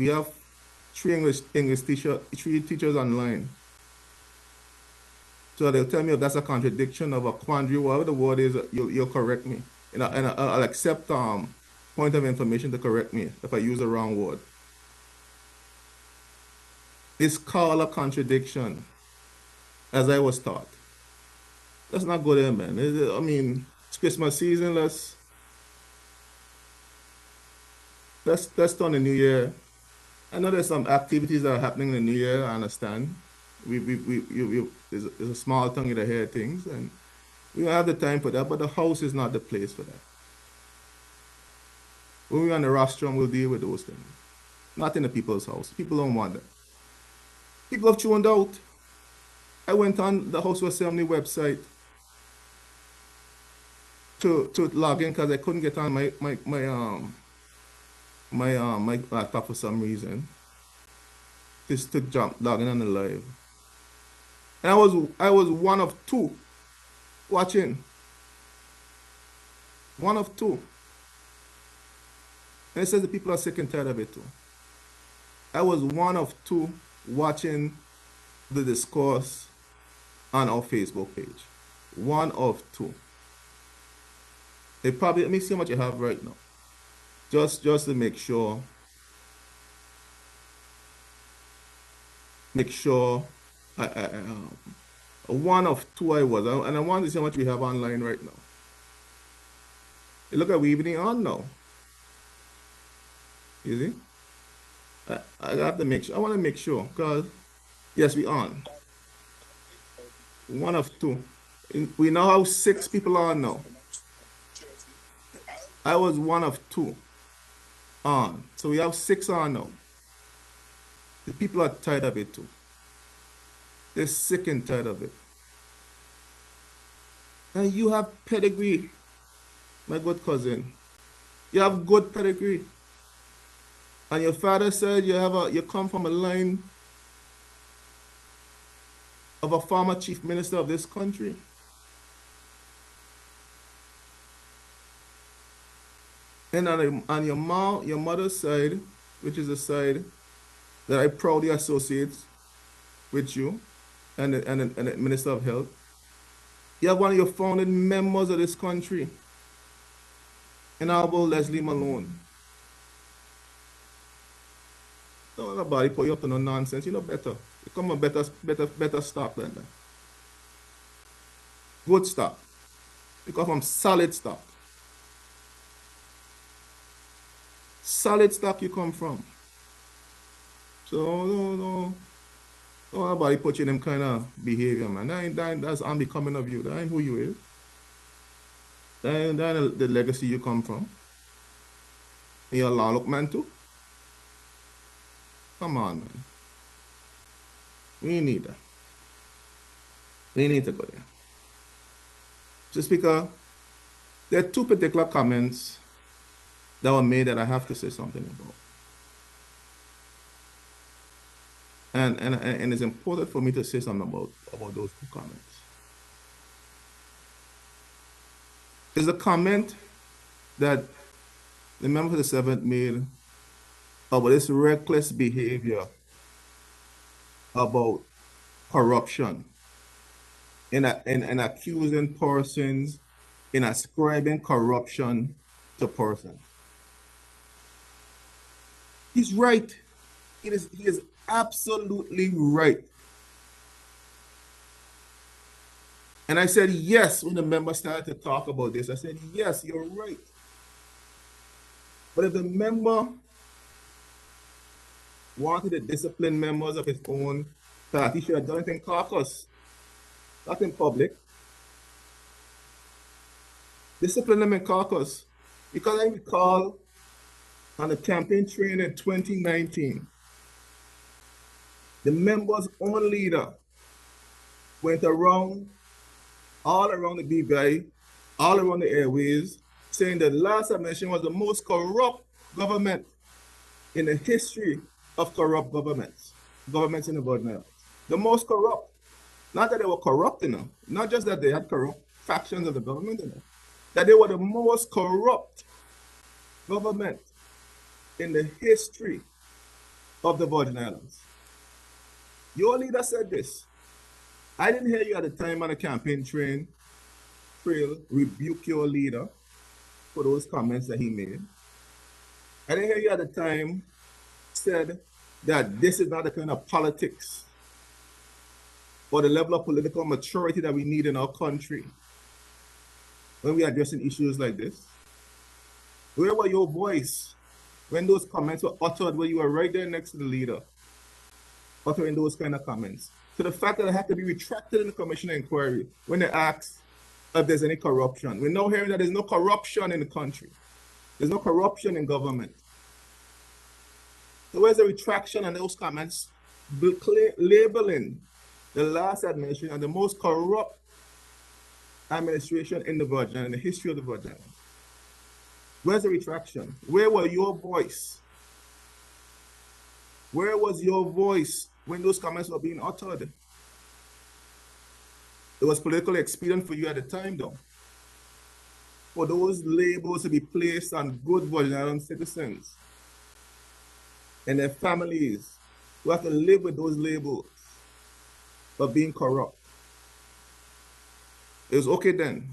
have three teachers online. So they'll tell me if that's a contradiction of a quandary, whatever the word is, you'll correct me. And I'll accept point of information to correct me if I use the wrong word. It's called a contradiction, as I was taught. Let's not go there, man. I mean, it's Christmas season. Let's turn the new year. I know there's some activities that are happening in the new year. I understand. There's a small tongue in the hair things, and we don't have the time for that. But the house is not the place for that. When we're on the rostrum, we'll deal with those things. Not in the people's house. People don't want that. People have tuned out. I went on the House of Assembly website to log in because I couldn't get on my laptop for some reason just to jump logging on the live. And I was one of two watching. One of two. And it says the people are sick and tired of it too. I was one of two watching the discourse on our Facebook page. One of two. They probably, let me see how much you have right now. Just to make sure one of two I was, and I want to see how much we have online right now. Look at we even on now. You see? I have to make sure. I want to make sure because yes, we on. One of two. We now have 6 people on now. I was one of two on. So we have 6 on now. The people are tired of it too. They're sick and tired of it. And you have pedigree, my good cousin. You have good pedigree. And your father said you come from a line of a former chief minister of this country. And on your mother's side, which is a side that I proudly associate with you and the Minister of Health, you have one of your founding members of this country, Honorable Leslie Malone. Don't let nobody put you up to no nonsense. You know better. You come on better stock than that. Good stock. You come from solid stock. Solid stock you come from. So don't nobody put you in them kind of behavior, man. That's unbecoming of you. That ain't who you is. That ain't the legacy you come from. And you're a look man too. Come on, man. We need that. We need to go there. Just because there are 2 particular comments that were made that I have to say something about. And it's important for me to say something about those 2 comments. There's a comment that the member of the 7th made about this reckless behavior about corruption in accusing persons, in ascribing corruption to persons. He's right. He is absolutely right. And I said, yes, when the member started to talk about this, I said, yes, you're right. But if the member wanted to discipline members of his own party, he should have done it in caucus, not in public. Discipline them in caucus. Because I recall on the campaign trail in 2019, the members' own leader went around, all around the BBI, all around the airways, saying the last administration was the most corrupt government in the history of corrupt governments in the Virgin Islands. The most corrupt. Not that they were corrupt enough, not just that they had corrupt factions of the government enough, that they were the most corrupt government in the history of the Virgin Islands. Your leader said this. I didn't hear you at the time on the campaign trail rebuke your leader for those comments that he made. I didn't hear you at the time said that this is not the kind of politics or the level of political maturity that we need in our country when we are addressing issues like this. Where were your voice when those comments were uttered when you were right there next to the leader, uttering those kind of comments? To the fact that it had to be retracted in the commission inquiry when they asked if there's any corruption. We're now hearing that there's no corruption in the country. There's no corruption in government. So where's the retraction on those comments labeling the last administration and the most corrupt administration in the Virgin Islands, in the history of the Virgin Islands? Where's the retraction? Where were your voice Where was your voice when those comments were being uttered? It was politically expedient for you at the time, though, for those labels to be placed on good Virginian citizens and their families who have to live with those labels for being corrupt. It was okay then.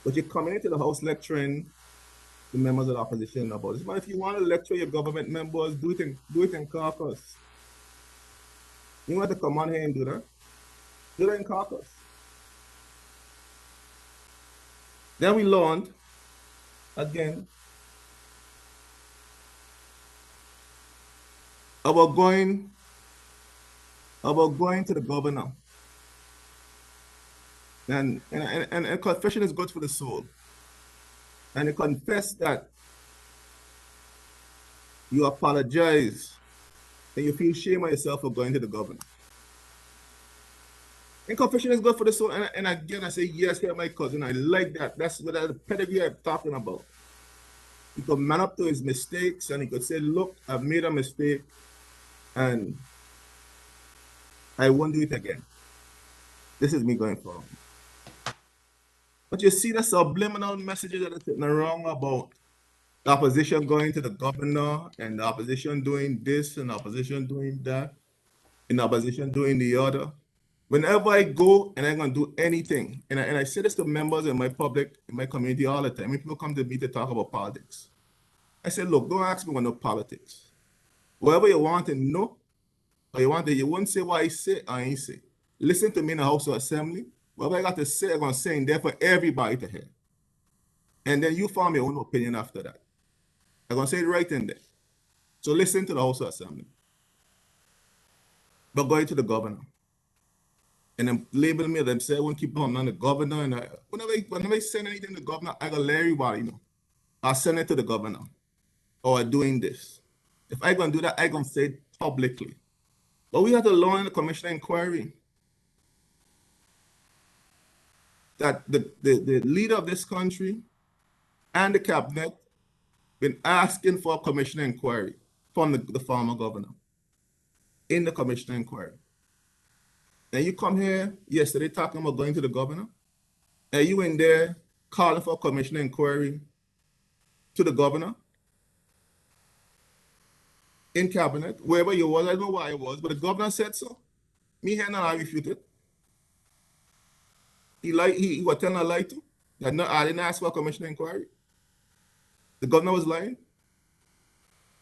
But you're coming into the House lecturing the members of the opposition about this. But if you want to lecture your government members, do it in caucus. You want to come on here and do that? Do that in caucus. Then we learned, again, about going to the governor. And confession is good for the soul. And you confess that you apologize and you feel shame of yourself for going to the governor. And confession is good for the soul. And again, I say, yes, here, my cousin. I like that. That's what the pedigree I'm talking about. He could man up to his mistakes and he could say, look, I've made a mistake and I won't do it again. This is me going forward. But you see the subliminal messages that are sitting around about the opposition going to the governor and the opposition doing this and the opposition doing that and the opposition doing the other. Whenever I go and I'm going to do anything, and I say this to members in my public, in my community all the time, when people come to me to talk about politics, I say, look, don't ask me about no politics. Whatever you want to know, or you want to, you won't say what I say, I ain't say. Listen to me in the House of Assembly. Whatever I got to say, I'm going to say in there for everybody to hear. And then you form your own opinion after that. I'm going to say it right in there. So listen to the House of Assembly. But going to the governor. And then label me, them say, I won't keep coming on the governor. And whenever I send anything to the governor, I gotta let everybody know. I'll send it to the governor. Or doing this. If I gonna do that, I gonna say it publicly. But we have to learn in the commission inquiry that the leader of this country and the cabinet been asking for a commission inquiry from the former governor in the commission inquiry. And you come here yesterday talking about going to the governor, and you in there calling for a commission inquiry to the governor in cabinet, wherever you was. I don't know why it was, but the governor said so. Me here now, I refute it. He was telling a lie to. That no, I didn't ask for a commission inquiry. The governor was lying.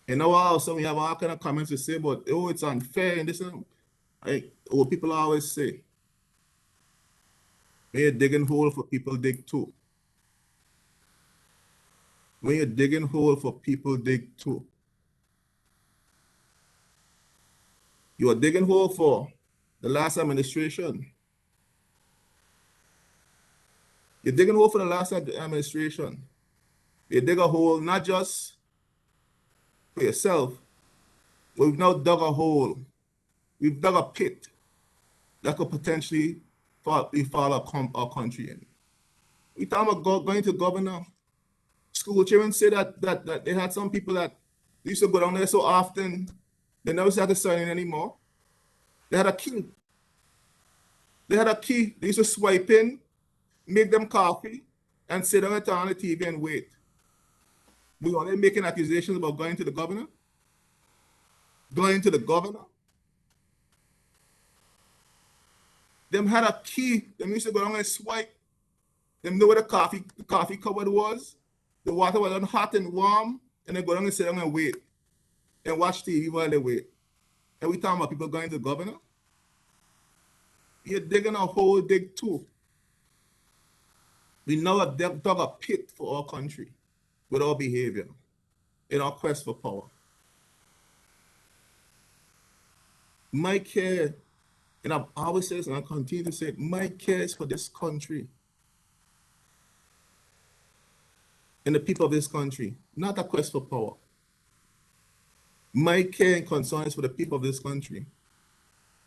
And now also we have all kind of comments to say, but oh, it's unfair and this and what people always say. When you're digging hole for people, dig too. When you're digging hole for people, dig too. You are digging hole for the last administration. You're digging hole for the last administration. You dig a hole not just for yourself, but we've now dug a hole. We've dug a pit that could potentially fall our country in. We talking about going to governor. School children say that they had some people that used to go down there so often, they never started signing anymore. They had a key. They had a key. They used to swipe in, make them coffee, and sit down and turn on the TV and wait. We are they making accusations about going to the governor? Going to the governor? Them had a key. Them used to go down and swipe. Them know where the coffee cupboard was. The water was on hot and warm, and they go down and sit down and wait and watch TV while they wait. And we talking about people going to the governor? You're digging a hole, dig too. We now have dug a pit for our country with our behavior in our quest for power. My care, and I've always said this and I continue to say it, my care is for this country and the people of this country, not a quest for power. My care and concern is for the people of this country.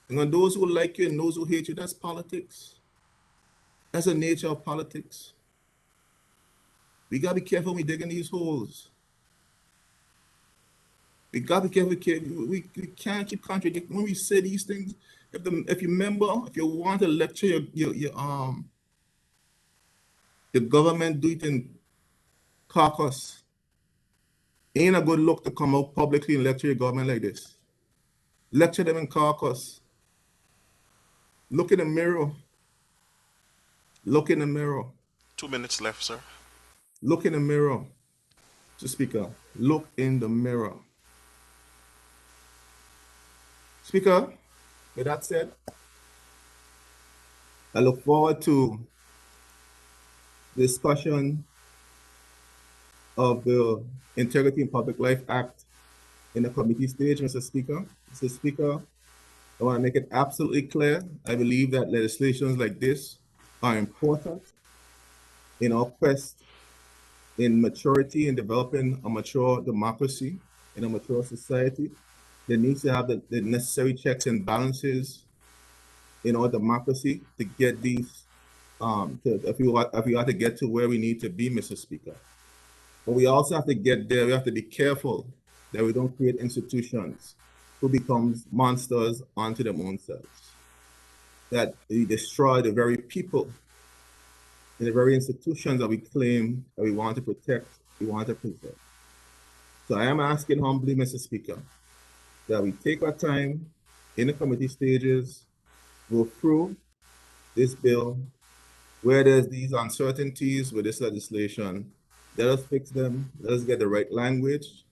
And on those who like you and those who hate you, that's politics. That's the nature of politics. We gotta be careful when we dig in these holes. We got to get we can't keep contradicting when we say these things. If you remember, if you want to lecture your government, do it in caucus. Ain't a good look to come out publicly and lecture your government like this. Lecture them in caucus. Look in the mirror. Look in the mirror. 2 minutes left, sir. Look in the mirror. Mr. Speaker, look in the mirror. Speaker, with that said, I look forward to discussion of the Integrity in Public Life Act in the committee stage, Mr. Speaker. Mr. Speaker, I want to make it absolutely clear. I believe that legislations like this are important in our quest in maturity and developing a mature democracy in a mature society. There needs to have the necessary checks and balances in our democracy to get these, if we are to get to where we need to be, Mr. Speaker. But we also have to get there. We have to be careful that we don't create institutions who becomes monsters unto their own selves. That we destroy the very people and the very institutions that we claim that we want to protect, we want to preserve. So I am asking humbly, Mr. Speaker, that we take our time in the committee stages, go through this bill, where there's these uncertainties with this legislation, let us fix them, let us get the right language,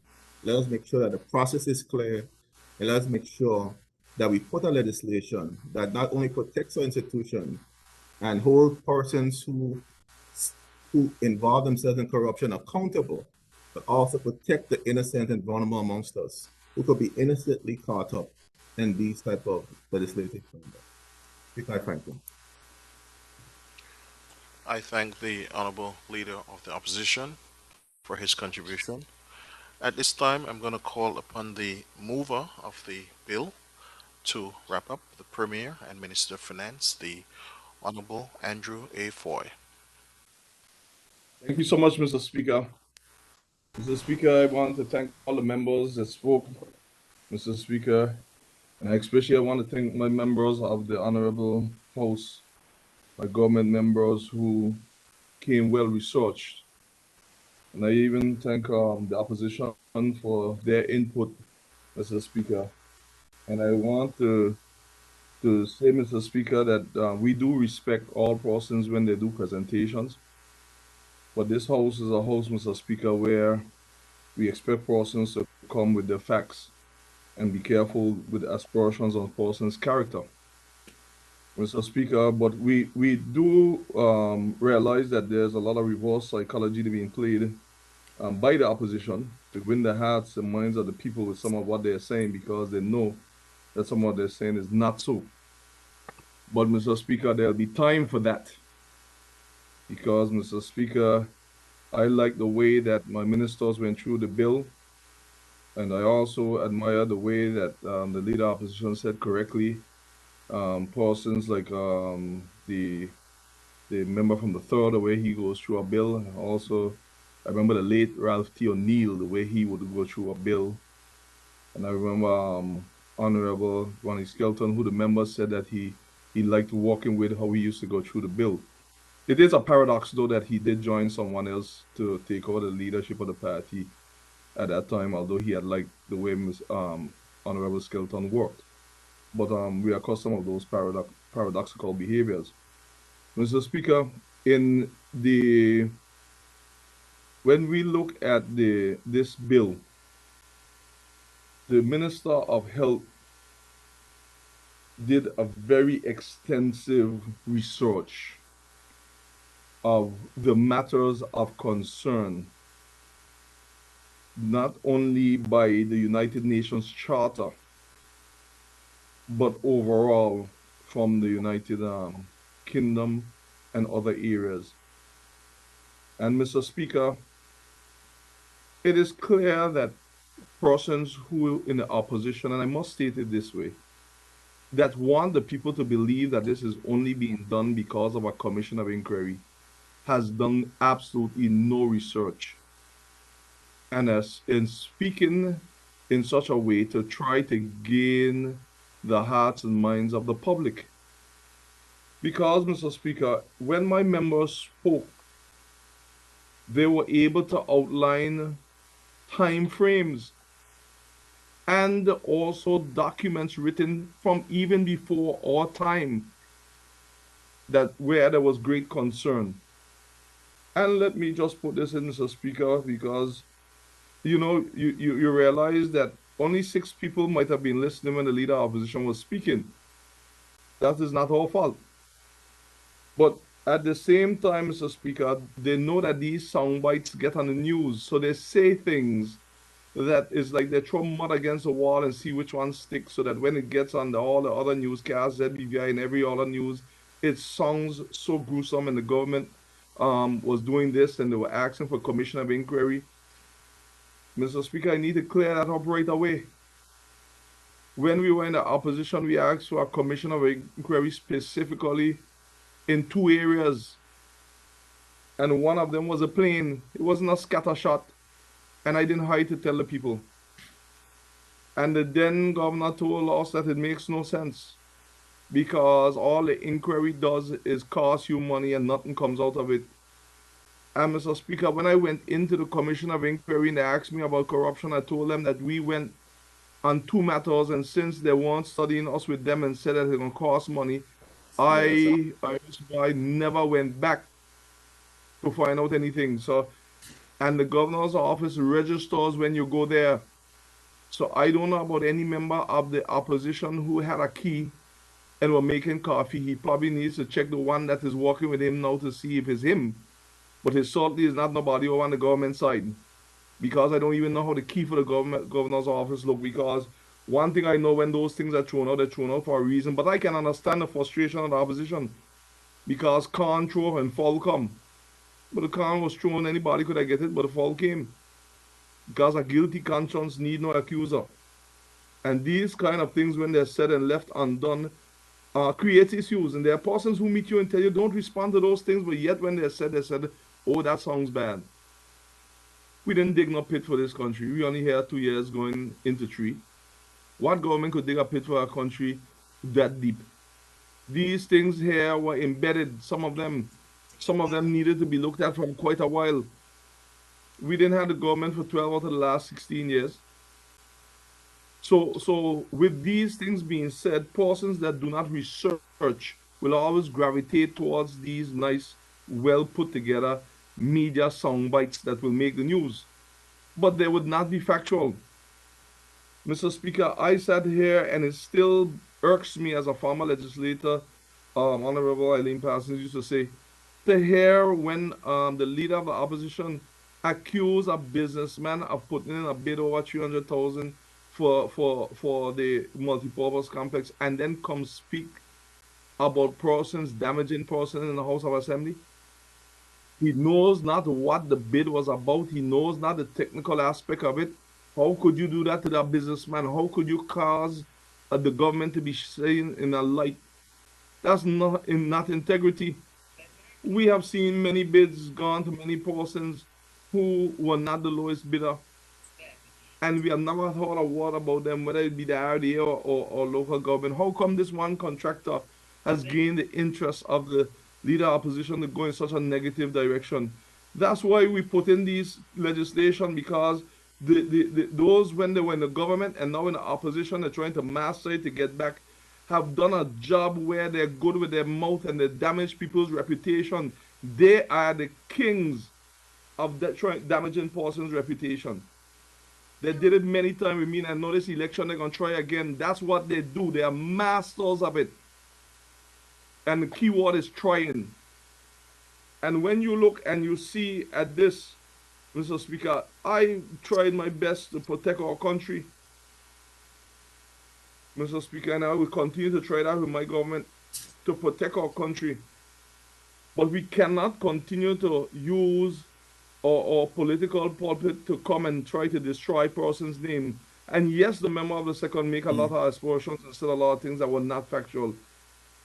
let us make sure that the process is clear, and let us make sure that we put a legislation that not only protects our institution and hold persons who involve themselves in corruption accountable, but also protect the innocent and vulnerable amongst us who could be innocently caught up in these type of legislative conduct. I thank you. I thank the Honorable Leader of the Opposition for his contribution. At this time, I'm going to call upon the mover of the bill to wrap up, the Premier and Minister of Finance, the Honorable Andrew A. Foy. Thank you so much, Mr. Speaker. Mr. Speaker, I want to thank all the members that spoke, Mr. Speaker, and especially I want to thank my members of the Honorable House, my government members who came well researched. And I even thank the opposition for their input, Mr. Speaker. And I want to say, Mr. Speaker, that we do respect all persons when they do presentations. But this house is a house, Mr. Speaker, where we expect persons to come with their facts and be careful with aspersions on persons' character, Mr. Speaker. But we do realize that there's a lot of reverse psychology being played by the opposition to win the hearts and minds of the people with some of what they're saying, because they know that some of what they're saying is not so. But, Mr. Speaker, there'll be time for that, because, Mr. Speaker, I like the way that my ministers went through the bill, and I also admire the way that the leader of opposition said correctly. Persons like the member from the third, the way he goes through a bill. And also, I remember the late Ralph T. O'Neill, the way he would go through a bill. And I remember Honorable Ronnie Skelton, who the member said that he liked working with how he used to go through the bill. It is a paradox, though, that he did join someone else to take over the leadership of the party at that time, although he had liked the way Honorable Skelton worked. But we are accustomed of those paradoxical behaviors. Mr. Speaker, when we look at this bill, the Minister of Health did a very extensive research of the matters of concern, not only by the United Nations Charter, but overall from the United Kingdom and other areas. And, Mr. Speaker, it is clear that persons who in the opposition, and I must state it this way, that want the people to believe that this is only being done because of a commission of inquiry, has done absolutely no research. And as in speaking in such a way to try to gain the hearts and minds of the public. Because, Mr. Speaker, when my members spoke, they were able to outline time frames and also documents written from even before our time that where there was great concern. And let me just put this in, Mr. Speaker, because you realize that only 6 people might have been listening when the leader of opposition was speaking. That is not our fault. But at the same time, Mr. Speaker, they know that these sound bites get on the news, so they say things that is like they throw mud against the wall and see which one sticks, so that when it gets on all the other newscasts, ZBVI and every other news, it sounds so gruesome. And the government was doing this, and they were asking for commission of inquiry. Mr. Speaker, I need to clear that up right away. When we were in the opposition, we asked for a commission of inquiry specifically in 2 areas, and one of them was a plane. It wasn't a scatter shot, and I didn't hide to tell the people. And the then governor told us that it makes no sense because all the inquiry does is cost you money and nothing comes out of it. And Mr. Speaker, when I went into the commission of inquiry and they asked me about corruption, I told them that we went on 2 matters, and since they weren't studying us with them and said that it's gonna cost money, Yes. I never went back to find out anything. So, and the governor's office registers when you go there. So I don't know about any member of the opposition who had a key and were making coffee. He probably needs to check the one that is working with him now to see if it's him. But it certainly is not nobody over on the government side. Because I don't even know how the key for the governor's office look. Because one thing I know, when those things are thrown out, they're thrown out for a reason. But I can understand the frustration of the opposition because con throw and fall come. But the con was thrown, anybody could have get it, but the fall came. Because a guilty conscience need no accuser. And these kind of things, when they're said and left undone, create issues. And there are persons who meet you and tell you don't respond to those things, but yet when they're said, they said, oh, that sounds bad. We didn't dig no pit for this country. We only here 2 years going into 3. What government could dig a pit for a country that deep? These things here were embedded. Some of them needed to be looked at from quite a while. We didn't have the government for 12 out of the last 16 years. So with these things being said, persons that do not research will always gravitate towards these nice, well put together media sound bites that will make the news. But they would not be factual. Mr. Speaker, I sat here and it still irks me as a former legislator, Honorable Eileen Parsons used to say, to hear when the leader of the opposition accused a businessman of putting in a bid over 300,000 for the multipurpose complex, and then come speak about persons damaging persons in the House of Assembly. He knows not what the bid was about. He knows not the technical aspect of it. How could you do that to that businessman? How could you cause the government to be seen in a light? That's not integrity. We have seen many bids gone to many persons who were not the lowest bidder, and we have never heard a word about them, whether it be the RDA or local government. How come this one contractor has gained the interest of the leader opposition to go in such a negative direction? That's why we put in these legislation, because those, when they were in the government and now in the opposition, they're trying to master it to get back, have done a job where they're good with their mouth and they damage people's reputation. They are the kings of damaging persons' reputation. They did it many times with me, and I know this election they're gonna try again. That's what they do. They are masters of it. And the key word is trying. And when you look and you see at this, Mr. Speaker, I tried my best to protect our country, Mr. Speaker, and I will continue to try that with my government to protect our country. But we cannot continue to use our political pulpit to come and try to destroy a person's name. And yes, the member of the second make a lot of aspersions and said a lot of things that were not factual.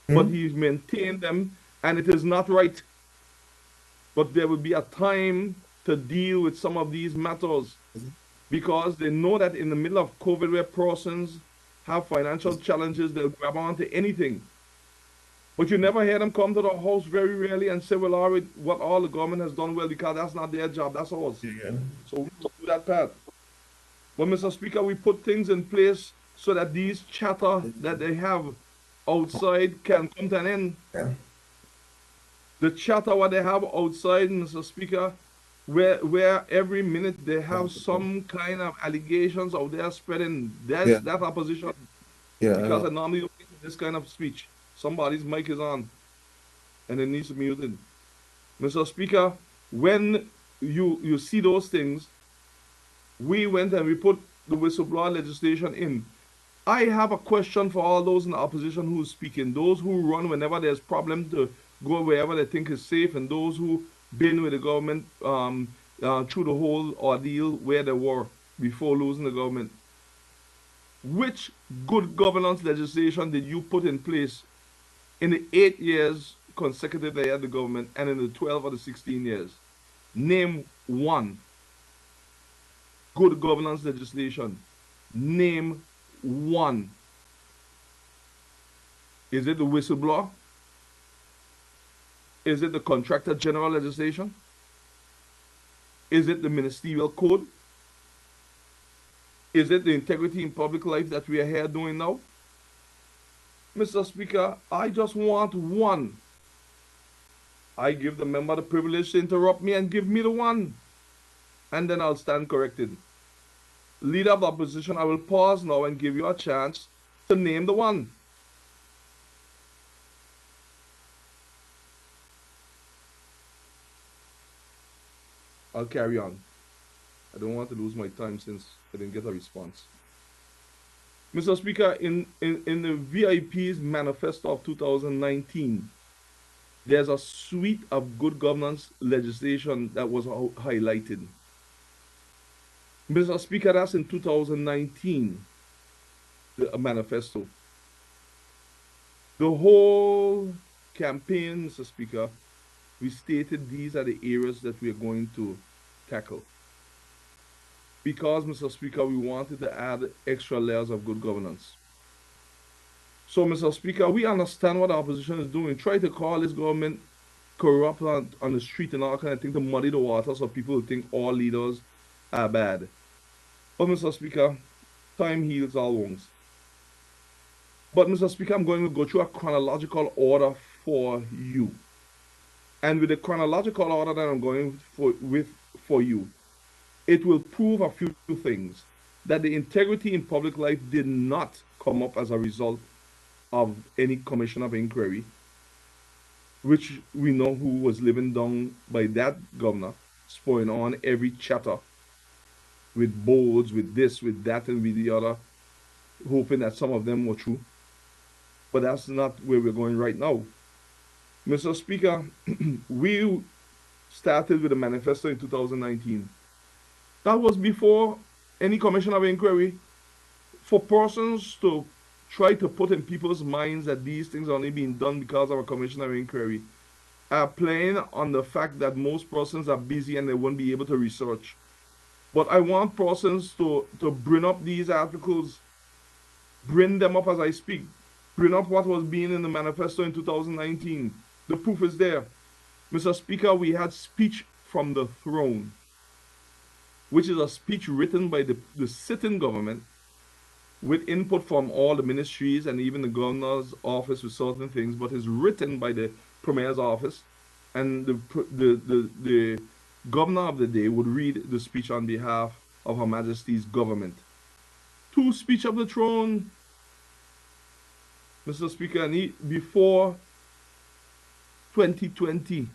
But he maintained them, and it is not right. But there will be a time to deal with some of these matters. because they know that in the middle of COVID, where persons have financial challenges, they'll grab onto anything. But you never hear them come to the house very rarely and say, well, all right, what all the government has done well, because that's not their job, that's ours. Yeah. So we don't do that part. But Mr. Speaker, we put things in place so that these chatter that they have outside can come to an end. Yeah. The chatter what they have outside, Mr. Speaker, where every minute they have some kind of allegations out there spreading. That's Yeah. that opposition. Yeah. I Because know. I normally don't get this kind of speech. Somebody's mic is on and it needs to be muted. Mr. Speaker, when you see those things, we went and we put the whistleblower legislation in. I have a question for all those in the opposition who's speaking, those who run whenever there's problem to go wherever they think is safe, and those who been with the government through the whole ordeal where they were before losing the government. Which good governance legislation did you put in place in the 8 years consecutive they had the government and in the 12 or the 16 years? Name one good governance legislation. Name one. Is it the whistleblower? Is it the contractor general legislation? Is it the ministerial code? Is it the integrity in public life that we are here doing now? Mr. Speaker, I just want one. I give the member the privilege to interrupt me and give me the one. And then I'll stand corrected. Leader of the opposition, I will pause now and give you a chance to name the one. I'll carry on. I don't want to lose my time since I didn't get a response. Mr. Speaker, in the VIP's manifesto of 2019, there's a suite of good governance legislation that was highlighted. Mr. Speaker, that's in 2019, the manifesto. The whole campaign, Mr. Speaker, we stated these are the areas that we are going to tackle. Because, Mr. Speaker, we wanted to add extra layers of good governance. So, Mr. Speaker, we understand what the opposition is doing. Try to call this government corrupt on the street and all kind of thing to muddy the water so people will think all leaders are bad. But, Mr. Speaker, time heals all wounds. But, Mr. Speaker, I'm going to go through a chronological order for you. And with the chronological order that I'm going for you, it will prove a few things. That the integrity in public life did not come up as a result of any commission of inquiry, which we know who was living down by that governor, spurring on every chatter with boards, with this, with that, and with the other, hoping that some of them were true. But that's not where we're going right now. Mr. Speaker, we started with a manifesto in 2019. That was before any commission of inquiry. For persons to try to put in people's minds that these things are only being done because of a commission of inquiry are playing on the fact that most persons are busy and they won't be able to research. But I want persons to bring up these articles, bring them up as I speak, bring up what was being in the manifesto in 2019. The proof is there. Mr. Speaker, we had speech from the throne, which is a speech written by the sitting government with input from all the ministries and even the governor's office with certain things, but is written by the premier's office, and the governor of the day would read the speech on behalf of Her Majesty's government. To speech of the throne, Mr. Speaker, and before 2020,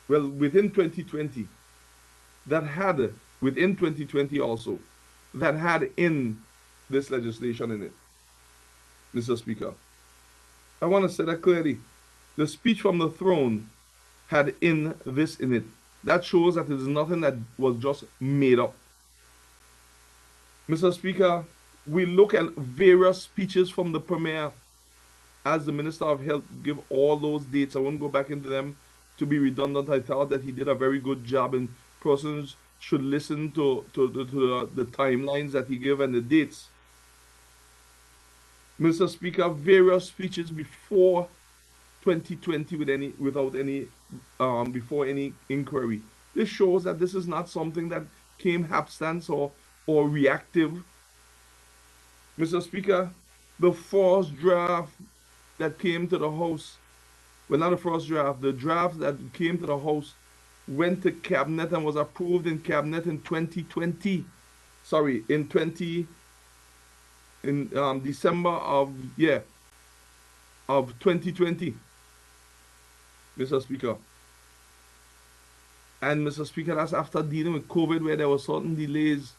well, within 2020, that had, within 2020 also, that had in this legislation in it, Mr. Speaker. I want to say that clearly. The speech from the throne had in this in it. That shows that it is nothing that was just made up. Mr. Speaker, we look at various speeches from the Premier as the Minister of Health give all those dates. I won't go back into them to be redundant. I thought that he did a very good job in persons should listen to the timelines that he gave and the dates. Mr. Speaker, various speeches before 2020 without any before any inquiry. This shows that this is not something that came hapstance or reactive. Mr. Speaker, the first draft that came to the House, well, not the first draft, the draft that came to the House went to cabinet and was approved in cabinet in 2020. Sorry, in December of 2020, Mr. Speaker. And Mr. Speaker, that's after dealing with COVID, where there were certain delays,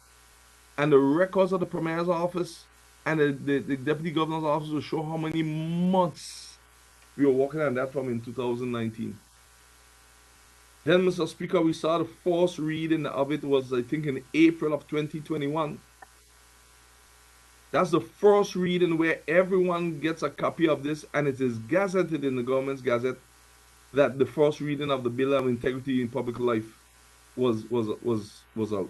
and the records of the Premier's office and the Deputy Governor's office will show how many months we were working on that from in 2019. Then, Mr. Speaker, we saw the first reading of it was, I think, in April of 2021. That's the first reading where everyone gets a copy of this, and it is gazetted in the government's gazette that the first reading of the Bill of Integrity in Public Life was out.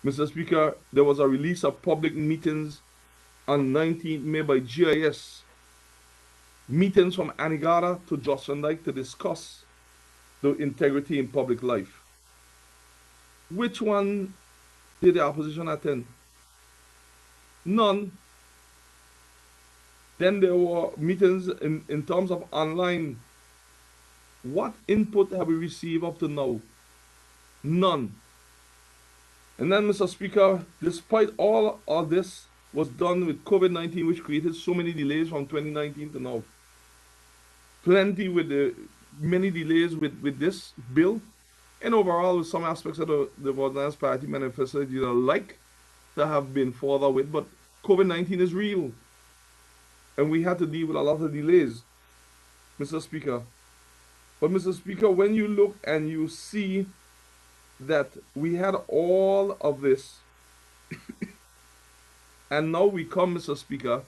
Mr. Speaker, there was a release of public meetings on 19th May by GIS. Meetings from Anegada to Jocelyn Dyke to discuss the integrity in public life. Which one did the opposition attend? None. Then there were meetings in terms of online. What input have we received up to now? None. And then, Mr. Speaker, despite all of this was done with COVID-19, which created so many delays from 2019 to now, many delays with this bill, and overall with some aspects of the Ordinance Party manifesto that you like to have been further with, but COVID-19 is real, and we had to deal with a lot of delays, Mr. Speaker. But Mr. Speaker, when you look and you see that we had all of this, and now we come, Mr. Speaker,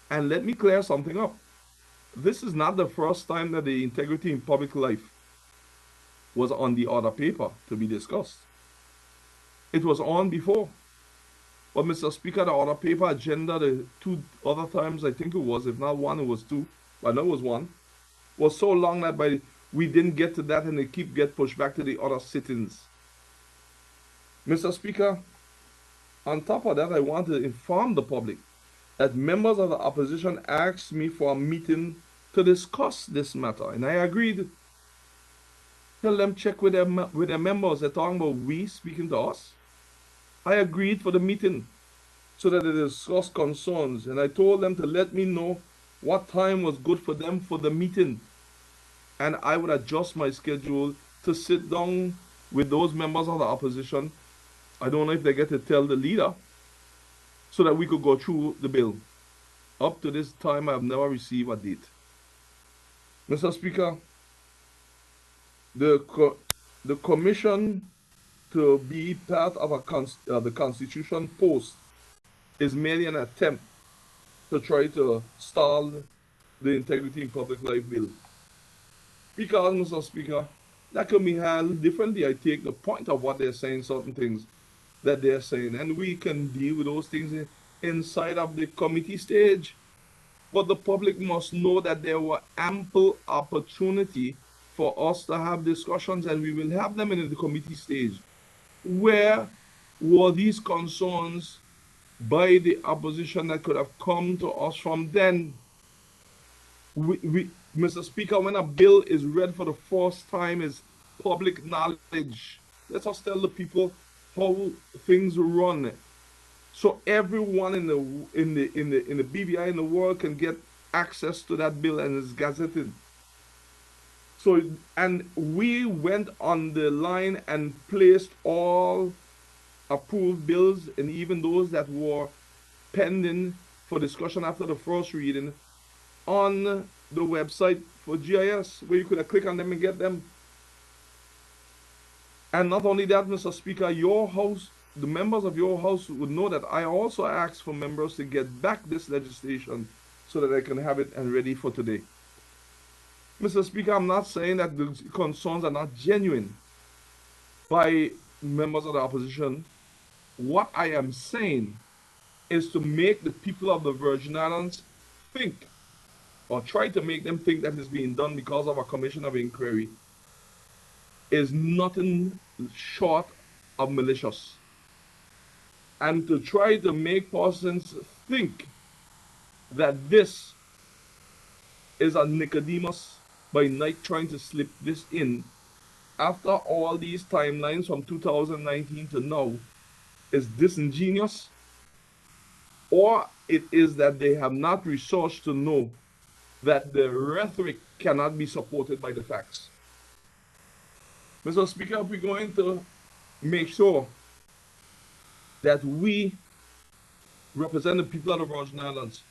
and let me clear something up. This is not the first time that the integrity in public life was on the order paper to be discussed. It was on before. But Mr. Speaker, the order paper agenda, the 2 other times, I think it was, if not one, it was 2, I know it was 1, was so long that we didn't get to that, and they get pushed back to the other sittings. Mr. Speaker, on top of that, I want to inform the public that members of the opposition asked me for a meeting to discuss this matter, and I agreed. Tell them check with their members. They're talking about we speaking to us. I agreed for the meeting so that they discuss concerns, and I told them to let me know what time was good for them for the meeting, and I would adjust my schedule to sit down with those members of the opposition. I don't know if they get to tell the leader, so that we could go through the bill. Up to this time, I have never received a date. Mr. Speaker, the commission to be part of the Constitution post is merely an attempt to try to stall the integrity in public life bill. Because, Mr. Speaker, that can be handled differently. I take the point of what they're saying, certain things that they're saying, and we can deal with those things inside of the committee stage. But the public must know that there were ample opportunity for us to have discussions, and we will have them in the committee stage. Where were these concerns by the opposition that could have come to us from then? Mr. Speaker, when a bill is read for the first time, is public knowledge. Let us tell the people how things run, so everyone in the BVI in the world can get access to that bill and is gazetted. So, and we went on the line and placed all approved bills, and even those that were pending for discussion after the first reading, on the website for GIS, where you could click on them and get them. And not only that, Mr. Speaker, your house, the members of your house would know that I also asked for members to get back this legislation so that I can have it and ready for today. Mr. Speaker, I'm not saying that the concerns are not genuine by members of the opposition, what I am saying is to make the people of the Virgin Islands think, or try to make them think that it's being done because of a commission of inquiry, is nothing short of malicious. And to try to make persons think that this is a Nicodemus by night trying to slip this in after all these timelines from 2019 to now is disingenuous, or it is that they have not researched to know that the rhetoric cannot be supported by the facts. Mr. Speaker, we're going to make sure that we represent the people of the Virgin Islands.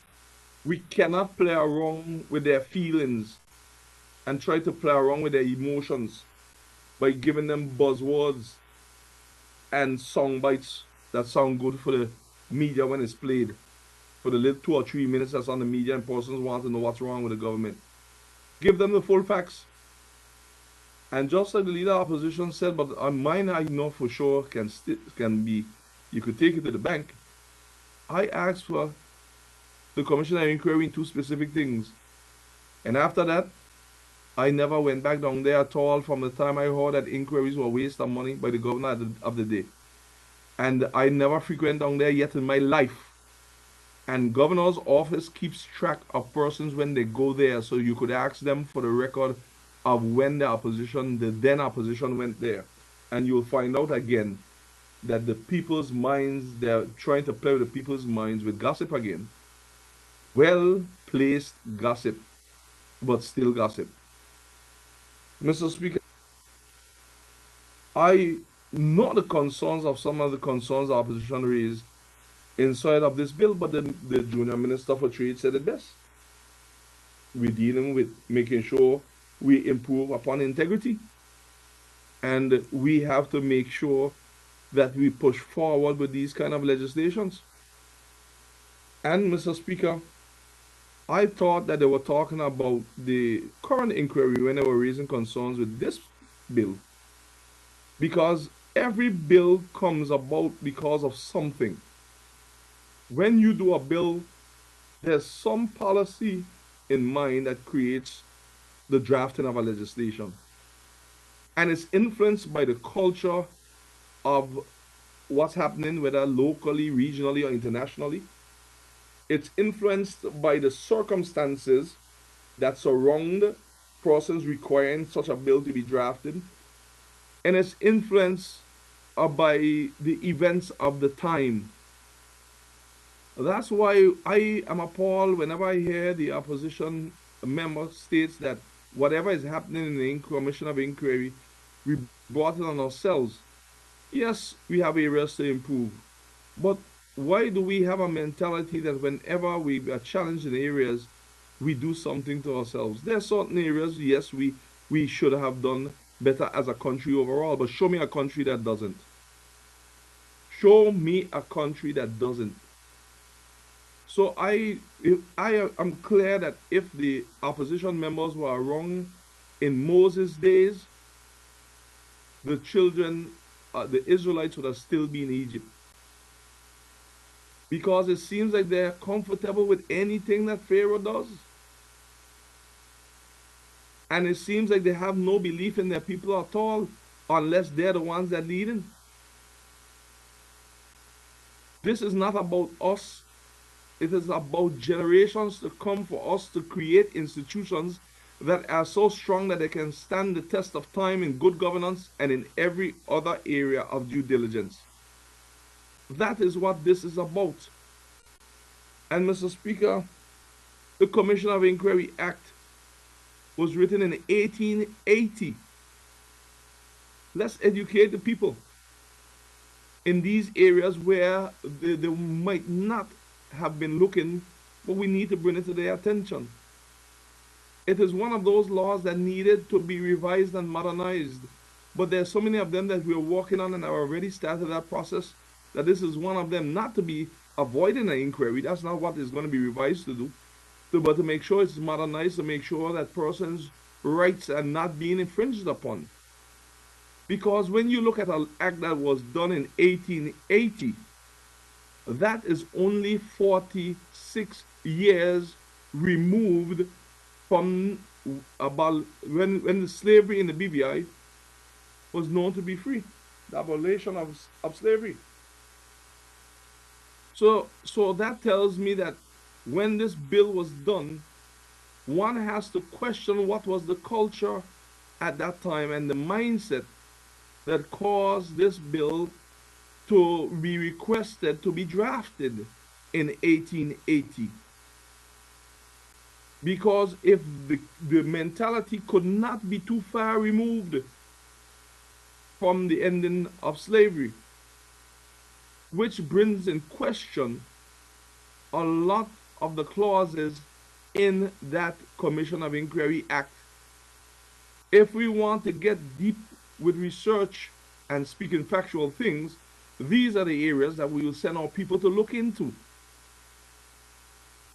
We cannot play around with their feelings and try to play around with their emotions by giving them buzzwords and sound bites that sound good for the media when it's played. For the little 2 or 3 minutes that's on the media and persons want to know what's wrong with the government. Give them the full facts. And just like the leader of opposition said, but on mine I know for sure can be, you could take it to the bank. I asked for the commissioner inquiry in 2 specific things. And after that, I never went back down there at all from the time I heard that inquiries were a waste of money by the governor of the day. And I never frequent down there yet in my life. And governor's office keeps track of persons when they go there, so you could ask them for the record of when the then opposition went there. And you'll find out again that the people's minds, they're trying to play with the people's minds with gossip again. Well-placed gossip, but still gossip. Mr. Speaker, I know the concerns of some of the concerns the opposition raised inside of this bill, but the junior minister for trade said it best. We're dealing with making sure we improve upon integrity, and we have to make sure that we push forward with these kind of legislations. And Mr. Speaker, I thought that they were talking about the current inquiry when they were raising concerns with this bill, because every bill comes about because of something. When you do a bill, there's some policy in mind that creates the drafting of a legislation. And it's influenced by the culture of what's happening, whether locally, regionally, or internationally. It's influenced by the circumstances that surround persons requiring such a bill to be drafted. And it's influenced by the events of the time. That's why I am appalled whenever I hear the opposition member states that whatever is happening in the commission of inquiry, we brought it on ourselves. Yes, we have areas to improve, but why do we have a mentality that whenever we are challenged in areas, we do something to ourselves? There are certain areas, yes, we should have done better as a country overall, but show me a country that doesn't. Show me a country that doesn't. So I am clear that if the opposition members were wrong in Moses' days, the children, the Israelites would have still been in Egypt. Because it seems like they're comfortable with anything that Pharaoh does. And it seems like they have no belief in their people at all, unless they're the ones that lead them. This is not about us. It is about generations to come for us to create institutions that are so strong that they can stand the test of time in good governance and in every other area of due diligence. That is what this is about. And Mr. Speaker, the Commission of Inquiry Act was written in 1880. Let's educate the people in these areas where they might not have been looking, but we need to bring it to their attention. It is one of those laws that needed to be revised and modernized, but there's so many of them that we're working on and have already started that process, that this is one of them, not to be avoiding an inquiry. That's not what is going to be revised to do, but to make sure it's modernized, to make sure that persons' rights are not being infringed upon. Because when you look at an act that was done in 1880, that is only 46 years removed from about when the slavery in the BVI was known to be free, the abolition of slavery. So that tells me that when this bill was done, one has to question what was the culture at that time and the mindset that caused this bill to be requested to be drafted in 1880. Because if the mentality could not be too far removed from the ending of slavery, which brings in question a lot of the clauses in that Commission of Inquiry Act. If we want to get deep with research and speaking factual things, these are the areas that we will send our people to look into.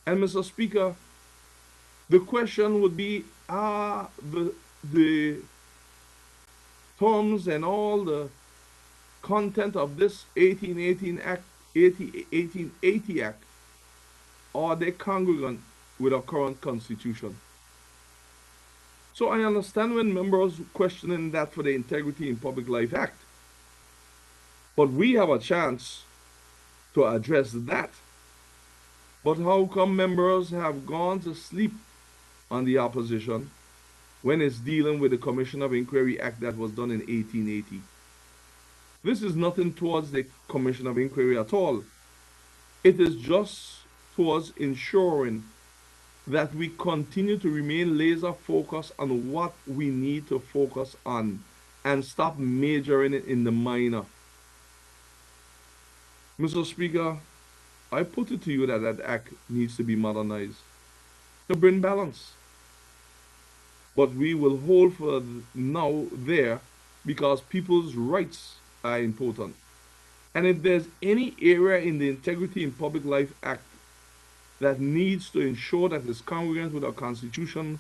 And Mr. Speaker, the question would be, are the terms and all the content of this 1818 Act, 1880 Act, are they congruent with our current constitution? So I understand when members questioning that for the Integrity in Public Life Act, but we have a chance to address that. But how come members have gone to sleep on the opposition when it's dealing with the Commission of Inquiry Act that was done in 1880? This is nothing towards the Commission of Inquiry at all. It is just towards ensuring that we continue to remain laser focused on what we need to focus on and stop majoring it in the minor. Mr. Speaker, I put it to you that that act needs to be modernized to bring balance. But we will hold for now there because people's rights are important. And if there's any area in the Integrity in Public Life Act that needs to ensure that it's congruent with our Constitution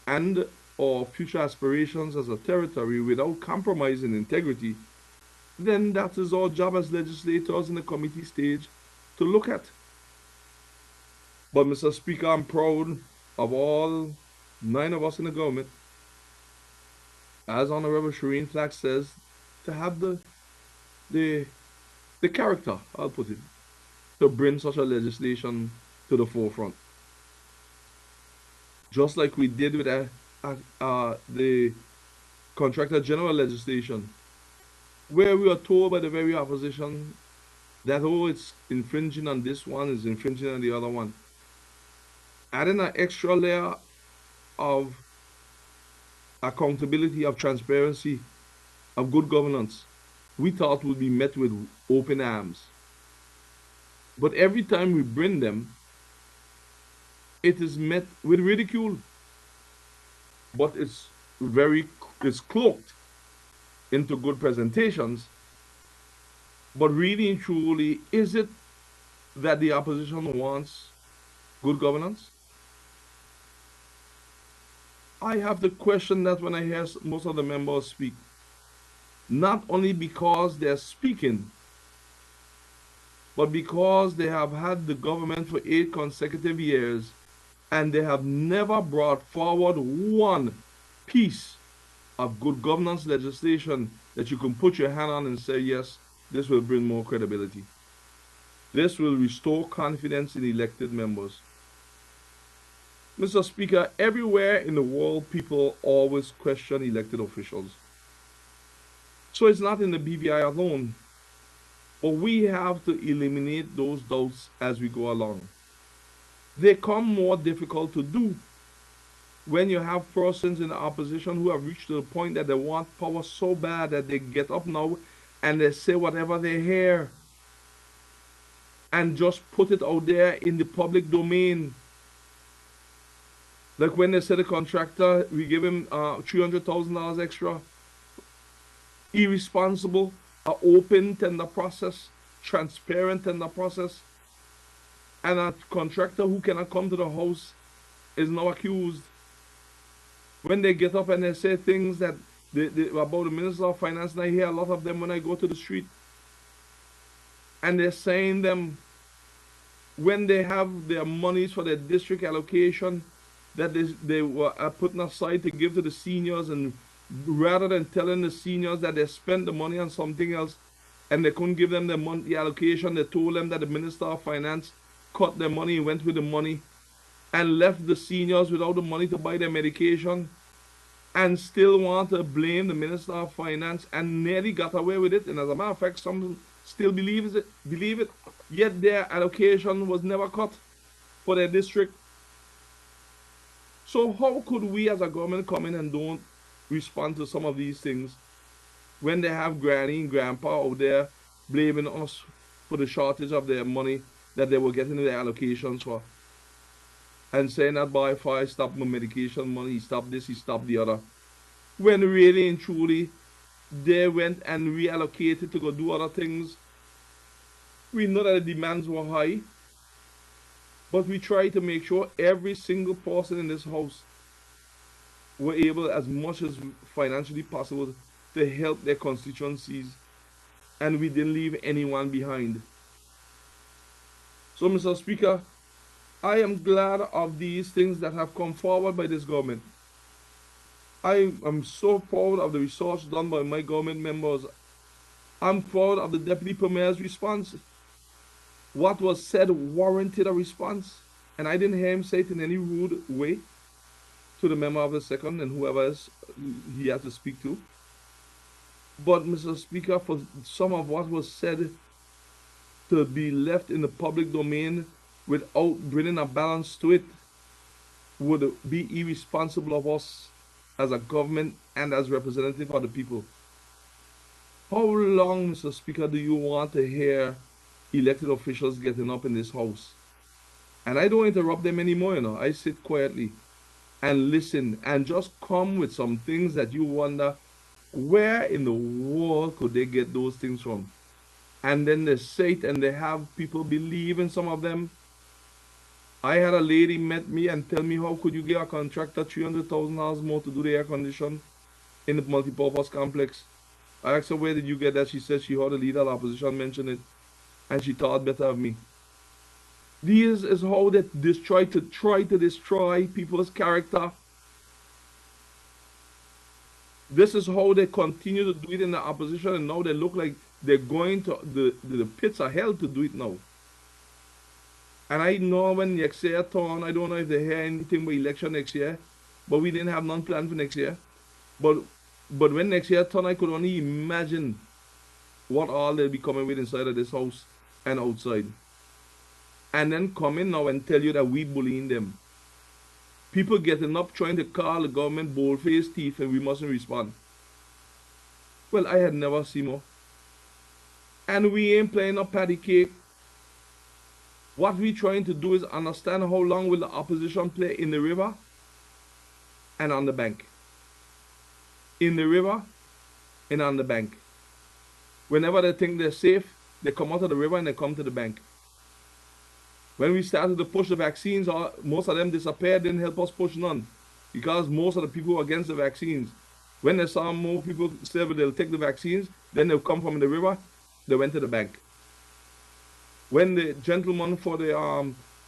and our future aspirations as a territory without compromising integrity, then that is our job as legislators in the committee stage to look at. But Mr. Speaker, I'm proud of all 9 of us in the government, as Honorable Shireen Flack says, to have the the character, I'll put it, to bring such a legislation to the forefront. Just like we did with the contractor general legislation, where we were told by the very opposition that, oh, it's infringing on this one, it's infringing on the other one. Adding an extra layer of accountability, of transparency, of good governance, we thought would be met with open arms. But every time we bring them, it is met with ridicule. But it's cloaked into good presentations. But really and truly, is it that the opposition wants good governance? I have to question that when I hear most of the members speak. Not only because they're speaking, but because they have had the government for 8 consecutive years and they have never brought forward one piece of good governance legislation that you can put your hand on and say, yes, this will bring more credibility. This will restore confidence in elected members. Mr. Speaker, everywhere in the world, people always question elected officials. So it's not in the BVI alone, but we have to eliminate those doubts as we go along. They come more difficult to do when you have persons in the opposition who have reached to the point that they want power so bad that they get up now and they say whatever they hear and just put it out there in the public domain. Like when they said the contractor, we give him $300,000 extra. Irresponsible, an open tender process, transparent tender process. And a contractor who cannot come to the house is now accused. When they get up and they say things that about the Minister of Finance, and I hear a lot of them when I go to the street, and they're saying them when they have their monies for their district allocation that they were putting aside to give to the seniors, and rather than telling the seniors that they spent the money on something else and they couldn't give them the monthly allocation, they told them that the Minister of Finance cut their money and went with the money and left the seniors without the money to buy their medication, and still want to blame the Minister of Finance, and nearly got away with it. And as a matter of fact, some still believe it, yet their allocation was never cut for their district. So how could we as a government come in and don't respond to some of these things when they have granny and grandpa out there blaming us for the shortage of their money that they were getting their allocations for, and saying that by far he stopped my medication money, he stopped this, he stopped the other, when really and truly they went and reallocated to go do other things. We know that the demands were high, but we try to make sure every single person in this house were able, as much as financially possible, to help their constituencies, and we didn't leave anyone behind. So, Mr. Speaker, I am glad of these things that have come forward by this government. I am so proud of the research done by my government members. I'm proud of the Deputy Premier's response. What was said warranted a response, and I didn't hear him say it in any rude way to the member of the second and whoever else he had to speak to. But, Mr. Speaker, for some of what was said to be left in the public domain without bringing a balance to it would be irresponsible of us as a government and as representative of the people. How long, Mr. Speaker, do you want to hear elected officials getting up in this house? And I don't interrupt them anymore, I sit quietly and listen and just come with some things that you wonder, where in the world could they get those things from? And then they say it and they have people believe in some of them. I had a lady met me and tell me, how could you give a contractor $300,000 more to do the air condition in the multipurpose complex? I asked her, where did you get that? She said she heard the leader of the opposition mention it, and she thought better of me. This is how they try to destroy people's character. This is how they continue to do it in the opposition, and now they look like they're going to the pits of hell to do it now. And I know when next year turn, I don't know if they hear anything about election next year, but we didn't have none planned for next year. But when next year turn, I could only imagine what all they'll be coming with inside of this house and outside. And then come in now and tell you that we bullying them. People getting up trying to call the government bold-faced thief and we mustn't respond. Well, I had never seen more. And we ain't playing up patty cake. What we trying to do is understand how long will the opposition play in the river and on the bank. In the river and on the bank. Whenever they think they're safe, they come out of the river and they come to the bank. When we started to push the vaccines, most of them disappeared, didn't help us push none. Because most of the people were against the vaccines. When they saw more people say they'll take the vaccines, then they'll come from the river, they went to the bank. When the gentleman for the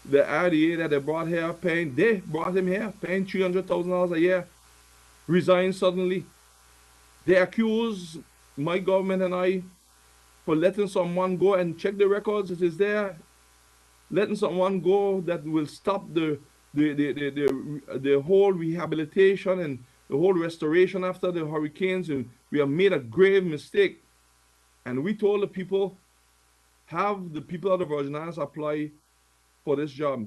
RDA that they brought here they brought him here paying $300,000 a year, resigned suddenly. They accuse my government and I for letting someone go and check the records. It is there. Letting someone go that will stop the whole rehabilitation and the whole restoration after the hurricanes, and we have made a grave mistake. And we told the people, have the people of the Virgin Islands apply for this job,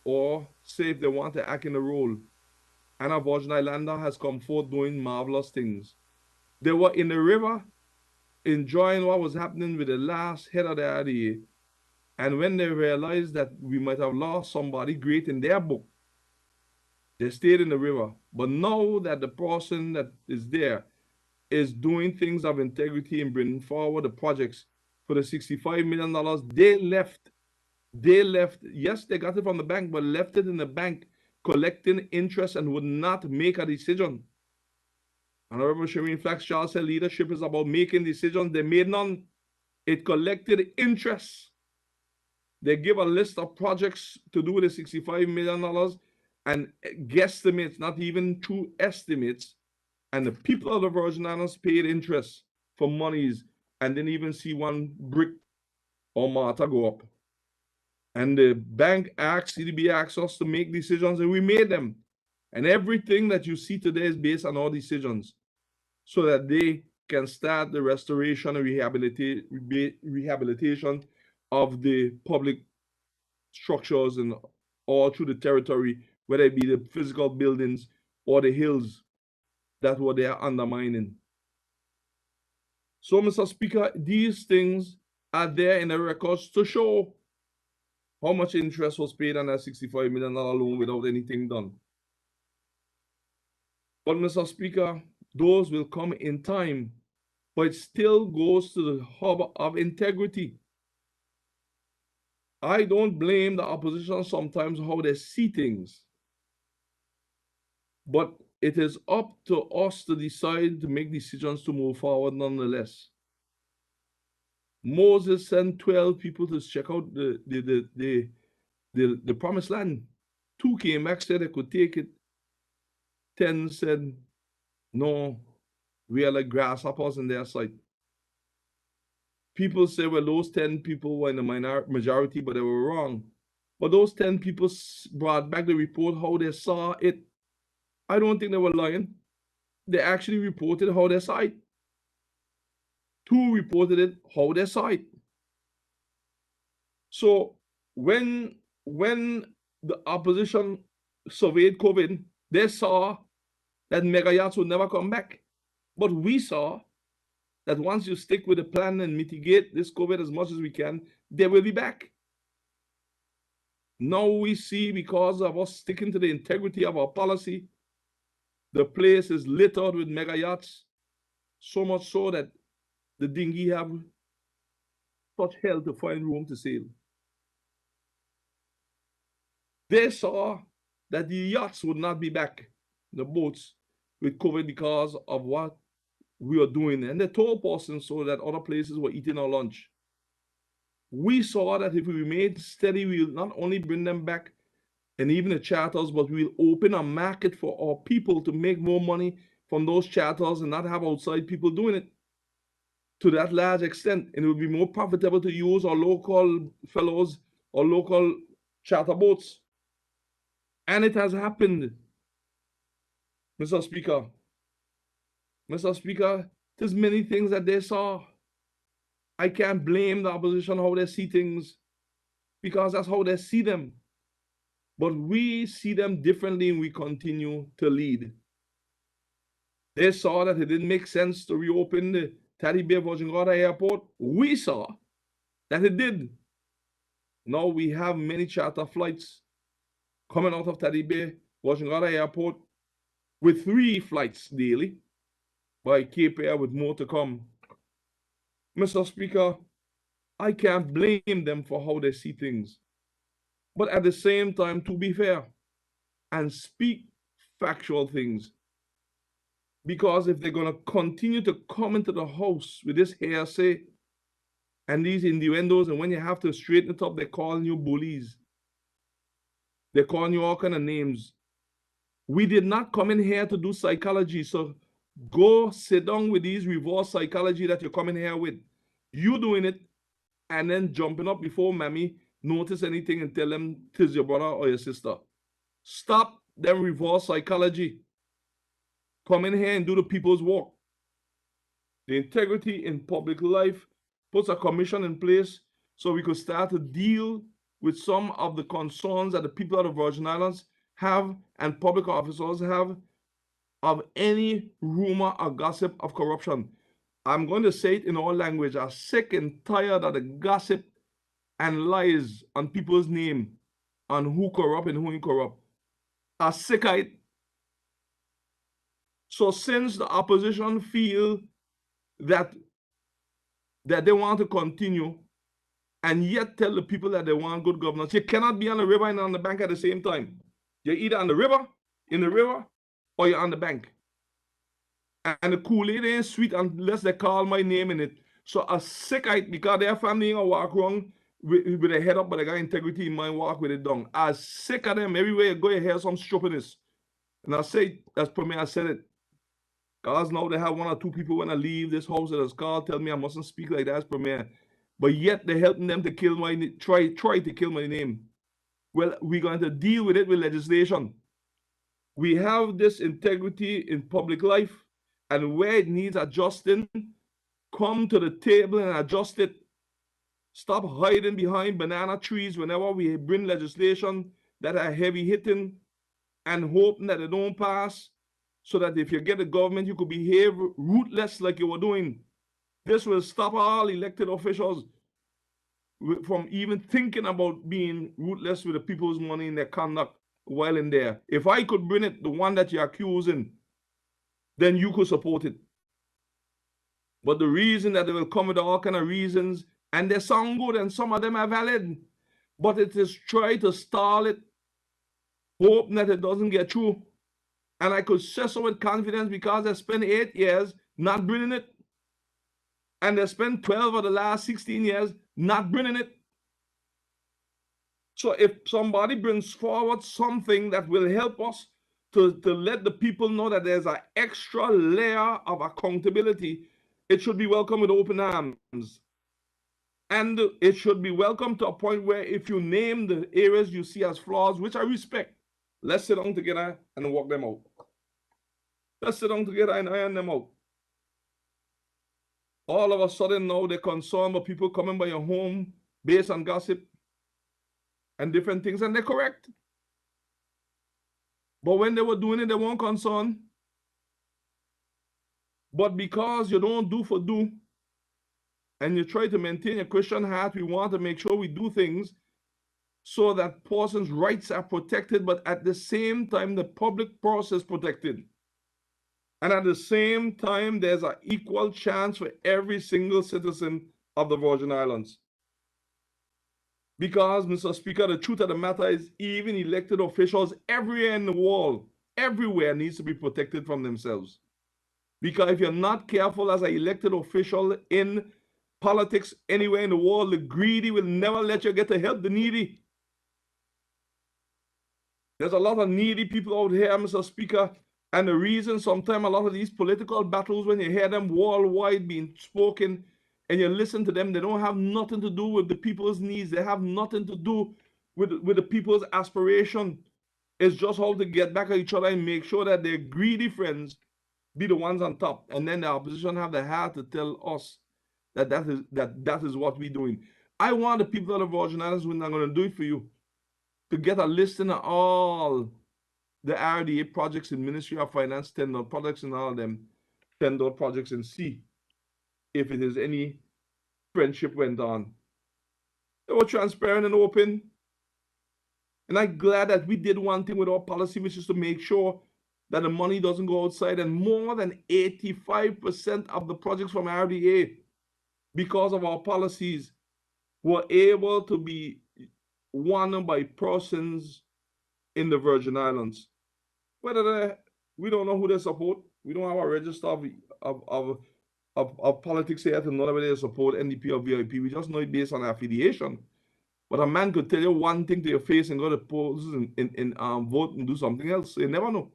or say if they want to act in the role. And a Virgin Islander has come forth doing marvelous things. They were in the river enjoying what was happening with the last head of the RDA. And when they realized that we might have lost somebody great in their book, they stayed in the river. But now that the person that is there is doing things of integrity and bringing forward the projects for the $65 million, they left. Yes, they got it from the bank, but left it in the bank, collecting interest and would not make a decision. Honorable Shireen Flax-Charles said leadership is about making decisions. They made none. It collected interest. They give a list of projects to do with the $65 million and guesstimates, not even true estimates. And the people of the Virgin Islands paid interest for monies and didn't even see one brick or mortar go up. And the bank asked, CDB asked us to make decisions, and we made them. And everything that you see today is based on our decisions so that they can start the restoration and rehabilitation of the public structures and all through the territory, whether it be the physical buildings or the hills that were there undermining. So, Mr. Speaker, these things are there in the records to show how much interest was paid on that $65 million loan without anything done. But, Mr. Speaker, those will come in time, but it still goes to the hub of integrity. I don't blame the opposition sometimes how they see things, but it is up to us to decide to make decisions to move forward nonetheless. Moses sent 12 people to check out the promised land. 2 came back, said they could take it. 10 said, no, we are like grasshoppers in their sight. People say, well, those 10 people were in the majority, but they were wrong. But those 10 people brought back the report how they saw it. I don't think they were lying. They actually reported how they saw it. 2 reported it how they saw it. So when the opposition surveyed COVID, they saw that mega yachts would never come back. But we saw that once you stick with the plan and mitigate this COVID as much as we can, they will be back. Now we see, because of us sticking to the integrity of our policy, the place is littered with mega yachts, so much so that the dinghy have such hell to find room to sail. They saw that the yachts would not be back, the boats, with COVID because of what we are doing. And they told persons so that other places were eating our lunch. We saw that if we remain steady, we'll not only bring them back and even the charters, but we'll open a market for our people to make more money from those charters and not have outside people doing it to that large extent. And it will be more profitable to use our local fellows or local charter boats. And it has happened, Mr. Speaker. Mr. Speaker, there's many things that they saw. I can't blame the opposition how they see things, because that's how they see them. But we see them differently and we continue to lead. They saw that it didn't make sense to reopen the Teddy Bear Virgin Gorda Airport. We saw that it did. Now we have many charter flights coming out of Teddy Bear Virgin Gorda Airport with 3 flights daily by Cape Air, with more to come. Mr. Speaker, I can't blame them for how they see things. But at the same time, to be fair and speak factual things, because if they're going to continue to come into the house with this hearsay and these innuendos, and when you have to straighten it up, they're calling you bullies. They're calling you all kind of names. We did not come in here to do psychology, so go sit down with these reverse psychology that you're coming here with. You doing it and then jumping up before mammy notice anything and tell them tis your brother or your sister. Stop them reverse psychology. Come in here and do the people's work. The integrity in public life puts a commission in place so we could start to deal with some of the concerns that the people of the Virgin Islands have and public officers have of any rumor or gossip of corruption. I'm going to say it in our language. I'm sick and tired of the gossip and lies on people's name on who corrupt and who incorrupt. I'm sick of it. So since the opposition feel that they want to continue and yet tell the people that they want good governance, you cannot be on the river and on the bank at the same time. You're either on the river, in the river, or you're on the bank. And the Kool-Aid ain't sweet unless they call my name in it. So a sickite, because their family ain't gonna walk wrong with their head up, but they got integrity in mind, walk with it down. I sick of them. Everywhere you go, you hear some stupidness. And I say, as per me, I said it. Cause now they have one or two people when I leave this house that has called, tell me I mustn't speak like that as per me. But yet they're helping them to kill my try to kill my name. Well, we're going to deal with it with legislation. We have this integrity in public life, and where it needs adjusting, come to the table and adjust it. Stop hiding behind banana trees whenever we bring legislation that are heavy hitting and hoping that they don't pass, so that if you get a government, you could behave ruthless like you were doing. This will stop all elected officials from even thinking about being ruthless with the people's money in their conduct while in there. If I could bring it, the one that you're accusing, then you could support it. But the reason that they will come with all kind of reasons, and they sound good, and some of them are valid, but it is try to stall it, hope that it doesn't get through. And I could say so with confidence because I spent 8 years not bringing it, and they spent 12 of the last 16 years not bringing it. So if somebody brings forward something that will help us to let the people know that there's an extra layer of accountability, it should be welcomed with open arms. And it should be welcomed to a point where if you name the areas you see as flaws, which I respect, let's sit down together and work them out. Let's sit down together and iron them out. All of a sudden now they're concerned about people coming by your home based on gossip and different things, and they're correct. But when they were doing it, they weren't concerned. But because you don't do for do, and you try to maintain a Christian heart, we want to make sure we do things so that person's rights are protected, but at the same time, the public process protected. And at the same time, there's an equal chance for every single citizen of the Virgin Islands. Because, Mr. Speaker, the truth of the matter is even elected officials everywhere in the world, everywhere needs to be protected from themselves. Because if you're not careful as an elected official in politics anywhere in the world, the greedy will never let you get to help the needy. There's a lot of needy people out here, Mr. Speaker, and the reason sometimes a lot of these political battles, when you hear them worldwide being spoken and you listen to them, they don't have nothing to do with the people's needs. They have nothing to do with the people's aspiration. It's just how to get back at each other and make sure that their greedy friends be the ones on top. And then the opposition have the heart to tell us that is what we're doing. I want the people of the Virgin Islands, when I'm going to do it for you, to get a listing of all the RDA projects in Ministry of Finance, tender projects and all of them, tender projects, and see if it is any friendship went on. They were transparent and open. And I'm glad that we did one thing with our policy, which is to make sure that the money doesn't go outside. And more than 85% of the projects from RDA, because of our policies, were able to be won by persons in the Virgin Islands. Whether we don't know who they support, we don't have a register of politics here to know whether they support NDP or VIP. We just know it based on affiliation. But a man could tell you one thing to your face and go to polls and vote and do something else. You never know.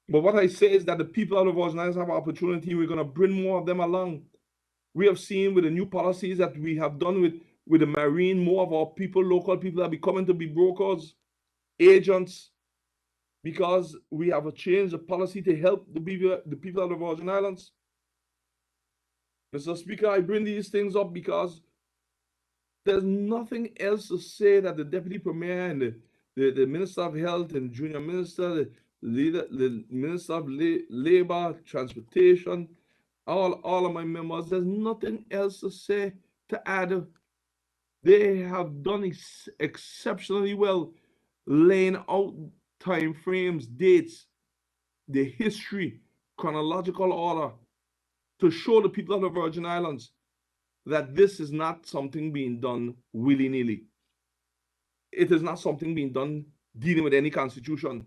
But what I say is that the people of the Virgin Islands have an opportunity. We're going to bring more of them along. We have seen with the new policies that we have done with the marine, more of our people, local people, are becoming to be brokers, agents, because we have a change of policy to help the people of the Virgin Islands. Mr. Speaker, I bring these things up because there's nothing else to say that the Deputy Premier and the Minister of Health and Junior Minister, the Minister of Labor, Transportation, all of my members, there's nothing else to say to add. They have done exceptionally well, laying out time frames, dates, the history, chronological order, to show the people of the Virgin Islands that this is not something being done willy-nilly. It is not something being done dealing with any constitution.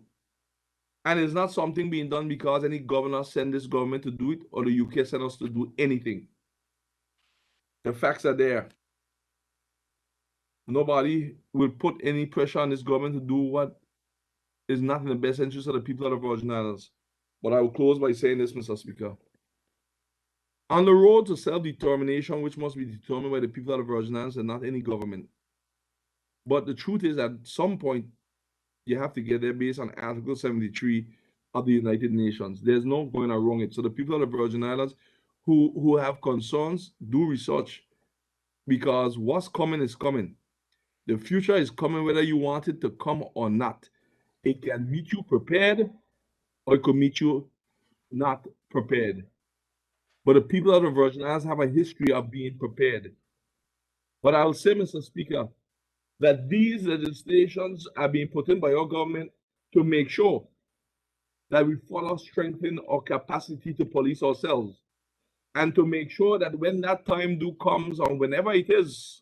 And it's not something being done because any governor sent this government to do it or the UK sent us to do anything. The facts are there. Nobody will put any pressure on this government to do what is not in the best interest of the people of the Virgin Islands. But I will close by saying this, Mr. Speaker. On the road to self-determination, which must be determined by the people of the Virgin Islands and not any government. But the truth is, at some point, you have to get there based on Article 73 of the United Nations. There's no going around it. So the people of the Virgin Islands who have concerns, do research, because what's coming is coming. The future is coming whether you want it to come or not. It can meet you prepared or it could meet you not prepared. But the people of the Virgin Islands have a history of being prepared. But I'll say, Mr. Speaker, that these legislations are being put in by our government to make sure that we further strengthen our capacity to police ourselves and to make sure that when that time do comes or whenever it is,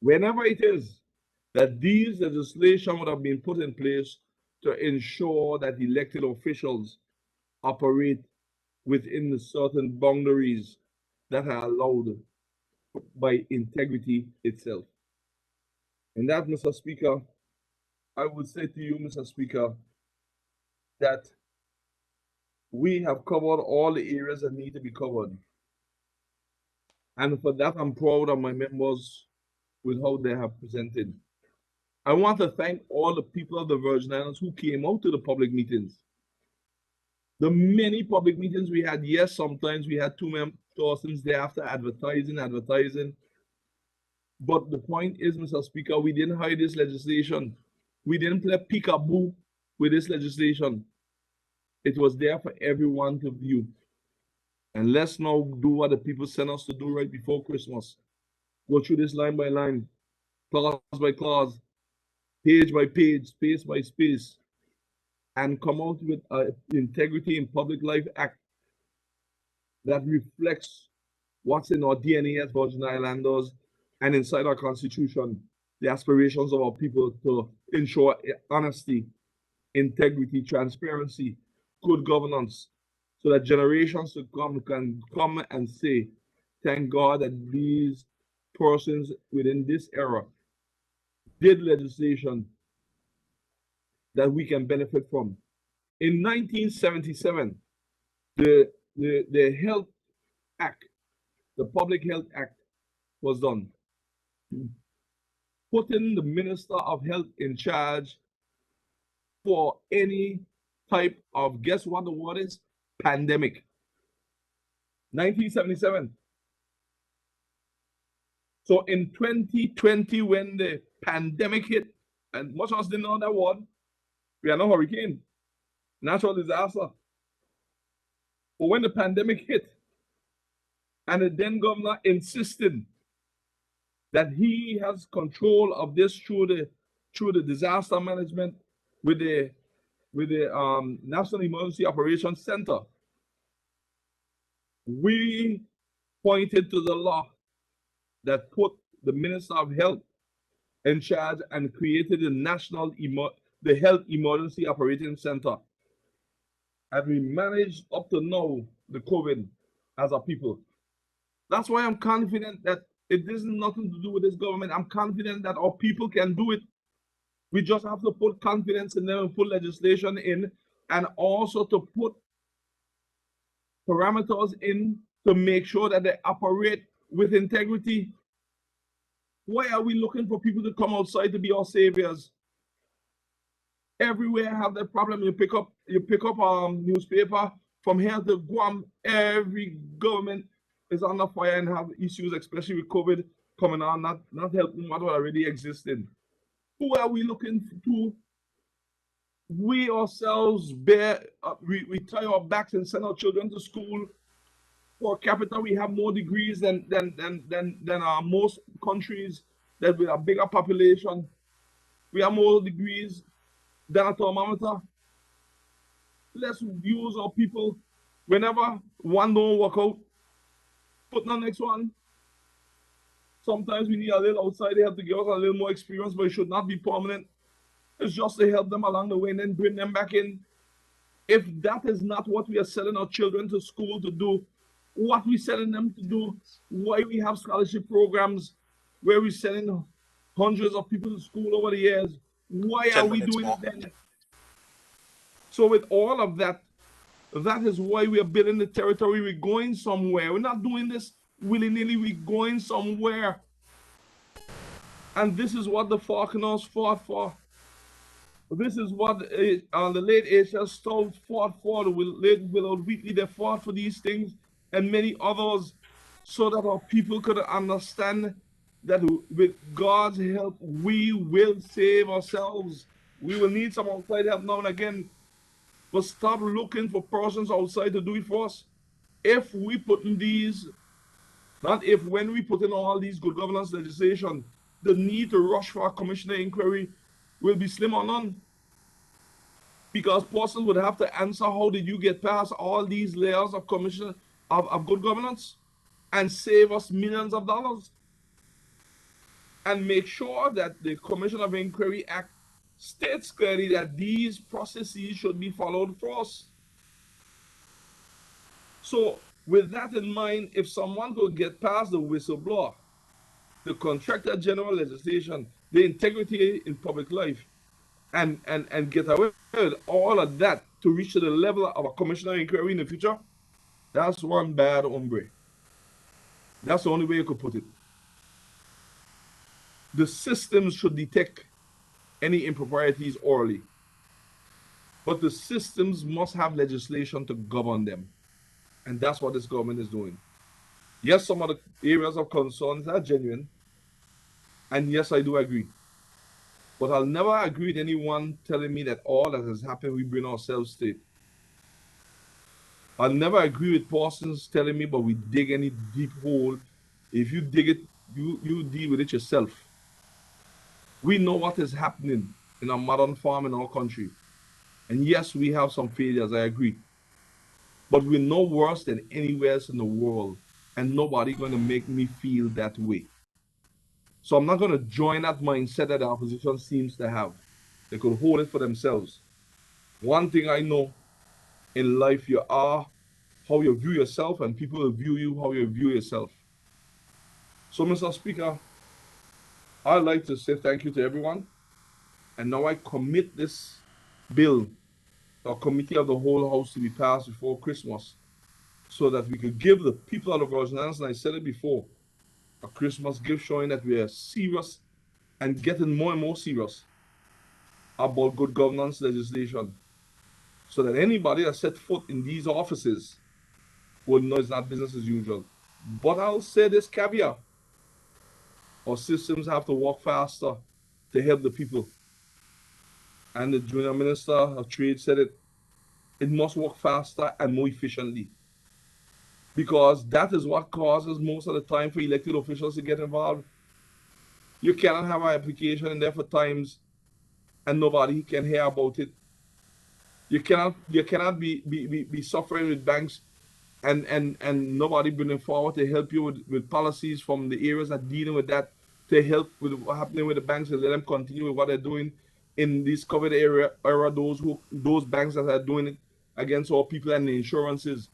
that these legislation would have been put in place to ensure that elected officials operate within the certain boundaries that are allowed by integrity itself. And that, Mr. Speaker, I would say to you, Mr. Speaker, that we have covered all the areas that need to be covered. And for that, I'm proud of my members with how they have presented. I want to thank all the people of the Virgin Islands who came out to the public meetings. The many public meetings we had, yes, sometimes we had 2 persons there after advertising. But the point is, Mr. Speaker, we didn't hide this legislation. We didn't play peekaboo with this legislation. It was there for everyone to view. And let's now do what the people sent us to do right before Christmas. Go through this line by line, clause by clause, page by page, space by space, and come out with an Integrity in Public Life Act that reflects what's in our DNA as Virgin Islanders and inside our Constitution, the aspirations of our people to ensure honesty, integrity, transparency, good governance, so that generations to come can come and say, thank God that these persons within this era did legislation that we can benefit from. In 1977, the Health Act, the Public Health Act was done, putting the Minister of Health in charge for any type of, guess what the word is? Pandemic. 1977. So in 2020, when the pandemic hit, and much of us didn't know that word, we had no hurricane, natural disaster. But when the pandemic hit, and the then governor insisted that he has control of this through the disaster management with the National Emergency Operations Center, we pointed to the law that put the Minister of Health in charge and created the Health Emergency Operating Center. And we managed up to now the COVID as a people. That's why I'm confident that it has nothing to do with this government. I'm confident that our people can do it. We just have to put confidence in them and put legislation in, and also to put parameters in to make sure that they operate with integrity. Why are we looking for people to come outside to be our saviors? Everywhere have that problem. You pick up newspaper from here to Guam. Every government is under fire and have issues, especially with COVID coming on, not helping what already existed. Who are we looking to? We ourselves we tie our backs and send our children to school. Per capita, we have more degrees than most countries that with a bigger population. We have more degrees than a thermometer. Let's use our people. Whenever one don't work out, put the next one. Sometimes we need a little outside help to give us a little more experience, but it should not be permanent. It's just to help them along the way and then bring them back in. If that is not what we are sending our children to school to do, what we sending them to do, why we have scholarship programs where we sending hundreds of people to school over the years, why are 10 we minutes doing more. it then? So with all of that, that is why we are building the territory. We're going somewhere. We're not doing this willy-nilly. We're going somewhere. And this is what the Falconers fought for. This is what the late H.S. Stowe fought for. The late Willard Wheatley, they fought for these things and many others so that our people could understand that with God's help, we will save ourselves. We will need some outside help now and again, but stop looking for persons outside to do it for us. If we put in these, not if, when we put in all these good governance legislation, the need to rush for a commissioner inquiry will be slim or none. Because persons would have to answer, how did you get past all these layers of commission of good governance and save us millions of dollars? And make sure that the Commission of Inquiry Act states clearly that these processes should be followed first. So with that in mind, if someone could get past the whistleblower, the contractor general legislation, the integrity in public life, and get away with all of that to reach to the level of a commissioner inquiry in the future, that's one bad hombre. That's the only way you could put it. The systems should detect any improprieties orally, but the systems must have legislation to govern them. And that's what this government is doing. Yes, some of the areas of concerns are genuine, and yes, I do agree. But I'll never agree with anyone telling me that all that has happened, we bring ourselves to it. I'll never agree with persons telling me, but we dig any deep hole. If you dig it, you deal with it yourself. We know what is happening in a modern farm in our country. And yes, we have some failures, I agree. But we're no worse than anywhere else in the world. And nobody going to make me feel that way. So I'm not going to join that mindset that the opposition seems to have. They could hold it for themselves. One thing I know in life, you are how you view yourself, and people will view you how you view yourself. So, Mr. Speaker, I'd like to say thank you to everyone. And now I commit this bill to a committee of the whole House to be passed before Christmas so that we could give the people of the Virgin Islands, and I said it before, a Christmas gift showing that we are serious and getting more and more serious about good governance legislation so that anybody that set foot in these offices will know it's not business as usual. But I'll say this caveat: our systems have to work faster to help the people. And the Junior Minister of Trade said it must work faster and more efficiently. Because that is what causes most of the time for elected officials to get involved. You cannot have an application in there for times and nobody can hear about it. You cannot be suffering with banks and nobody bringing forward to help you with policies from the areas that dealing with that to help with what's happening with the banks and let them continue with what they're doing in this COVID era those banks that are doing it against our people and the insurances.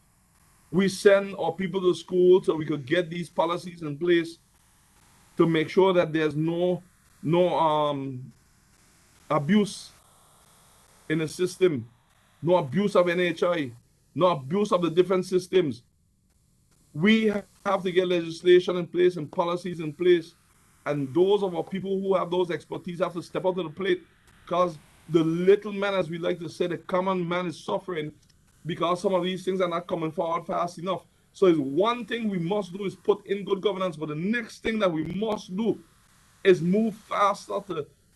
We send our people to school so we could get these policies in place to make sure that there's no abuse in the system, no abuse of NHI, no abuse of the different systems. We have to get legislation in place and policies in place. And those of our people who have those expertise have to step up to the plate because the little man, as we like to say, the common man is suffering because some of these things are not coming forward fast enough. So it's one thing we must do is put in good governance, but the next thing that we must do is move faster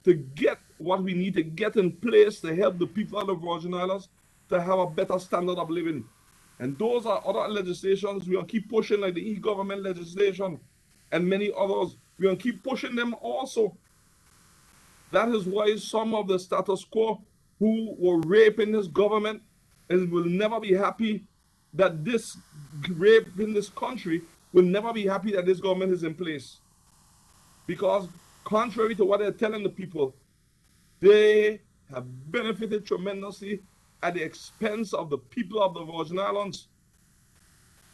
to get what we need to get in place to help the people of the Virgin Islands to have a better standard of living. And those are other legislations. We're going to keep pushing, like the e-government legislation and many others. We're going to keep pushing them also. That is why some of the status quo who were raping this government and will never be happy that this rape in this country will never be happy that this government is in place. Because contrary to what they're telling the people, They have benefited tremendously at the expense of the people of the Virgin Islands.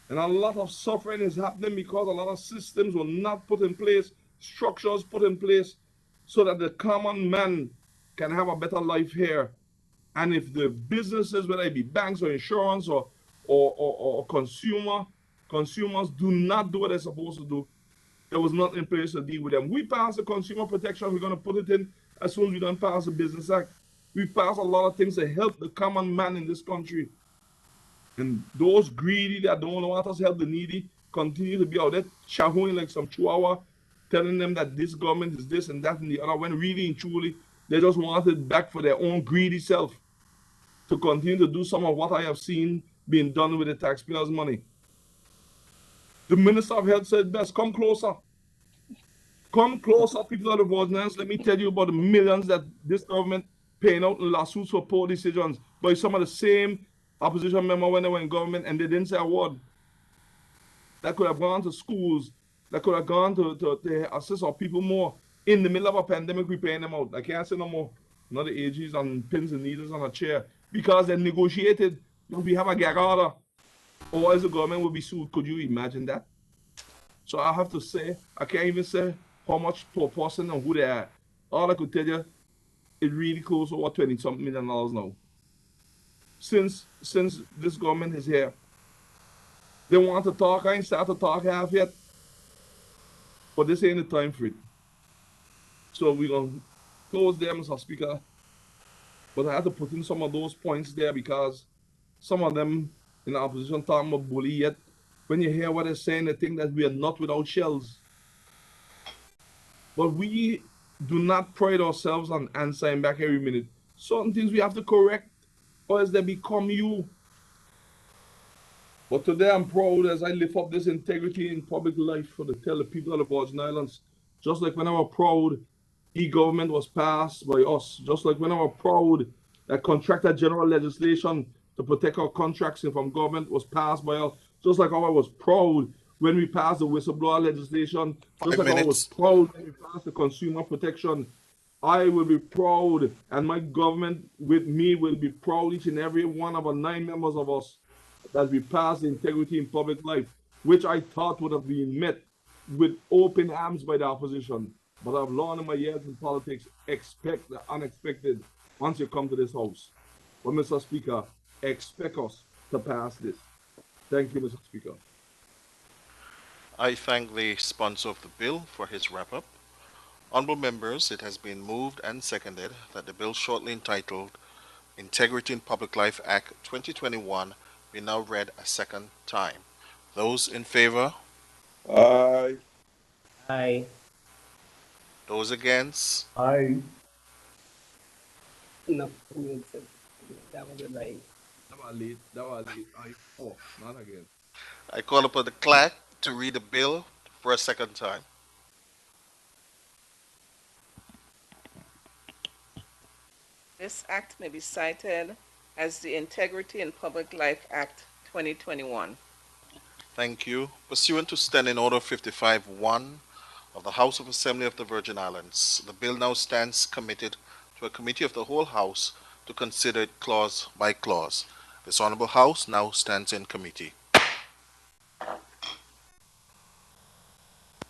And a lot of suffering is happening because a lot of systems were not put in place, structures put in place, so that the common man can have a better life here. And if the businesses, whether it be banks or insurance or consumers do not do what they're supposed to do, there was nothing in place to deal with them. We passed the consumer protection, we're going to put it in as soon as we don't pass the Business Act. We passed a lot of things to help the common man in this country. And those greedy that don't want us to help the needy continue to be out there chahooing like some chihuahua, telling them that this government is this and that and the other, when really and truly they just want it back for their own greedy self to continue to do some of what I have seen being done with the taxpayers' money. The Minister of Health said best, come closer. Come closer, people of the Virgin Islands. Let me tell you about the millions that this government paying out in lawsuits for poor decisions by some of the same opposition members when they were in government and they didn't say a word. That could have gone to schools, that could have gone to assist our people more. In the middle of a pandemic, we're paying them out. I can't say no more. Not the AGs on pins and needles on a chair because they negotiated. We have a gag order, or as the government will be sued. Could you imagine that? So I have to say, I can't even say how much per person and who they are. All I could tell you, it really close to over $20-something million now. Since this government is here, they want to talk. I ain't started to talk half yet, but this ain't the time for it. So we're gonna close there, Mr. Speaker. But I had to put in some of those points there because some of them in the opposition talking about bully yet. When you hear what they're saying, they think that we are not without shells. But we do not pride ourselves on answering back every minute. Certain things we have to correct, or else they become you. But today I'm proud as I lift up this integrity in public life for the tell the people of the Virgin Islands. Just like when I was proud e-government was passed by us. Just like when I was proud that contractor general legislation to protect our contracts from government was passed by us. Just like how I was proud when we passed the whistleblower legislation. Just 5 like how I was minutes. proud when we passed the consumer protection. I will be proud, and my government with me will be proud, each and every one of our 9 members of us, that we passed integrity in public life, which I thought would have been met with open arms by the opposition. But I've learned in my years in politics, expect the unexpected once you come to this house. But Mr. Speaker, expect us to pass this. Thank you, Mr. Speaker. I thank the sponsor of the bill for his wrap up. Honourable members, it has been moved and seconded that the bill shortly entitled Integrity in Public Life Act 2021 be now read a second time. Those in favor? Aye. Aye. Those against? I No, that was it right. That was late. That was late. Oh, not again. I call upon the clerk to read the bill for a second time. This act may be cited as the Integrity in Public Life Act 2021. Thank you. Pursuant to Standing Order 55-1 of the House of Assembly of the Virgin Islands, the bill now stands committed to a committee of the whole House to consider it clause by clause. This Honourable House now stands in committee.